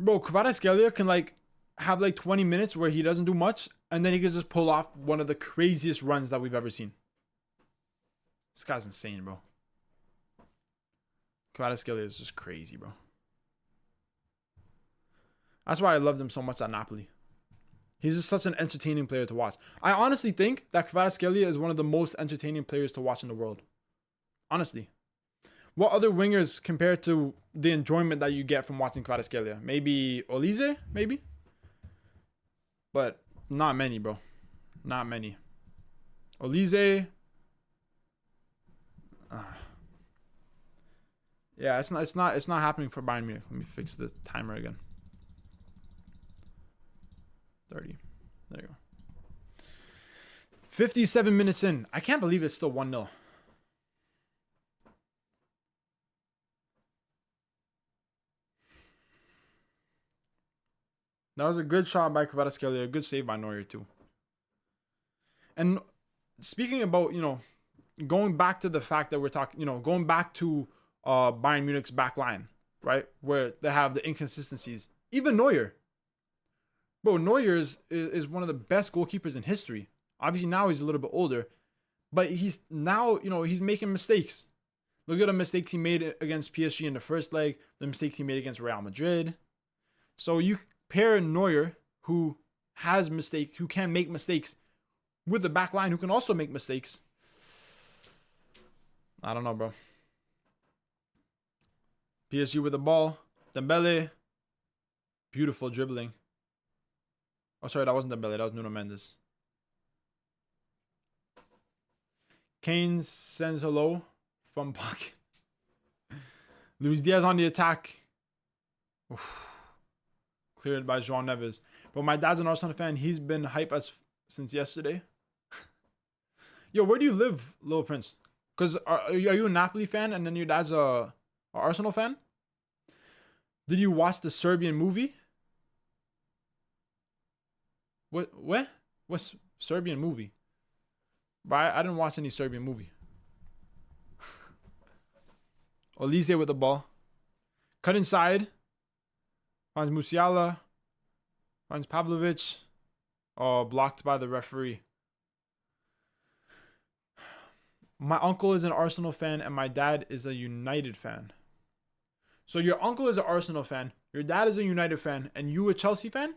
[SPEAKER 1] Bro, Kvaratskhelia can like have like 20 minutes where he doesn't do much, and then he can just pull off one of the craziest runs that we've ever seen. This guy's insane, bro. Kvaratskhelia is just crazy, bro. That's why I loved him so much at Napoli. He's just such an entertaining player to watch. I honestly think that Kvaratskhelia is one of the most entertaining players to watch in the world. Honestly. What other wingers compared to the enjoyment that you get from watching Kvaratskhelia? Maybe Olise? Maybe? But not many, bro. Not many. Olise. Yeah, it's not happening for Bayern Munich. Let me fix the timer again. 30. There you go. 57 minutes in. I can't believe it's still 1-0. That was a good shot by Kvaratskhelia. A good save by Neuer too. And speaking about, going back to the fact that we're talking, going back to Bayern Munich's back line, right? Where they have the inconsistencies. Even Neuer. Bro, Neuer is one of the best goalkeepers in history. Obviously now he's a little bit older, but he's now, he's making mistakes. Look at the mistakes he made against PSG in the first leg, the mistakes he made against Real Madrid. So you pair Neuer, who has mistakes, who can make mistakes, with the back line, who can also make mistakes. I don't know, bro. PSG with the ball. Dembele. Beautiful dribbling. Oh, sorry, that wasn't Dembele. That was Nuno Mendes. Kane sends hello from Puck. Luis Diaz on the attack. Oof. Cleared by João Neves. But my dad's an Arsenal fan. He's been hype since yesterday. Yo, where do you live, Little Prince? Because are you a Napoli fan and then your dad's a Arsenal fan? Did you watch the Serbian movie? What? What's Serbian movie? But I didn't watch any Serbian movie. Olise with the ball. Cut inside. Finds Musiala. Finds Pavlovic. Oh, blocked by the referee. My uncle is an Arsenal fan and my dad is a United fan. So your uncle is an Arsenal fan, your dad is a United fan, and you a Chelsea fan?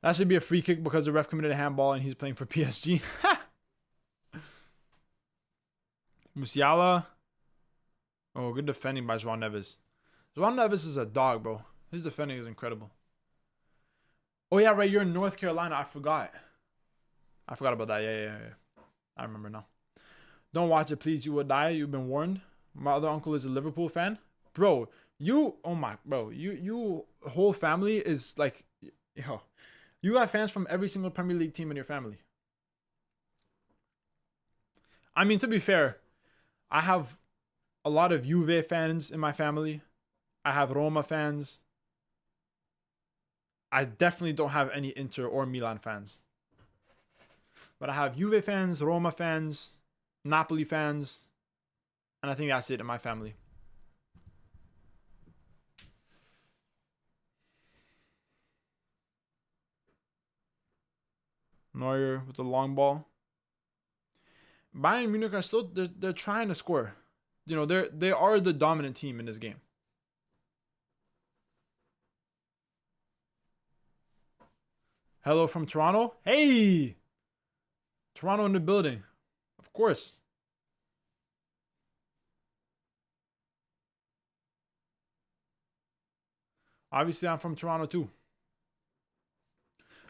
[SPEAKER 1] That should be a free kick because the ref committed a handball and he's playing for PSG. Musiala. Oh, good defending by João Neves. João Neves is a dog, bro. His defending is incredible. Oh, yeah, right. You're in North Carolina. I forgot about that. Yeah. I remember now. Don't watch it, please. You will die. You've been warned. My other uncle is a Liverpool fan. Bro, you whole family is like, yo, you got fans from every single Premier League team in your family. I mean, to be fair, I have a lot of Juve fans in my family. I have Roma fans. I definitely don't have any Inter or Milan fans. But I have Juve fans, Roma fans, Napoli fans, and I think that's it in my family. Neuer with the long ball. Bayern Munich are still they're trying to score. They are the dominant team in this game. Hello from Toronto. Hey! Toronto in the building. Of course. Obviously, I'm from Toronto too.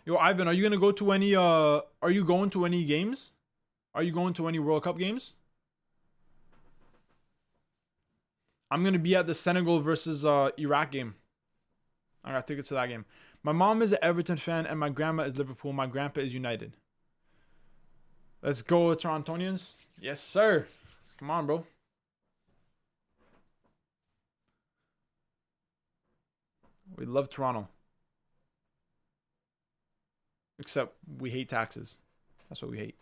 [SPEAKER 1] Yo, Ivan, are you gonna go to any are you going to any games? Are you going to any World Cup games? I'm gonna be at the Senegal versus Iraq game. I got tickets to that game. My mom is an Everton fan and my grandma is Liverpool. My grandpa is United. Let's go, Torontonians. Yes, sir. Come on, bro. We love Toronto. Except we hate taxes. That's what we hate.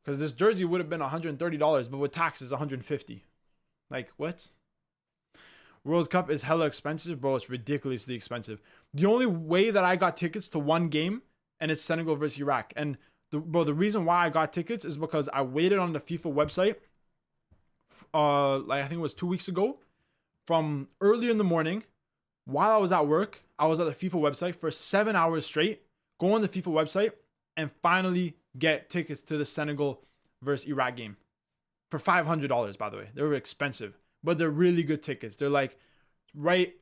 [SPEAKER 1] Because this jersey would have been $130, but with taxes, $150. Like, what? World Cup is hella expensive, bro. It's ridiculously expensive. The only way that I got tickets to one game, and it's Senegal versus Iraq. And, the reason why I got tickets is because I waited on the FIFA website, like I think it was 2 weeks ago, from early in the morning. While I was at work, I was at the FIFA website for 7 hours straight, go on the FIFA website, and finally get tickets to the Senegal versus Iraq game. For $500, by the way. They were expensive, but they're really good tickets. They're like right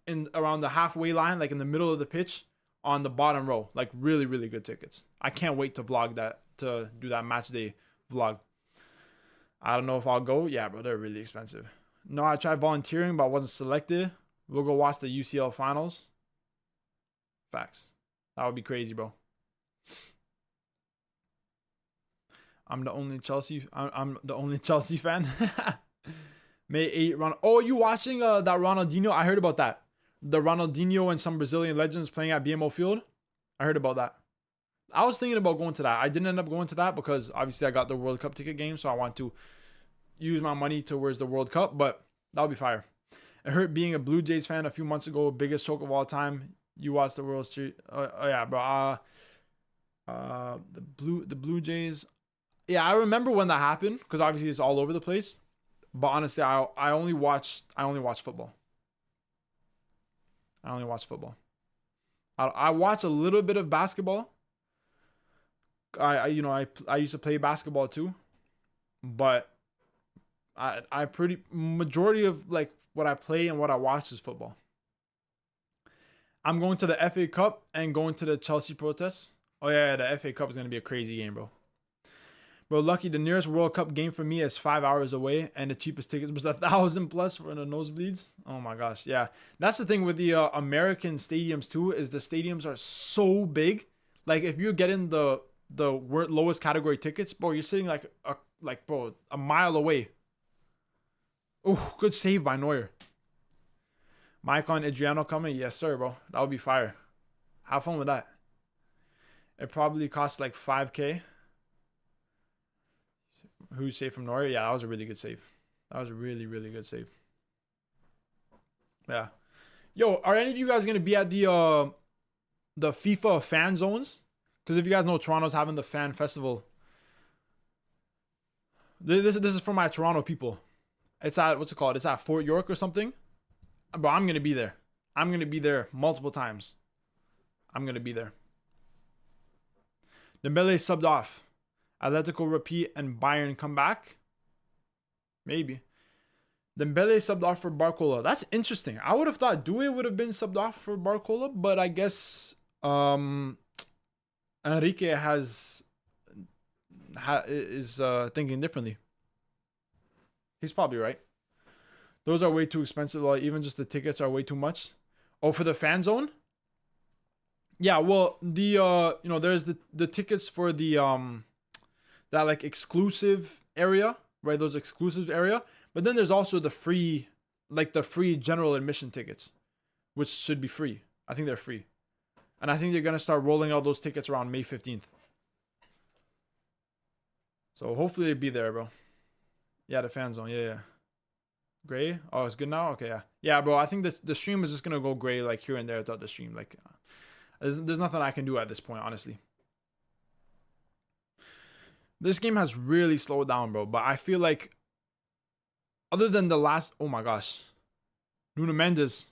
[SPEAKER 1] in around the halfway line, like in the middle of the pitch on the bottom row. Like really, really good tickets. I can't wait to vlog that, to do that match day vlog. I don't know if I'll go. Yeah, bro, they're really expensive. No, I tried volunteering, but I wasn't selected. We'll go watch the UCL finals. Facts. That would be crazy, bro. I'm the only Chelsea. I'm the only Chelsea fan. May 8 Ronald. Oh, you watching that Ronaldinho? I heard about that. The Ronaldinho and some Brazilian legends playing at BMO Field. I heard about that. I was thinking about going to that. I didn't end up going to that because obviously I got the World Cup ticket game, so I want to use my money towards the World Cup. But that'll be fire. I heard being a Blue Jays fan a few months ago, biggest choke of all time. You watched the World Series. Oh yeah, bro. The Blue Jays. Yeah, I remember when that happened because obviously it's all over the place. But honestly, I only watch football. I only watch football. I watch a little bit of basketball. I used to play basketball too, but I pretty majority of like what I play and what I watch is football. I'm going to the FA Cup and going to the Chelsea protests. Oh yeah, the FA Cup is gonna be a crazy game, bro. Bro, lucky the nearest World Cup game for me is 5 hours away, and the cheapest tickets was $1,000+ for the nosebleeds. Oh my gosh, yeah. That's the thing with the American stadiums too, is the stadiums are so big. Like if you get in the lowest category tickets, bro, you're sitting like a mile away. Oh, good save by Neuer. Maicon Adriano coming, yes sir, bro. That would be fire. Have fun with that. It probably costs like $5K. Who's safe from Neuer? Yeah, that was a really good save. That was a really, really good save. Yeah. Yo, are any of you guys gonna be at the FIFA fan zones? Because if you guys know, Toronto's having the fan festival. This is for my Toronto people. It's at, what's it called? It's at Fort York or something. But I'm gonna be there. I'm gonna be there multiple times. I'm gonna be there. Dembele subbed off. Atletico repeat and Bayern come back. Maybe. Dembele subbed off for Barcola. That's interesting. I would have thought Doué would have been subbed off for Barcola, but I guess Enrique is thinking differently. He's probably right. Those are way too expensive. Like, even just the tickets are way too much. Oh, for the fan zone? Yeah, well, the there's the tickets for the that like exclusive area, right? Those exclusive area. But then there's also the free general admission tickets, which should be free. I think they're free. And I think they're gonna start rolling out those tickets around May 15th. So hopefully they'll be there, bro. Yeah, the fan zone. Yeah. Gray. Oh, it's good now. Okay, yeah. Yeah, bro. I think the stream is just gonna go gray like here and there throughout the stream. Like, there's nothing I can do at this point, honestly. This game has really slowed down, bro. But I feel like, other than the last, oh my gosh, Nuno Mendes.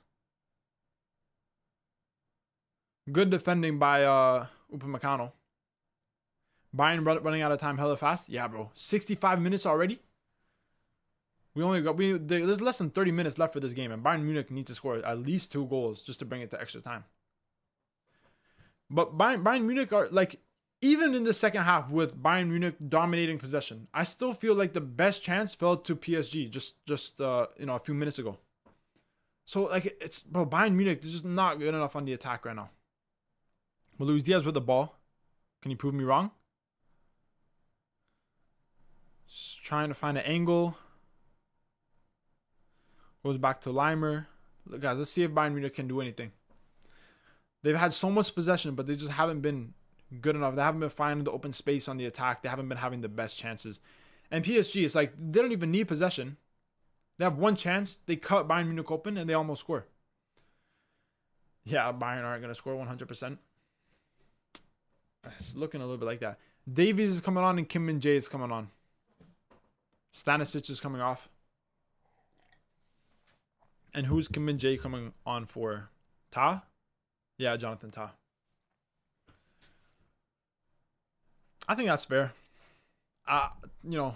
[SPEAKER 1] Good defending by Upamecano. Bayern running out of time hella fast. Yeah, bro. 65 minutes already. There's less than 30 minutes left for this game, and Bayern Munich needs to score at least 2 goals just to bring it to extra time. But Bayern Munich are like, even in the second half with Bayern Munich dominating possession, I still feel like the best chance fell to PSG just a few minutes ago. So like Bayern Munich, they're just not good enough on the attack right now. But Luis Diaz with the ball. Can you prove me wrong? Just trying to find an angle. Goes back to Limer. Look, guys, let's see if Bayern Munich can do anything. They've had so much possession, but they just haven't been good enough. They haven't been finding the open space on the attack. They haven't been having the best chances. And PSG, it's like they don't even need possession. They have one chance. They cut Bayern Munich open, and they almost score. Yeah, Bayern aren't going to score 100%. It's looking a little bit like that. Davies is coming on, and Kim Min-jae is coming on. Stanisic is coming off. And who's Kim Min-jae coming on for? Ta? Yeah, Jonathan Ta. I think that's fair. You know,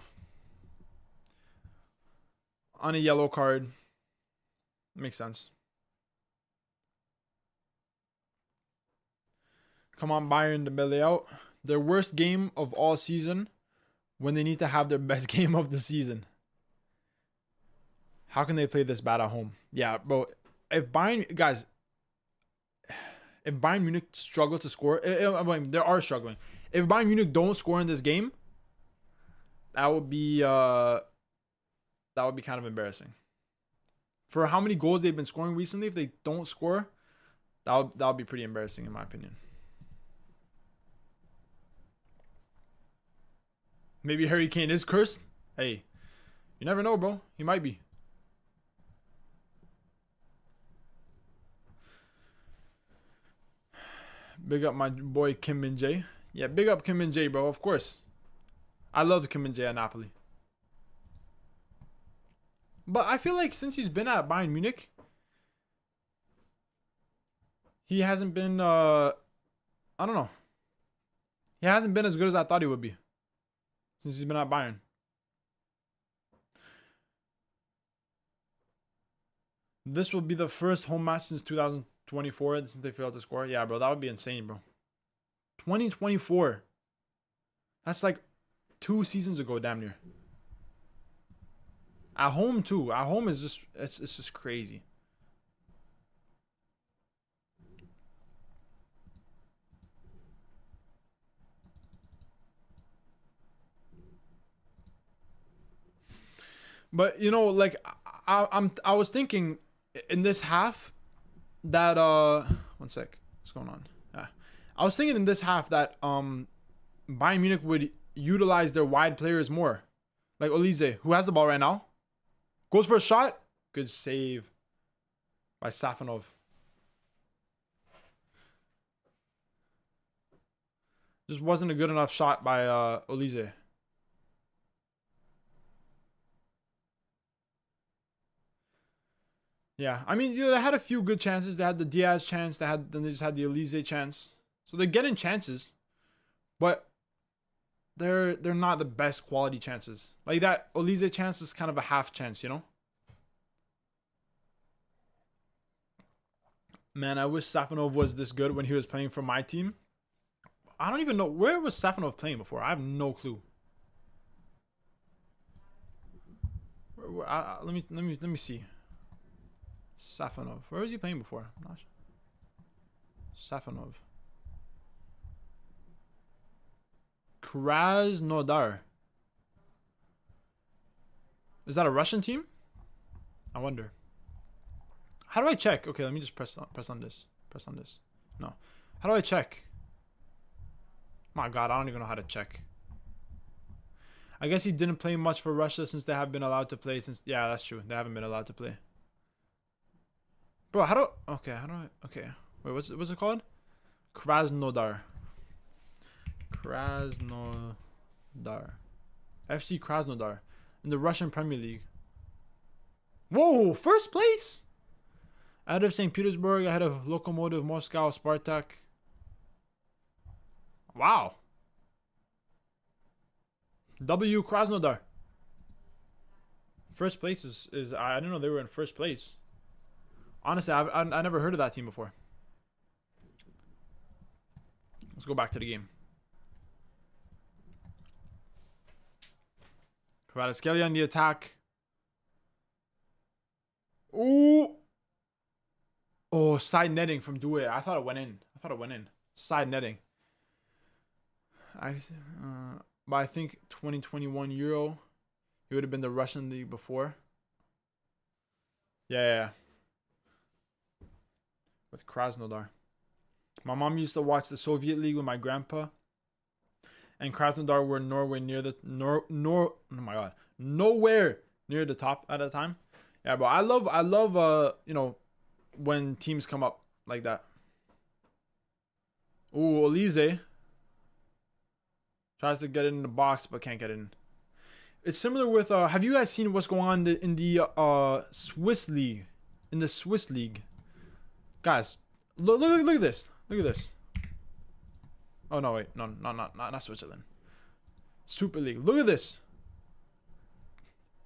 [SPEAKER 1] on a yellow card, makes sense. Come on, Bayern to belly out. Their worst game of all season when they need to have their best game of the season. How can they play this bad at home? Yeah, bro. If Bayern, guys, if Bayern Munich struggle to score, I mean, they are struggling. If Bayern Munich don't score in this game, that would be kind of embarrassing. For how many goals they've been scoring recently, if they don't score, that would be pretty embarrassing in my opinion. Maybe Harry Kane is cursed. Hey, you never know, bro. He might be. Big up my boy Kim Min-jae. Yeah, big up Kim Min-jae, bro. Of course. I love Kim Min-jae at Napoli. But I feel like since he's been at Bayern Munich, he hasn't been, I don't know. He hasn't been as good as I thought he would be since he's been at Bayern. This will be the first home match since 2024 since they failed to score. Yeah, bro, that would be insane, bro. 2024. That's like 2 seasons ago, damn near. At home too. At home is just it's just crazy. But you know, like I was thinking in this half that 1 sec, what's going on? Yeah, I was thinking in this half that Bayern Munich would utilize their wide players more, like Olise, who has the ball right now, goes for a shot, good save by Safanov. Just wasn't a good enough shot by Olise. Yeah, I mean, they had a few good chances. They had the Diaz chance. Then they just had the Elise chance. So they're getting chances, but they're not the best quality chances. Like that Elise chance is kind of a half chance, you know. Man, I wish Safanov was this good when he was playing for my team. I don't even know where was Safanov playing before. I have no clue. Let me see. Safanov. Where was he playing before? I'm not sure. Safanov. Krasnodar. Is that a Russian team? I wonder. How do I check? Okay, let me just press on this. Press on this. No. How do I check? My God, I don't even know how to check. I guess he didn't play much for Russia since they have been allowed to play since. Yeah, that's true. They haven't been allowed to play. Bro, how do okay. Wait, what's it called? Krasnodar. Krasnodar. FC Krasnodar in the Russian Premier League. Whoa, first place? Ahead of St. Petersburg, ahead of Lokomotiv Moscow, Spartak. Wow. W Krasnodar. First place is I didn't know they were in first place. Honestly, I never heard of that team before. Let's go back to the game. Kvaratskhelia on the attack. Ooh. Oh, side netting from Doué. I thought it went in. Side netting. But I think 2021 Euro, he would have been the Russian league before. Yeah. With Krasnodar. My mom used to watch the Soviet League with my grandpa. And Krasnodar were Norway near the oh my god, nowhere near the top at the time. Yeah, but I love you know, when teams come up like that. Ooh, Olize tries to get it in the box but can't get in. It's similar with have you guys seen what's going on in the Swiss league? In the Swiss league, guys, look at this. Look at this. Oh no, wait, no, not Switzerland. Super League. Look at this.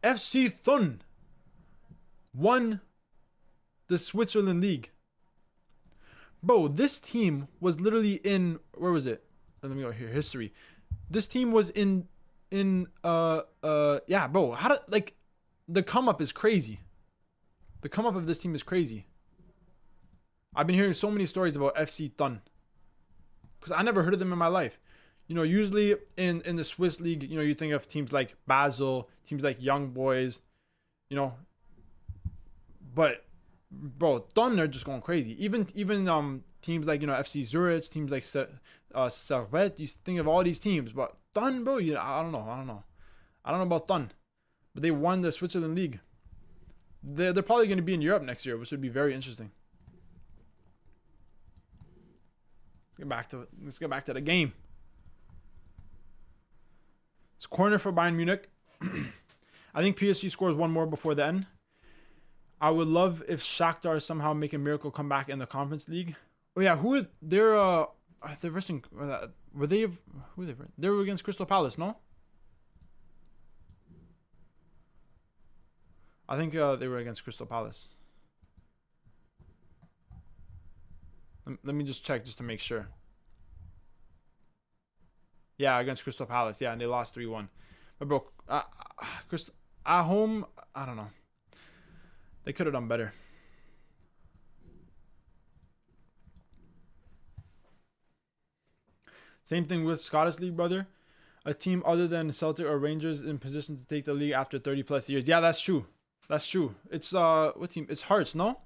[SPEAKER 1] FC Thun won the Switzerland League. Bro, this team was literally in, where was it? Let me go here. History. This team was in yeah, bro. How do, like, the come up is crazy. The come up of this team is crazy. I've been hearing so many stories about FC Thun, because I never heard of them in my life. You know, usually in the Swiss league, you know, you think of teams like Basel, teams like Young Boys, you know. But bro, Thun are just going crazy. Even teams like, you know, FC Zurich, teams like Servette. You think of all these teams, but Thun, bro, you know, I don't know about Thun, but they won the Switzerland league. They're probably going to be in Europe next year, which would be very interesting. Let's get back to the game. It's corner for Bayern Munich. I think PSG scores one more before the end. I would love if Shakhtar somehow make a miracle comeback in the Conference League. Oh yeah, they're versing, were they who they were? They were against Crystal Palace, no? I think they were against Crystal Palace. Let me just check just to make sure. Yeah, against Crystal Palace. Yeah, and they lost 3-1. But bro, Crystal at home, I don't know. They could have done better. Same thing with Scottish League, brother. A team other than Celtic or Rangers in position to take the league after 30 plus years. Yeah, that's true. That's true. It's what team? It's Hearts, no?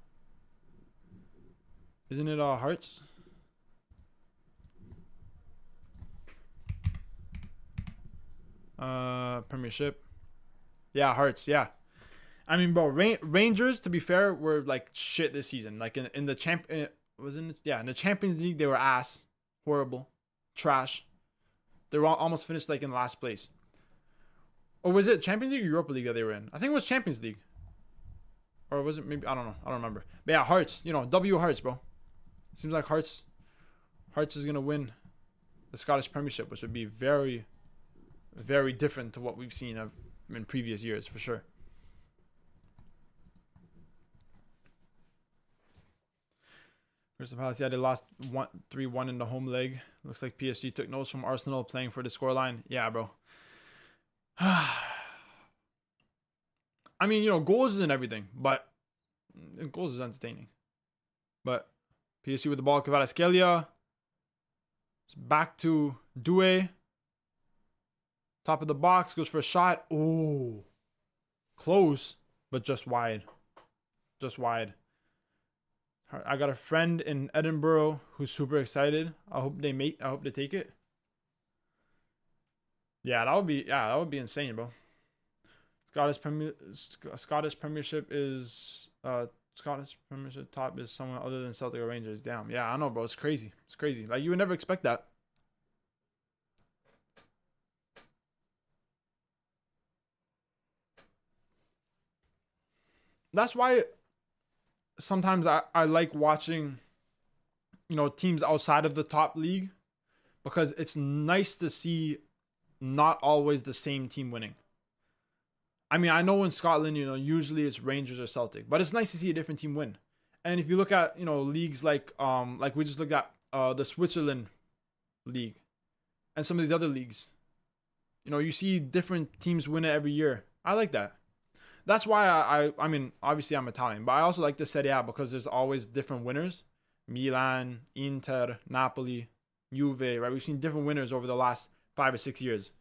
[SPEAKER 1] Isn't it Hearts? Premiership. Yeah, Hearts. Yeah. I mean, bro, Rangers, to be fair, were like shit this season. Like in the in the Champions League, they were ass, horrible, trash. They were almost finished like in last place. Or was it Champions League or Europa League that they were in? I think it was Champions League. Or was it maybe, I don't know. I don't remember. But yeah, Hearts. You know, W Hearts, bro. Seems like Hearts is gonna win the Scottish Premiership, which would be very, very different to what we've seen in previous years, for sure. Crystal Palace, yeah, they lost 3-1 in the home leg. Looks like PSG took notes from Arsenal playing for the scoreline. Yeah, bro. I mean, you know, goals isn't everything, but goals is entertaining. But PSG with the ball, Kvaratskhelia. It's back to Doué. Top of the box, goes for a shot. Oh, close, but just wide. Just wide. I got a friend in Edinburgh who's super excited. I hope they take it. Yeah, that would be insane, bro. Scottish Premiership is Scottish Premiership top is someone other than Celtic or Rangers. Damn. Yeah, I know, bro. It's crazy. It's crazy. Like, you would never expect that. That's why sometimes I like watching, you know, teams outside of the top league, because it's nice to see not always the same team winning. I mean, I know in Scotland, you know, usually it's Rangers or Celtic, but it's nice to see a different team win. And if you look at, you know, leagues like we just looked at the Switzerland league and some of these other leagues, you know, you see different teams win it every year. I like that. That's why I mean, obviously I'm Italian, but I also like the Serie A because there's always different winners. Milan, Inter, Napoli, Juve, right? We've seen different winners over the last 5 or 6 years.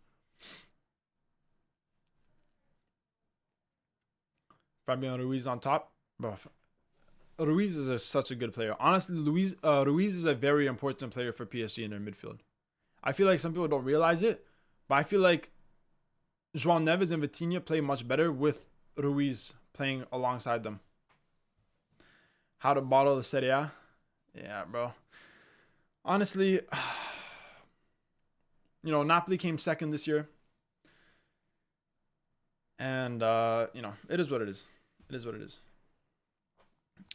[SPEAKER 1] Fabian Ruiz on top. Bro, Ruiz is such a good player. Honestly, Ruiz is a very important player for PSG in their midfield. I feel like some people don't realize it, but I feel like João Neves and Vitinha play much better with Ruiz playing alongside them. How to bottle the Serie A? Yeah, bro. Honestly, you know, Napoli came second this year. And, you know, it is what it is. It is what it is.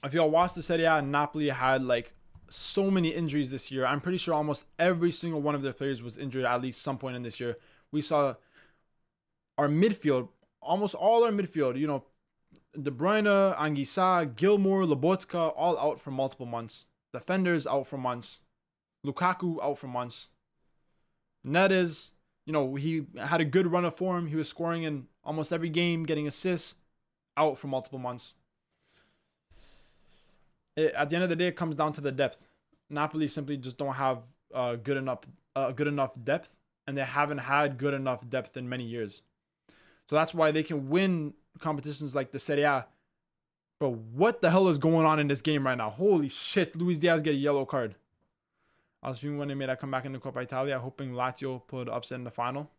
[SPEAKER 1] If y'all watched the Serie A, Napoli had like so many injuries this year. I'm pretty sure almost every single one of their players was injured at least some point in this year. We saw our midfield, almost all our midfield, you know, De Bruyne, Anguissa, Gilmour, Lobotka, all out for multiple months. Defenders out for months. Lukaku out for months. Neres, you know, he had a good run of form. He was scoring in almost every game, getting assists, out for multiple months. At the end of the day, it comes down to the depth. Napoli simply just don't have good enough depth, and they haven't had good enough depth in many years. So that's why they can win competitions like the Serie A. But what the hell is going on in this game right now? Holy shit, Luis Diaz get a yellow card. I was feeling when they made that comeback in the Coppa Italia, hoping Lazio put upset in the final.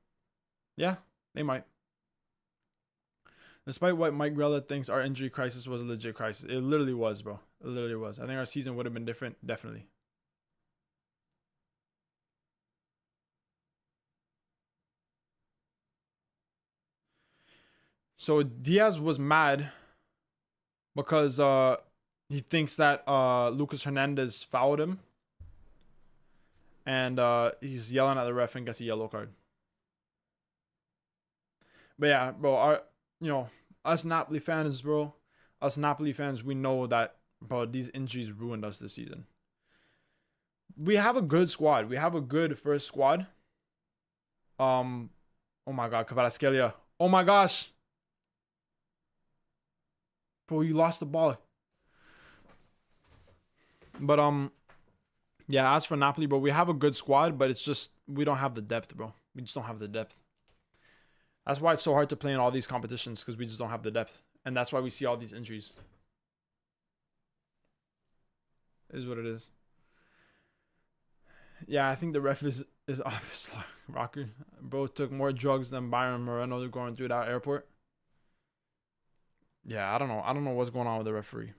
[SPEAKER 1] Yeah, they might. Despite what Mike Grella thinks our injury crisis was a legit crisis. It literally was, bro. It literally was. I think our season would have been different. Definitely. So Diaz was mad because he thinks that Lucas Hernandez fouled him. And he's yelling at the ref and gets a yellow card. But yeah, bro, us Napoli fans, we know that, bro, these injuries ruined us this season. We have a good squad. We have a good first squad. Oh my god, Kvaratskhelia. Oh my gosh. Bro, you lost the ball. But yeah, as for Napoli, bro, we have a good squad, but it's just we don't have the depth, bro. We just don't have the depth. That's why it's so hard to play in all these competitions, because we just don't have the depth. And that's why we see all these injuries. It is what it is. Yeah, I think the ref is off his rocker. Bro took more drugs than Byron Moreno going through that airport. Yeah, I don't know. I don't know what's going on with the referee.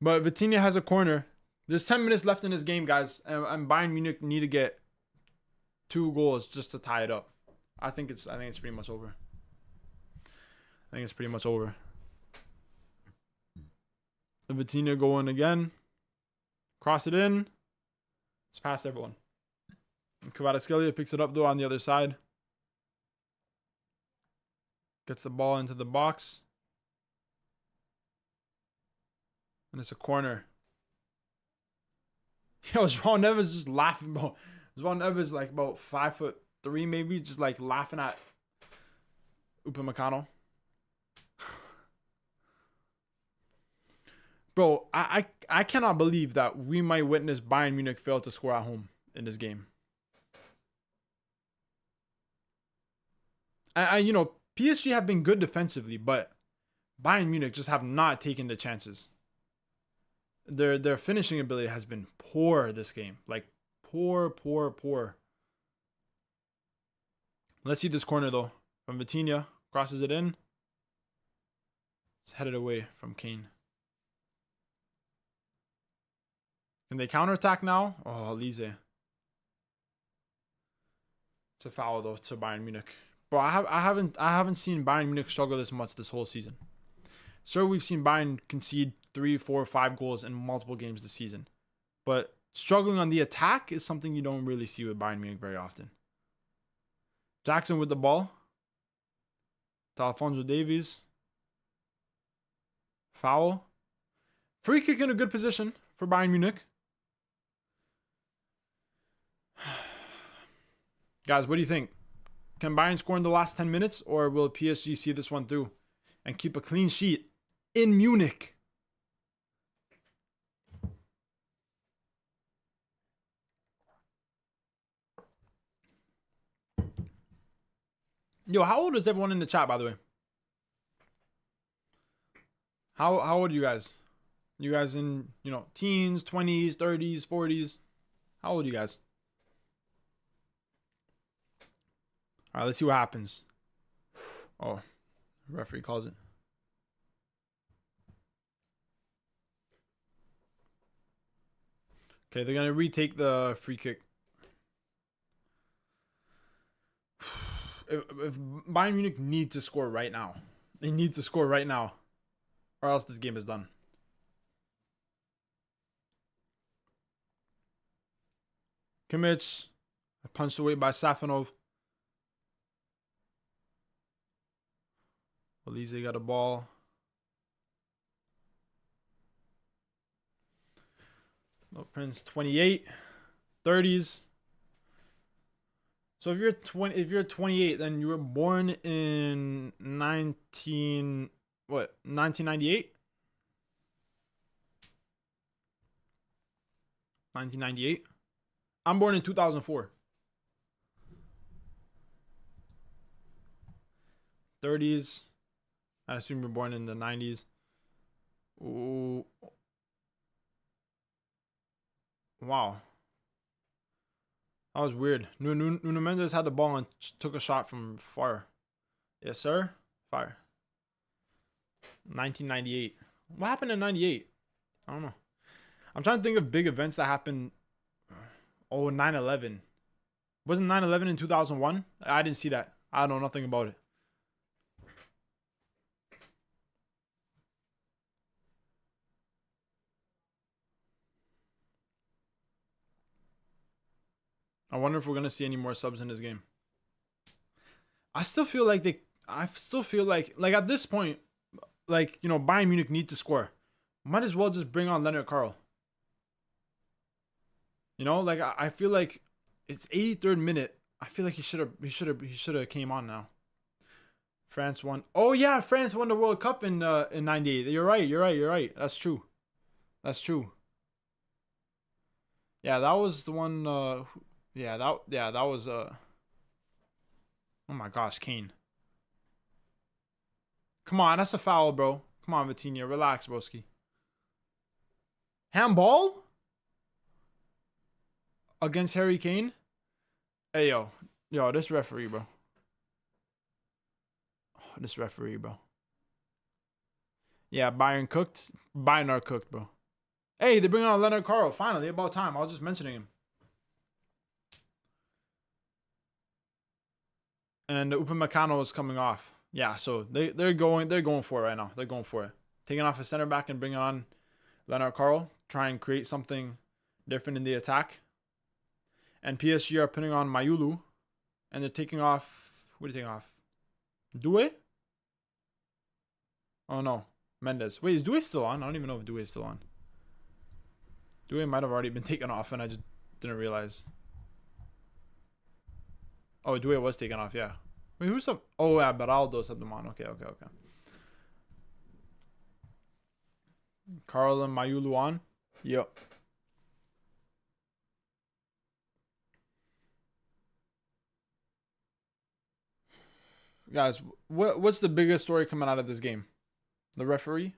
[SPEAKER 1] But Vitinha has a corner. There's 10 minutes left in this game, guys. And Bayern Munich need to get 2 goals just to tie it up. I think it's pretty much over. I think it's pretty much over. Vitinha going again. Cross it in. It's past everyone. Kvaratskhelia picks it up though on the other side. Gets the ball into the box. And it's a corner. Yo, João Neves just laughing, bro. João Neves like about 5'3" maybe, just like laughing at Upamecano. Bro, I cannot believe that we might witness Bayern Munich fail to score at home in this game. You know, PSG have been good defensively, but Bayern Munich just have not taken the chances. Their finishing ability has been poor this game. Like, poor. Let's see this corner, though. From Vitinha. Crosses it in. It's headed away from Kane. Can they counterattack now? Oh, Elise. It's a foul, though, to Bayern Munich. Bro, I haven't seen Bayern Munich struggle this much this whole season. Sure, we've seen Bayern concede 3, 4, 5 goals in multiple games this season. But struggling on the attack is something you don't really see with Bayern Munich very often. Jackson with the ball. To Alphonso Davies. Foul. Free kick in a good position for Bayern Munich. Guys, what do you think? Can Bayern score in the last 10 minutes, or will PSG see this one through and keep a clean sheet in Munich? Yo, how old is everyone in the chat, by the way? How old are you guys? You guys in, you know, teens, 20s, 30s, 40s? How old are you guys? All right, let's see what happens. Oh, referee calls it. Okay, they're going to retake the free kick. If Bayern Munich need to score right now. They need to score right now. Or else this game is done. Kimmich. Punched away by Safonov. Elise got a ball. No Prince 28. 30s. So if you're 28, then you were born in 1998? 1998. I'm born in 2004. 30s. I assume you're born in the 90s. Ooh. Wow. That was weird. Nuno Mendes had the ball and took a shot from far. Yes, sir. Fire. 1998. What happened in 98? I don't know. I'm trying to think of big events that happened. Oh, 9/11. Wasn't 9/11 in 2001? I didn't see that. I know nothing about it. I wonder if we're gonna see any more subs in this game. I still feel like at this point, like, you know, Bayern Munich need to score. Might as well just bring on Leonard Carl. You know, like I feel like it's 83rd minute. I feel like he should have came on now. France won. Oh yeah, France won the World Cup in 98. You're right. That's true. Yeah, that was the one. That was oh my gosh, Kane. Come on, that's a foul, bro. Come on, Vitinha, relax, broski. Handball against Harry Kane. Hey yo, this referee, bro. Oh, this referee, bro. Yeah, Bayern are cooked, bro. Hey, they bring on Leonard Carl. Finally, about time. I was just mentioning him. And Upamecano is coming off. Yeah, so they're going for it right now. They're going for it. Taking off a center back and bringing on Leonard Carl. Try and create something different in the attack. And PSG are putting on Mayulu. And they're taking off... Who are they taking off? Doué? Oh no. Mendes. Wait, is Doué still on? I don't even know if Doué is still on. Doué might have already been taken off and I just didn't realize. Oh, Doué was taken off, yeah. Wait, who's up? Oh, yeah, Beraldo subbed him on. Okay. Carl and Mayulu on. Yep. Guys, what's the biggest story coming out of this game? The referee?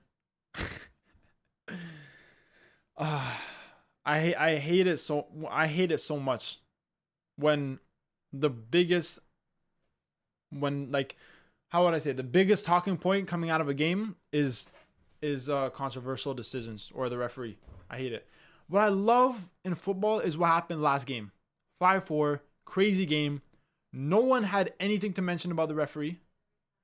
[SPEAKER 1] I hate it so much when the biggest how would I say, the biggest talking point coming out of a game is controversial decisions or the referee. I hate it. What I love in football is what happened last game. 5-4, crazy game. No one had anything to mention about the referee.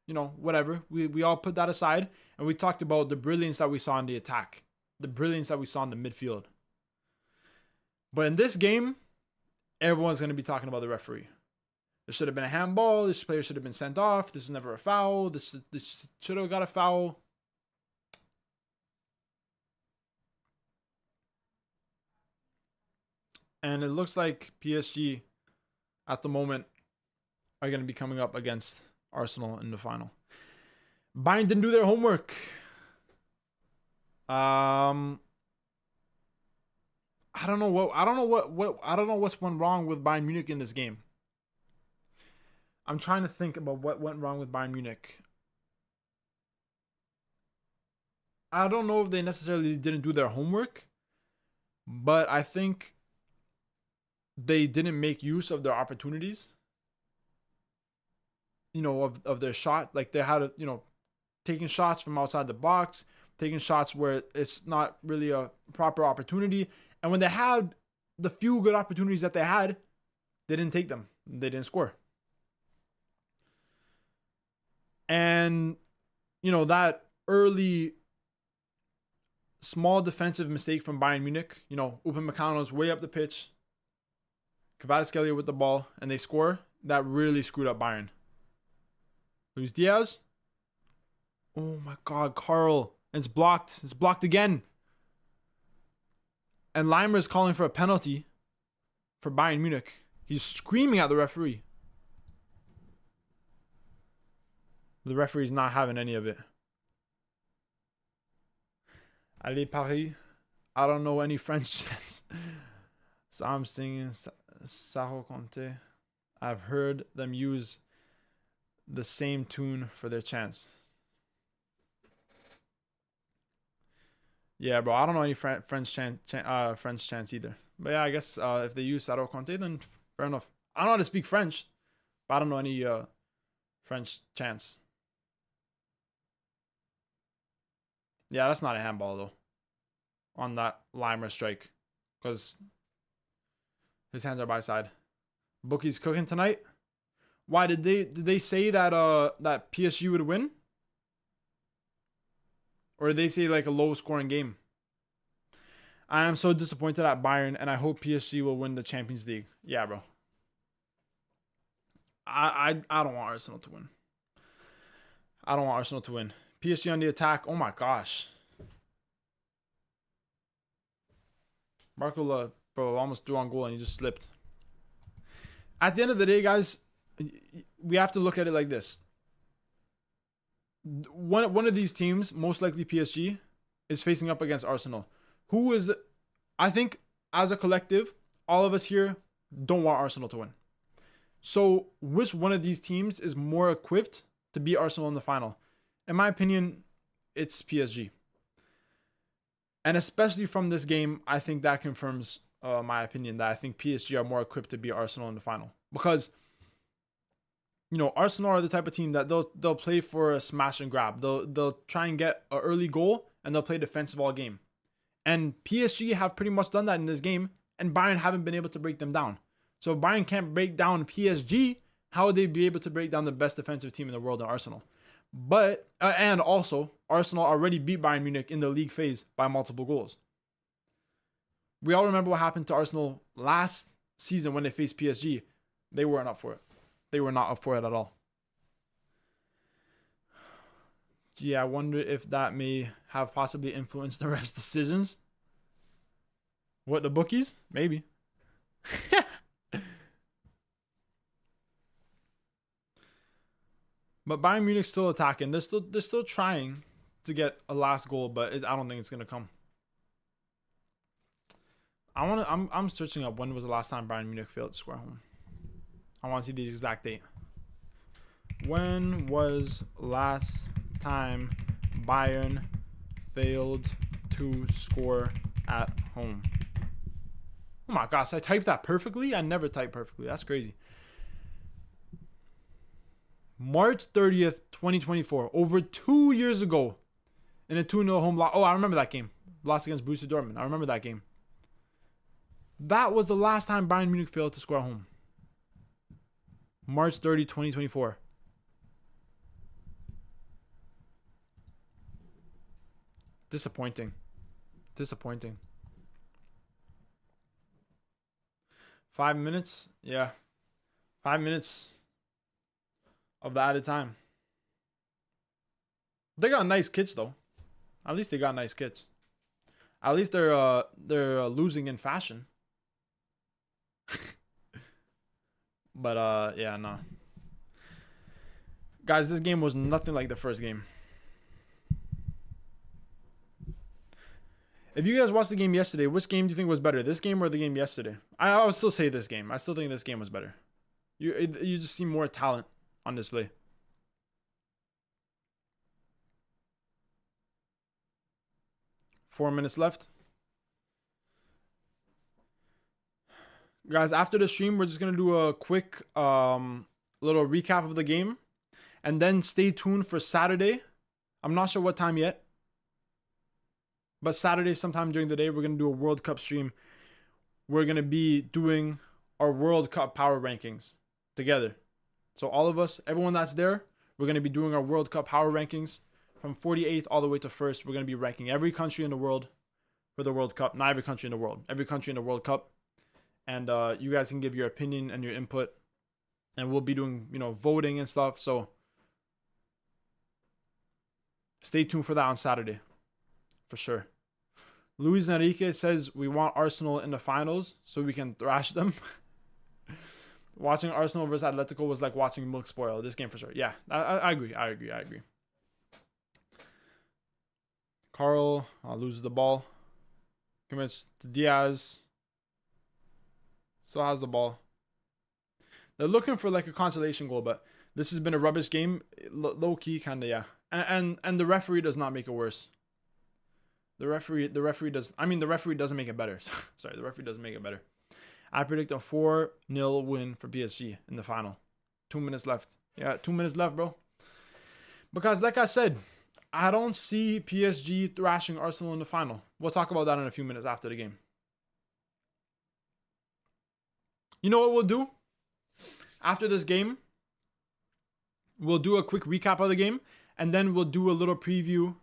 [SPEAKER 1] You know, whatever. We all put that aside and we talked about the brilliance that we saw in the attack. The brilliance that we saw in the midfield. But in this game, everyone's going to be talking about the referee. There should have been a handball. This player should have been sent off. This is never a foul. This should have got a foul. And it looks like PSG at the moment are going to be coming up against Arsenal in the final. Bayern didn't do their homework. I don't know what's went wrong with Bayern Munich in this game. I'm trying to think about what went wrong with Bayern Munich. I don't know if they necessarily didn't do their homework, but I think they didn't make use of their opportunities, of their shot. Like they had, taking shots from outside the box, taking shots where it's not really a proper opportunity. And when they had the few good opportunities that they had, they didn't take them. They didn't score. And, that early small defensive mistake from Bayern Munich, Upamecano's way up the pitch, Kvaratskhelia with the ball, and they score. That really screwed up Bayern. Luis Diaz. Oh my God, Carl. And it's blocked. It's blocked again. And Leimer is calling for a penalty for Bayern Munich. He's screaming at the referee. The referee's not having any of it. Allez Paris. I don't know any French chants. So I'm singing Saho Conte. I've heard them use the same tune for their chants. Yeah, bro. I don't know any French chants either. But yeah, I guess if they use Saho Conte, then fair enough. I don't know how to speak French, but I don't know any French chants. Yeah, that's not a handball though. On that Leimer strike, because his hands are by side. Bookie's cooking tonight. Why did they say that that PSG would win? Or did they say like a low scoring game? I am so disappointed at Bayern, and I hope PSG will win the Champions League. Yeah, bro. I don't want Arsenal to win. I don't want Arsenal to win. PSG on the attack. Oh my gosh. Barcola, bro, almost threw on goal and he just slipped. At the end of the day, guys, we have to look at it like this. One of these teams, most likely PSG, is facing up against Arsenal. Who is the... I think, as a collective, all of us here don't want Arsenal to win. So, which one of these teams is more equipped to beat Arsenal in the final? In my opinion, it's PSG. And especially from this game, I think that confirms my opinion that I think PSG are more equipped to beat Arsenal in the final. Because, Arsenal are the type of team that they'll play for a smash and grab. They'll try and get an early goal and they'll play defensive all game. And PSG have pretty much done that in this game, and Bayern haven't been able to break them down. So if Bayern can't break down PSG, how would they be able to break down the best defensive team in the world in Arsenal? But, and also, Arsenal already beat Bayern Munich in the league phase by multiple goals. We all remember what happened to Arsenal last season when they faced PSG. They weren't up for it. They were not up for it at all. Yeah, I wonder if that may have possibly influenced the refs' decisions. What, the bookies? Maybe. But Bayern Munich's still attacking. They're still trying to get a last goal, but I don't think it's gonna come. I'm searching up when was the last time Bayern Munich failed to score at home. I want to see the exact date. When was last time Bayern failed to score at home? Oh my gosh, I typed that perfectly? I never type perfectly. That's crazy. March 30th, 2024. Over 2 years ago. In a 2-0 home loss. Oh, I remember that game. Lost against Borussia Dortmund. I remember that game. That was the last time Bayern Munich failed to score at home. March 30, 2024. Disappointing. 5 minutes? Yeah. 5 minutes of the added time. They got nice kits though. At least they got nice kits. At least they're losing in fashion. But yeah, no. Guys, this game was nothing like the first game. If you guys watched the game yesterday, which game do you think was better? This game or the game yesterday? I would still say this game. I still think this game was better. You just see more talent on display. Four minutes left. Guys, after the stream, we're just going to do a quick little recap of the game. And then stay tuned for Saturday. I'm not sure what time yet. But Saturday, sometime during the day, we're going to do a World Cup stream. We're going to be doing our World Cup power rankings together. So all of us, everyone that's there, we're going to be doing our World Cup power rankings from 48th all the way to 1st. We're going to be ranking every country in the world for the World Cup. Not every country in the world. Every country in the World Cup. And you guys can give your opinion and your input. And we'll be doing, voting and stuff. So stay tuned for that on Saturday. For sure. Luis Enrique says we want Arsenal in the finals so we can thrash them. Watching Arsenal versus Atletico was like watching milk spoil. This game for sure. Yeah, I agree. I agree. Carl loses the ball. Commits to Diaz. Still has the ball. They're looking for like a consolation goal, but this has been a rubbish game. Low key, kind of, yeah. And the referee does not make it worse. The referee doesn't make it better. Sorry, the referee doesn't make it better. I predict a 4-0 win for PSG in the final. 2 minutes left. Yeah, 2 minutes left, bro. Because like I said, I don't see PSG thrashing Arsenal in the final. We'll talk about that in a few minutes after the game. You know what we'll do? After this game, we'll do a quick recap of the game, and then we'll do a little preview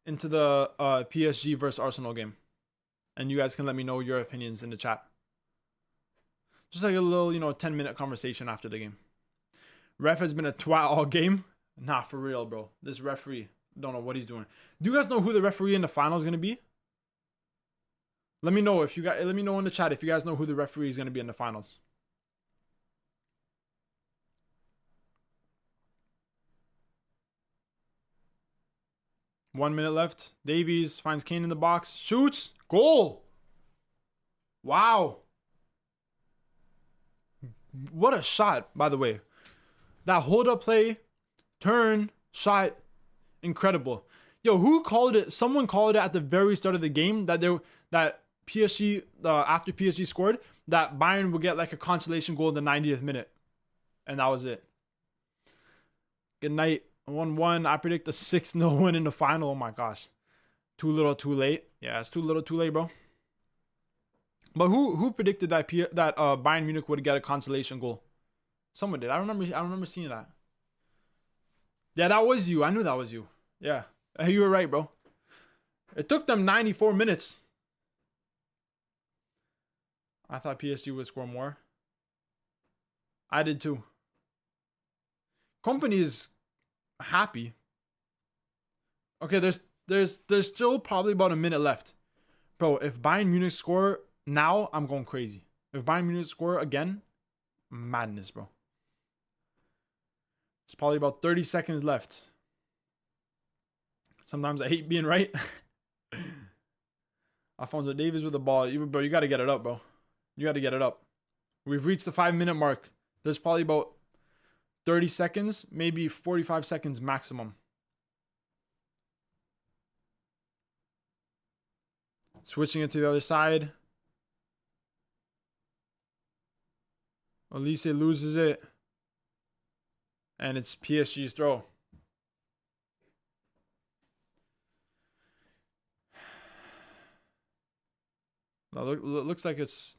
[SPEAKER 1] into the PSG versus Arsenal game. And you guys can let me know your opinions in the chat. Just like a little, 10-minute conversation after the game. Ref has been a twat all game. Nah, for real, bro. This referee, don't know what he's doing. Do you guys know who the referee in the final is going to be? Let me know let me know in the chat if you guys know who the referee is going to be in the finals. One minute left. Davies finds Kane in the box. Shoots. Goal. Wow. What a shot, by the way. That hold-up play, turn, shot, incredible. Yo, who called it? Someone called it at the very start of the game that PSG, after PSG scored, that Bayern would get like a consolation goal in the 90th minute. And that was it. Good night. 1-1. I predict a 6-0 win in the final. Oh my gosh. Too little, too late. Yeah, it's too little, too late, bro. But who predicted that Bayern Munich would get a consolation goal? Someone did. I remember seeing that. Yeah, that was you. I knew that was you. Yeah. You were right, bro. It took them 94 minutes. I thought PSG would score more. I did too. Company is happy. Okay, there's still probably about a minute left. Bro, if Bayern Munich score now, I'm going crazy. If Bayern Munich score again, madness, bro. It's probably about 30 seconds left. Sometimes I hate being right. Alphonso Davies with the ball. Bro, you got to get it up, bro. You got to get it up. We've reached the 5-minute mark. There's probably about 30 seconds, maybe 45 seconds maximum. Switching it to the other side. Elise loses it. And it's PSG's throw. Now looks like it's...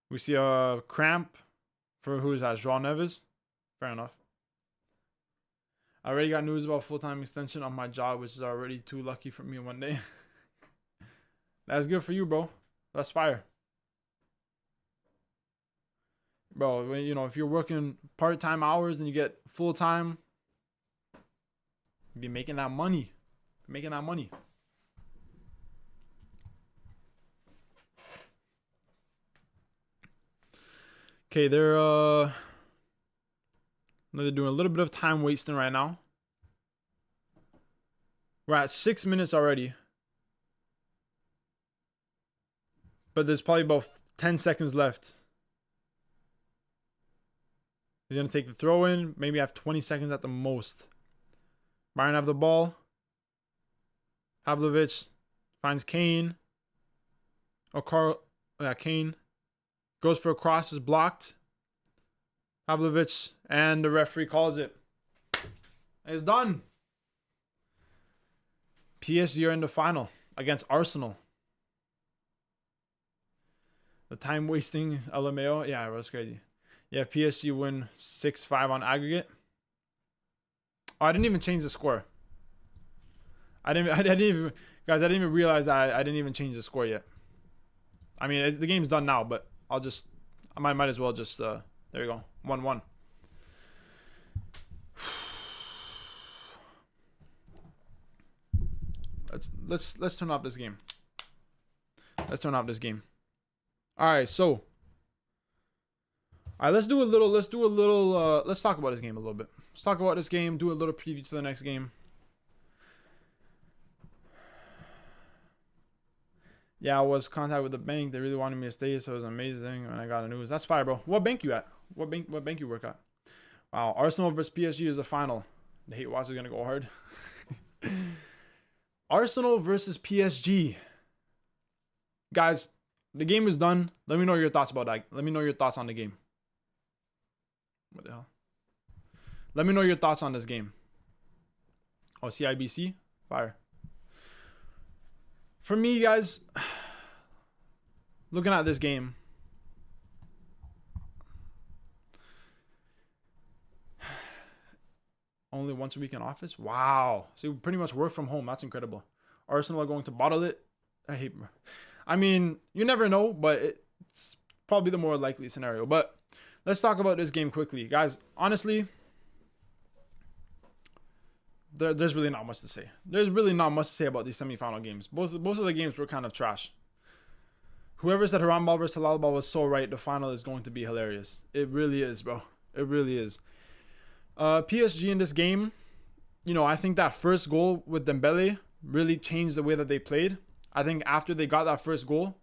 [SPEAKER 1] We see a cramp for who is that? João Neves? Fair enough. I already got news about full-time extension on my job, which is already too lucky for me one day. That's good for you, bro. That's fire. Bro, if you're working part-time hours and you get full-time, you be making that money. Making that money. Okay, they're doing a little bit of time wasting right now. We're at 6 minutes already. But there's probably about 10 seconds left. He's going to take the throw in. Maybe have 20 seconds at the most. Bayern have the ball. Havlovic finds Kane. Kane goes for a cross, is blocked. Havlovic, and the referee calls it. It's done. PSG are in the final against Arsenal. The time wasting LMAO. Yeah, it was crazy. Yeah, PSG win 6-5 on aggregate. Oh, I didn't even change the score. I didn't even realize that I didn't even change the score yet. I mean, the game's done now, but I might as well just there you go. 1-1. Let's turn off this game. Let's turn off this game. All right, so let's talk about this game a little bit. Let's talk about this game, do a little preview to the next game. Yeah, I was in contact with the bank. They really wanted me to stay, so it was amazing when I got the news. That's fire, bro. What bank you at? What bank you work at? Wow, Arsenal versus PSG is the final. The hate watch is gonna go hard. Arsenal versus PSG. Guys, the game is done. Let me know your thoughts about that. Let me know your thoughts on the game. What the hell? Let me know your thoughts on this game. Oh, CIBC? Fire. For me, guys, looking at this game, only once a week in office? Wow. So we pretty much work from home. That's incredible. Arsenal are going to bottle it. I mean, you never know, but it's probably the more likely scenario. But let's talk about this game quickly. Guys, honestly, there's really not much to say. There's really not much to say about these semifinal games. Both of the games were kind of trash. Whoever said Haram versus Halal Ball was so right. The final is going to be hilarious. It really is, bro. It really is. PSG in this game, you know, I think that first goal with Dembele really changed the way that they played. I think after they got that first goal,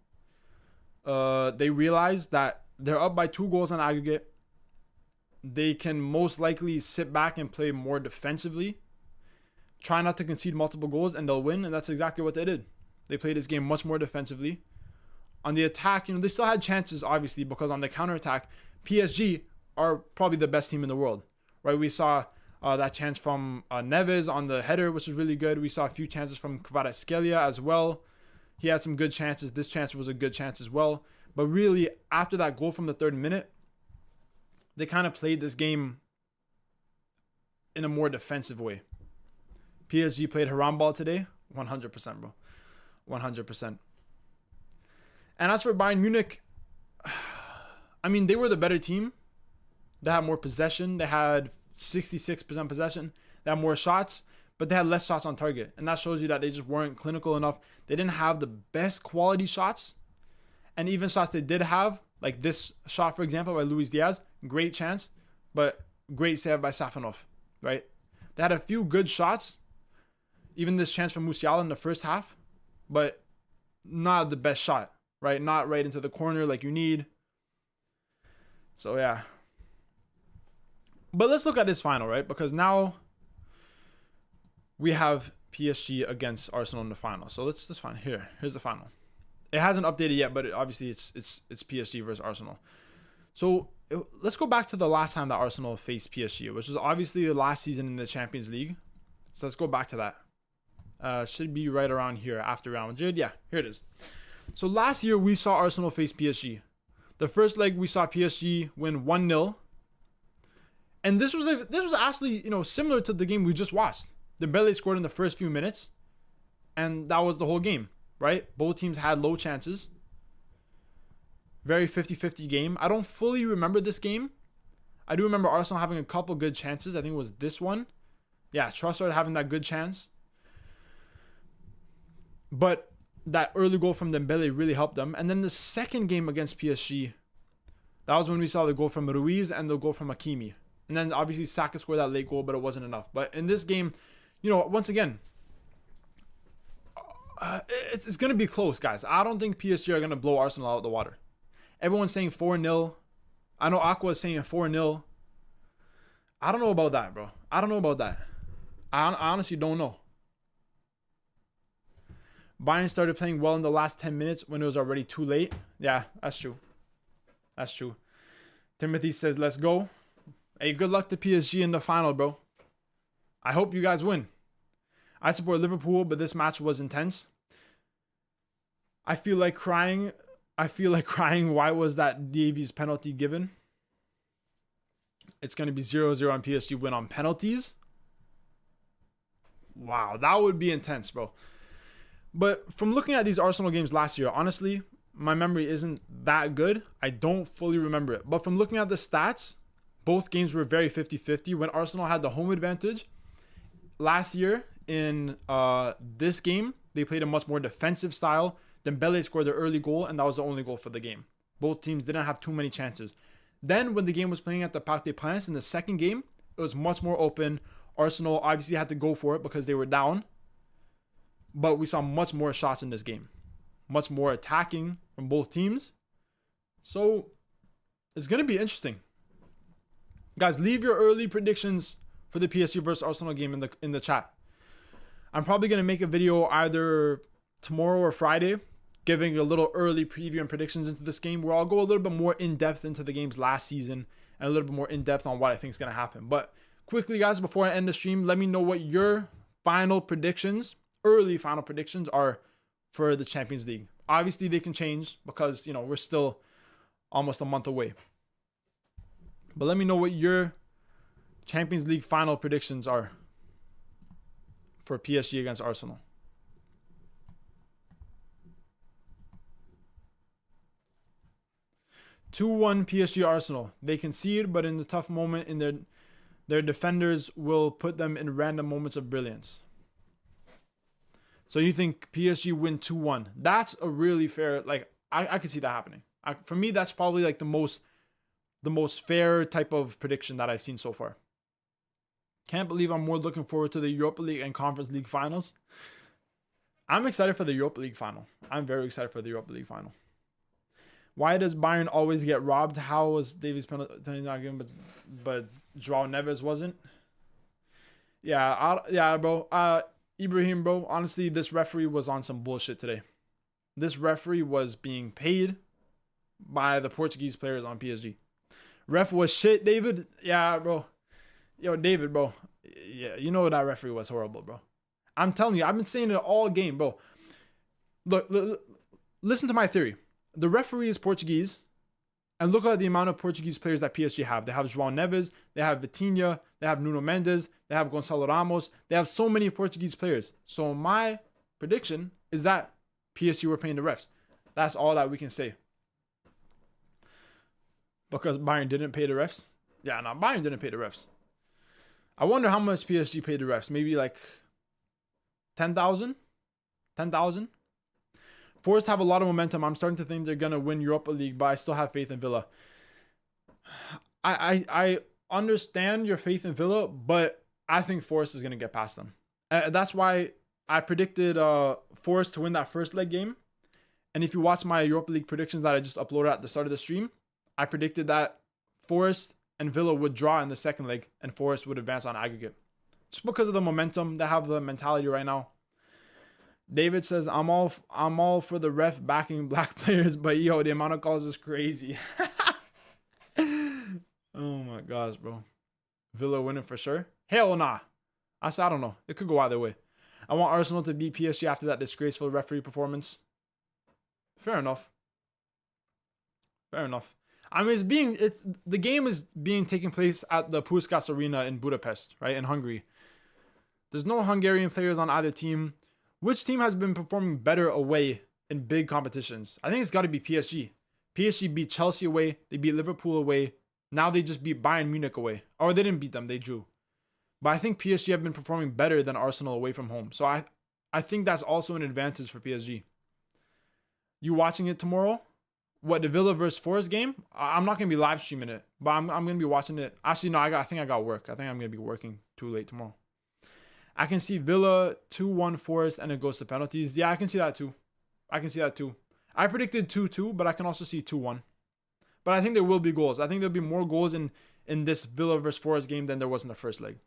[SPEAKER 1] they realized that they're up by 2 goals on aggregate. They can most likely sit back and play more defensively. Try not to concede multiple goals and they'll win. And that's exactly what they did. They played this game much more defensively. On the attack, you know, they still had chances, obviously, because on the counterattack, PSG are probably the best team in the world. Right? We saw that chance from Neves on the header, which was really good. We saw a few chances from Kvaratskhelia as well. He had some good chances. This chance was a good chance as well. But really, after that goal from the 3rd minute, they kind of played this game in a more defensive way. PSG played Haram ball today. 100%, bro. 100%. And as for Bayern Munich, I mean, they were the better team. They had more possession. They had 66% possession. They had more shots, but they had less shots on target. And that shows you that they just weren't clinical enough. They didn't have the best quality shots. And even shots they did have, like this shot, for example, by Luis Diaz, great chance, but great save by Safanov, right? They had a few good shots. Even this chance from Musiala in the first half, but not the best shot, right? Not right into the corner like you need. So, yeah. But let's look at this final, right? Because now we have PSG against Arsenal in the final. So let's just find here. Here's the final. It hasn't updated yet, but obviously it's PSG versus Arsenal. So let's go back to the last time that Arsenal faced PSG, which was obviously the last season in the Champions League. So let's go back to that. Should be right around here after Real Madrid. Yeah, here it is. So last year we saw Arsenal face PSG. The first leg we saw PSG win 1-0. And this was actually, you know, similar to the game we just watched. Dembele scored in the first few minutes, and that was the whole game, right? Both teams had low chances. Very 50-50 game. I don't fully remember this game. I do remember Arsenal having a couple good chances. I think it was this one. Yeah, Trossard having that good chance. But that early goal from Dembele really helped them. And then the second game against PSG, that was when we saw the goal from Ruiz and the goal from Hakimi. And then obviously Saka scored that late goal, but it wasn't enough. But in this game, you know, once again, it's going to be close, guys. I don't think PSG are going to blow Arsenal out of the water. Everyone's saying 4-0. I know Aqua is saying 4-0. I don't know about that, bro. I don't know about that. I honestly don't know. Bayern started playing well in the last 10 minutes when it was already too late. Yeah, that's true. That's true. Timothy says, let's go. Hey, good luck to PSG in the final, bro. I hope you guys win. I support Liverpool, but this match was intense. I feel like crying. Why was that Davies penalty given? It's going to be 0-0 on PSG win on penalties. Wow, that would be intense, bro. But from looking at these Arsenal games last year, honestly, my memory isn't that good. I don't fully remember it. But from looking at the stats, both games were very 50-50. When Arsenal had the home advantage last year in this game, they played a much more defensive style. Dembele scored the early goal, and that was the only goal for the game. Both teams didn't have too many chances. Then when the game was playing at the Parc des Princes in the second game, it was much more open. Arsenal obviously had to go for it because they were down. But we saw much more shots in this game. Much more attacking from both teams. So it's going to be interesting. Guys, leave your early predictions for the PSG versus Arsenal game in the chat. I'm probably going to make a video either tomorrow or Friday giving a little early preview and predictions into this game where I'll go a little bit more in-depth into the games last season and a little bit more in-depth on what I think is going to happen. But quickly, guys, before I end the stream, let me know what your final predictions, early final predictions are for the Champions League. Obviously, they can change because, we're still almost a month away. But let me know what your Champions League final predictions are for PSG against Arsenal. (2-1) PSG Arsenal. They concede, but in the tough moment, their defenders will put them in random moments of brilliance. So you think PSG win 2-1? That's a really fair. I could see that happening. For me, that's probably like the most fair type of prediction that I've seen so far. Can't believe I'm more looking forward to the Europa League and Conference League finals. I'm excited for the Europa League final. I'm very excited for the Europa League final. Why does Bayern always get robbed? How was Davies penalty not given, but João Neves wasn't? Yeah, bro. Ibrahim, bro. Honestly, this referee was on some bullshit today. This referee was being paid by the Portuguese players on PSG. Ref was shit, David. Yeah, bro. Yo, David, bro. Yeah, you know that referee was horrible, bro. I'm telling you, I've been saying it all game, bro. Look, listen to my theory. The referee is Portuguese, and look at the amount of Portuguese players that PSG have. They have João Neves, they have Vitinha, they have Nuno Mendes, they have Gonçalo Ramos. They have so many Portuguese players. So my prediction is that PSG were paying the refs. That's all that we can say. Because Bayern didn't pay the refs? Yeah, no, Bayern didn't pay the refs. I wonder how much PSG paid the refs. Maybe like 10,000? 10,000? Forest have a lot of momentum. I'm starting to think they're going to win Europa League, but I still have faith in Villa. I understand your faith in Villa, but I think Forest is going to get past them. That's why I predicted Forest to win that first leg game. And if you watch my Europa League predictions that I just uploaded at the start of the stream, I predicted that Forest and Villa would draw in the second leg and Forest would advance on aggregate. Just because of the momentum, they have the mentality right now. David says, I'm all for the ref backing black players, but yo, the amount of calls is crazy. Oh my gosh, bro. Villa winning for sure? Hell nah. I don't know. It could go either way. I want Arsenal to beat PSG after that disgraceful referee performance. Fair enough. Fair enough. I mean, the game is being taken place at the Puskás Arena in Budapest, right? In Hungary. There's no Hungarian players on either team. Which team has been performing better away in big competitions? I think it's got to be PSG. PSG beat Chelsea away. They beat Liverpool away. Now they just beat Bayern Munich away. Or they didn't beat them. They drew. But I think PSG have been performing better than Arsenal away from home. So I think that's also an advantage for PSG. You watching it tomorrow? What, the Villa versus Forest game? I'm not going to be live streaming it. But I'm going to be watching it. Actually, no, I think I got work. I think I'm going to be working too late tomorrow. I can see Villa 2-1 Forest and it goes to penalties. Yeah, I can see that too. I predicted 2-2, but I can also see 2-1. But I think there will be goals. I think there'll be more goals in in this Villa versus Forest game than there was in the first leg.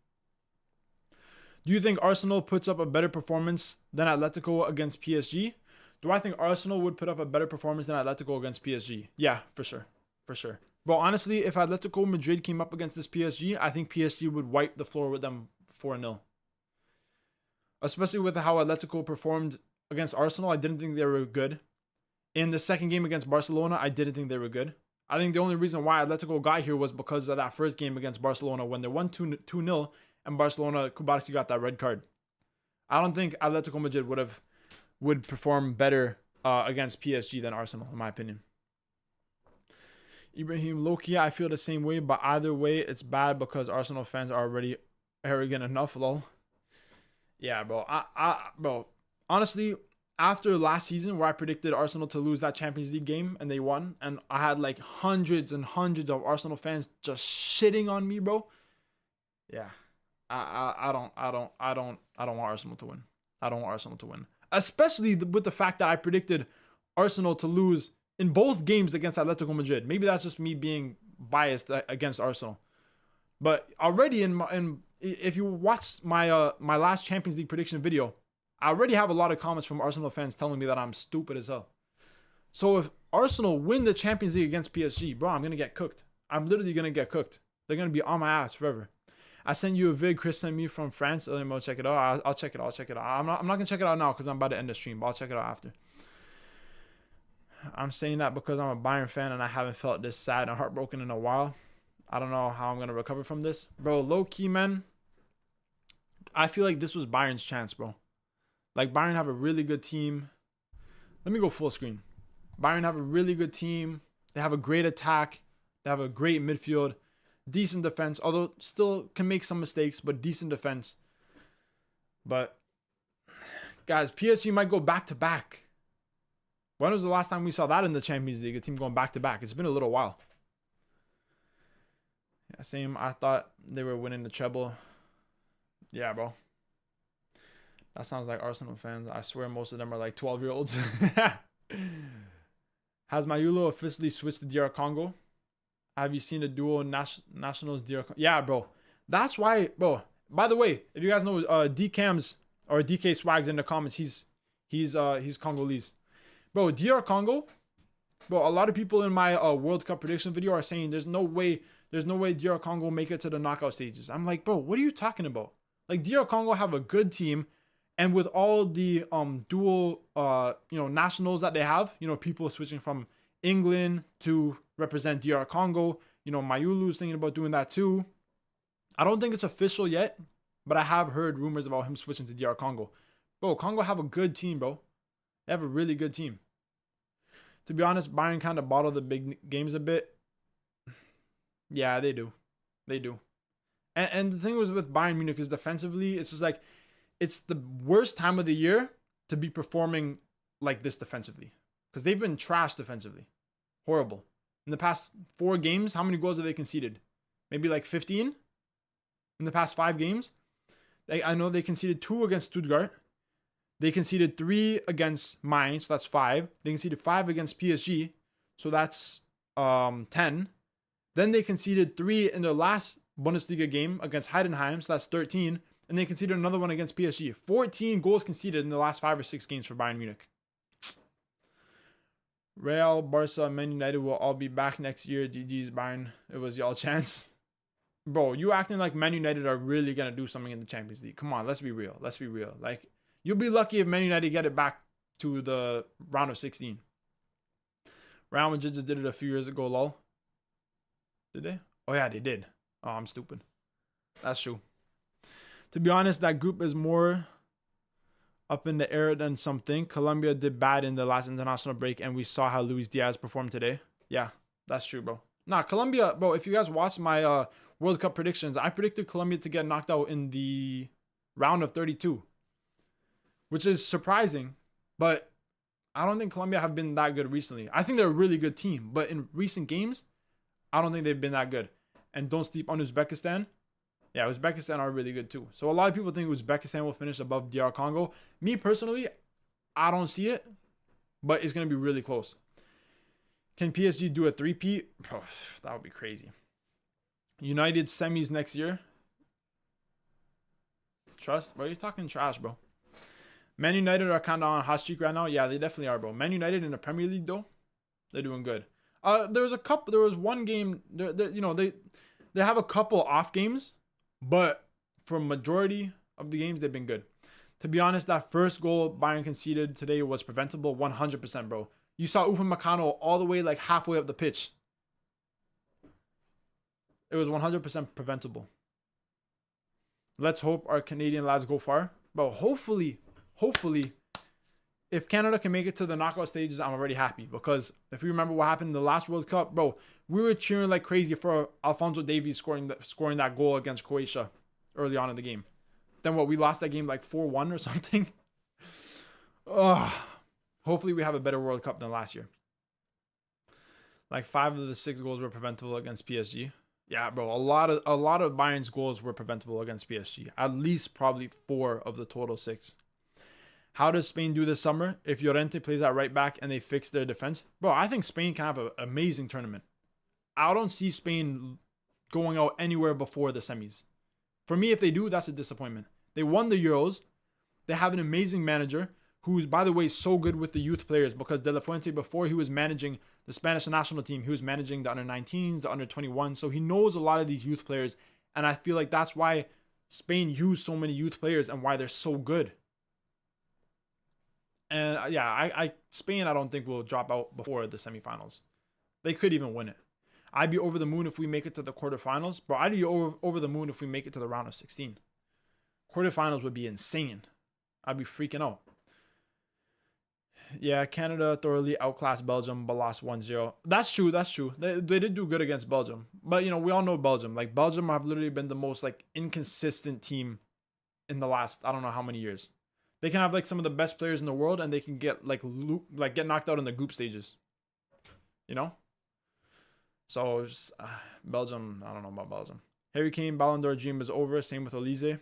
[SPEAKER 1] Do you think Arsenal puts up a better performance than Atletico against PSG? Do I think Arsenal would put up a better performance than Atletico against PSG? Yeah, for sure. For sure. But honestly, if Atletico Madrid came up against this PSG, I think PSG would wipe the floor with them 4-0. Especially with how Atletico performed against Arsenal, I didn't think they were good. In the second game against Barcelona, I didn't think they were good. I think the only reason why Atletico got here was because of that first game against Barcelona when they won 2-0 and Barcelona, Kubarsi got that red card. I don't think Atletico Madrid would perform better against PSG than Arsenal, in my opinion. Ibrahim, low-key, I feel the same way, but either way, it's bad because Arsenal fans are already arrogant enough, lol. Yeah, bro. Bro, honestly, after last season where I predicted Arsenal to lose that Champions League game and they won, and I had like hundreds and hundreds of Arsenal fans just shitting on me, bro. Yeah. I don't want Arsenal to win. I don't want Arsenal to win. Especially with the fact that I predicted Arsenal to lose in both games against Atletico Madrid. Maybe that's just me being biased against Arsenal. But already if you watch my my last Champions League prediction video, I already have a lot of comments from Arsenal fans telling me that I'm stupid as hell. So if Arsenal win the Champions League against PSG, bro, I'm going to get cooked. I'm literally going to get cooked. They're going to be on my ass forever. I sent you a vid Chris sent me from France. Let me check it out. I'll check it out. I'll check it out. I'm not going to check it out now because I'm about to end the stream, but I'll check it out after. I'm saying that because I'm a Bayern fan and I haven't felt this sad and heartbroken in a while. I don't know how I'm going to recover from this. Bro, low-key, man, I feel like this was Bayern's chance, bro. Like, Bayern have a really good team. Let me go full screen. Bayern have a really good team. They have a great attack. They have a great midfield. Decent defense, although still can make some mistakes, but decent defense. But, guys, PSG might go back-to-back. When was the last time we saw that in the Champions League? A team going back-to-back. It's been a little while. Yeah, same. I thought they were winning the treble. Yeah, bro. That sounds like Arsenal fans. I swear most of them are like 12-year-olds. Has Mayulo officially switched to DR Congo? Have you seen the duo nationals DR Congo? Yeah, bro. That's why, bro. By the way, if you guys know DCams or DK Swags in the comments, he's Congolese. Bro, DR Congo, bro, a lot of people in my World Cup prediction video are saying there's no way DR Congo will make it to the knockout stages. I'm like, bro, what are you talking about? Like, DR Congo have a good team, and with all the dual nationals that they have, people switching from England to represent DR Congo, Mayulu's thinking about doing that too. I don't think it's official yet, but I have heard rumors about him switching to DR Congo. Bro, Congo have a good team, bro. They have a really good team. To be honest, Bayern kind of bottle the big games a bit. Yeah, they do. They do. And the thing was with Bayern Munich is defensively, it's just like, it's the worst time of the year to be performing like this defensively. Because they've been trash defensively. Horrible. In the past 4 games, how many goals have they conceded? Maybe like 15? In the past 5 games? I know they conceded 2 against Stuttgart. They conceded 3 against Mainz, so that's 5. They conceded 5 against PSG, so that's 10. Then they conceded 3 in their last Bundesliga game against Heidenheim, so that's 13. And they conceded another one against PSG. 14 goals conceded in the last 5 or 6 games for Bayern Munich. Real, Barca, Man United will all be back next year. GG's, Bayern. It was y'all chance. Bro, you acting like Man United are really going to do something in the Champions League. Come on, let's be real. Let's be real. Like, you'll be lucky if Man United get it back to the round of 16. Real Madrid just did it a few years ago, lol. Did they? Oh, yeah, they did. Oh, I'm stupid. That's true. To be honest, that group is more up in the air than something. Colombia did bad in the last international break, and we saw how Luis Diaz performed today. Yeah, that's true, bro. Nah, Colombia, bro, if you guys watch my World Cup predictions, I predicted Colombia to get knocked out in the round of 32. Which is surprising, but I don't think Colombia have been that good recently. I think they're a really good team, but in recent games, I don't think they've been that good. And don't sleep on Uzbekistan. Yeah, Uzbekistan are really good too. So a lot of people think Uzbekistan will finish above DR Congo. Me personally, I don't see it, but it's going to be really close. Can PSG do a 3-peat? Bro, that would be crazy. United semis next year. Trust? Bro, you're talking trash, bro. Man United are kind of on a hot streak right now. Yeah, they definitely are, bro. Man United in the Premier League, though, they're doing good. There was one game. They have a couple off games, but for majority of the games, they've been good. To be honest, that first goal Bayern conceded today was preventable 100%, bro. You saw Upamecano all the way like halfway up the pitch. It was 100% preventable. Let's hope our Canadian lads go far. Bro, hopefully, if Canada can make it to the knockout stages, I'm already happy. Because if you remember what happened in the last World Cup, bro, we were cheering like crazy for Alphonso Davies scoring that goal against Croatia early on in the game. Then we lost that game like 4-1 or something. Hopefully we have a better World Cup than last year. Like 5 of the 6 goals were preventable against PSG. Yeah, bro, a lot of Bayern's goals were preventable against PSG. At least probably 4 of the total 6. How does Spain do this summer if Llorente plays at right back and they fix their defense? Bro, I think Spain can have an amazing tournament. I don't see Spain going out anywhere before the semis. For me, if they do, that's a disappointment. They won the Euros. They have an amazing manager who's, by the way, so good with the youth players, because De La Fuente, before he was managing the Spanish national team, he was managing the under-19s, the under-21. So he knows a lot of these youth players. And I feel like that's why Spain used so many youth players and why they're so good. And yeah, Spain, I don't think will drop out before the semifinals. They could even win it. I'd be over the moon if we make it to the quarterfinals. Bro, I'd be over the moon if we make it to the round of 16. Quarterfinals would be insane. I'd be freaking out. Yeah, Canada thoroughly outclassed Belgium, but lost 1-0. That's true. They did do good against Belgium. But, we all know Belgium. Like, Belgium have literally been the most, like, inconsistent team in the last, I don't know how many years. They can have, like, some of the best players in the world, and they can get, get knocked out in the group stages. So, Belgium, I don't know about Belgium. Harry Kane, Ballon d'Or dream is over. Same with Olise.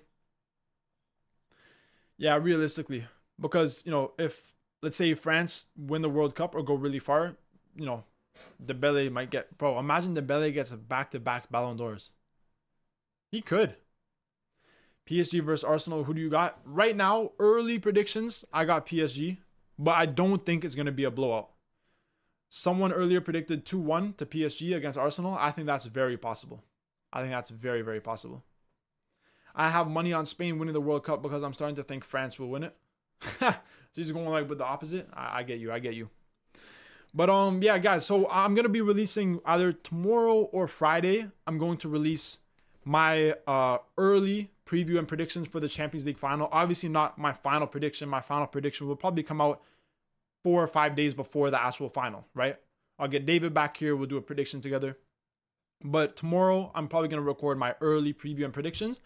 [SPEAKER 1] Yeah, realistically. Because, if, let's say, France win the World Cup or go really far, Dembele might get... Bro, imagine Dembele gets a back-to-back Ballon d'Ors. He could. PSG versus Arsenal, who do you got? Right now, early predictions, I got PSG. But I don't think it's going to be a blowout. Someone earlier predicted 2-1 to PSG against Arsenal. I think that's very possible. I think that's very, very possible. I have money on Spain winning the World Cup because I'm starting to think France will win it. So he's going like with the opposite. I get you. But yeah, guys. So I'm gonna be releasing either tomorrow or Friday. I'm going to release my early preview and predictions for the Champions League final. Obviously not my final prediction. My final prediction will probably come out 4 or 5 days before the actual final, right? I'll get David back here. We'll do a prediction together. But tomorrow, I'm probably going to record my early preview and predictions.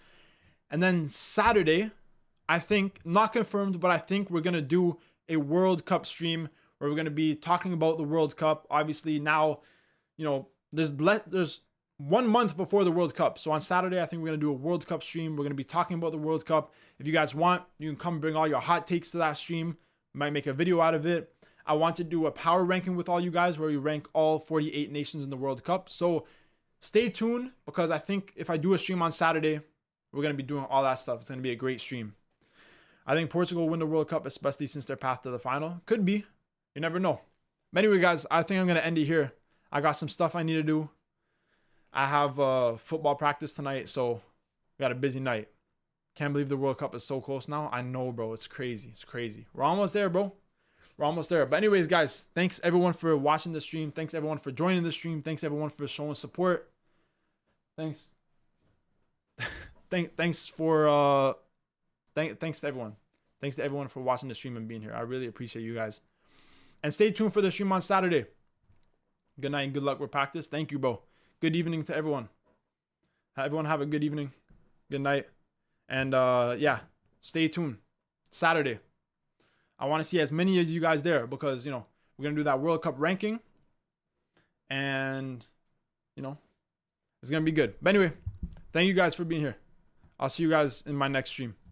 [SPEAKER 1] And then Saturday, I think, not confirmed, but I think we're going to do a World Cup stream where we're going to be talking about the World Cup. Obviously, now, there's 1 month before the World Cup. So on Saturday, I think we're going to do a World Cup stream. We're going to be talking about the World Cup. If you guys want, you can come bring all your hot takes to that stream. Might make a video out of it. I want to do a power ranking with all you guys where we rank all 48 nations in the World Cup. So stay tuned, because I think if I do a stream on Saturday, we're going to be doing all that stuff. It's going to be a great stream. I think Portugal will win the World Cup, especially since their path to the final. Could be. You never know. But anyway, guys, I think I'm going to end it here. I got some stuff I need to do. I have football practice tonight, so we got a busy night. Can't believe the World Cup is so close now. I know, bro. It's crazy. We're almost there, bro. We're almost there. But anyways, guys, thanks everyone for watching the stream. Thanks everyone for joining the stream. Thanks everyone for showing support. Thanks. Thanks to everyone. Thanks to everyone for watching the stream and being here. I really appreciate you guys. And stay tuned for the stream on Saturday. Good night and good luck with practice. Thank you, bro. Good evening to everyone. Everyone have a good evening. Good night. And yeah, stay tuned. Saturday. I want to see as many of you guys there, because, we're going to do that World Cup ranking. And, it's going to be good. But anyway, thank you guys for being here. I'll see you guys in my next stream.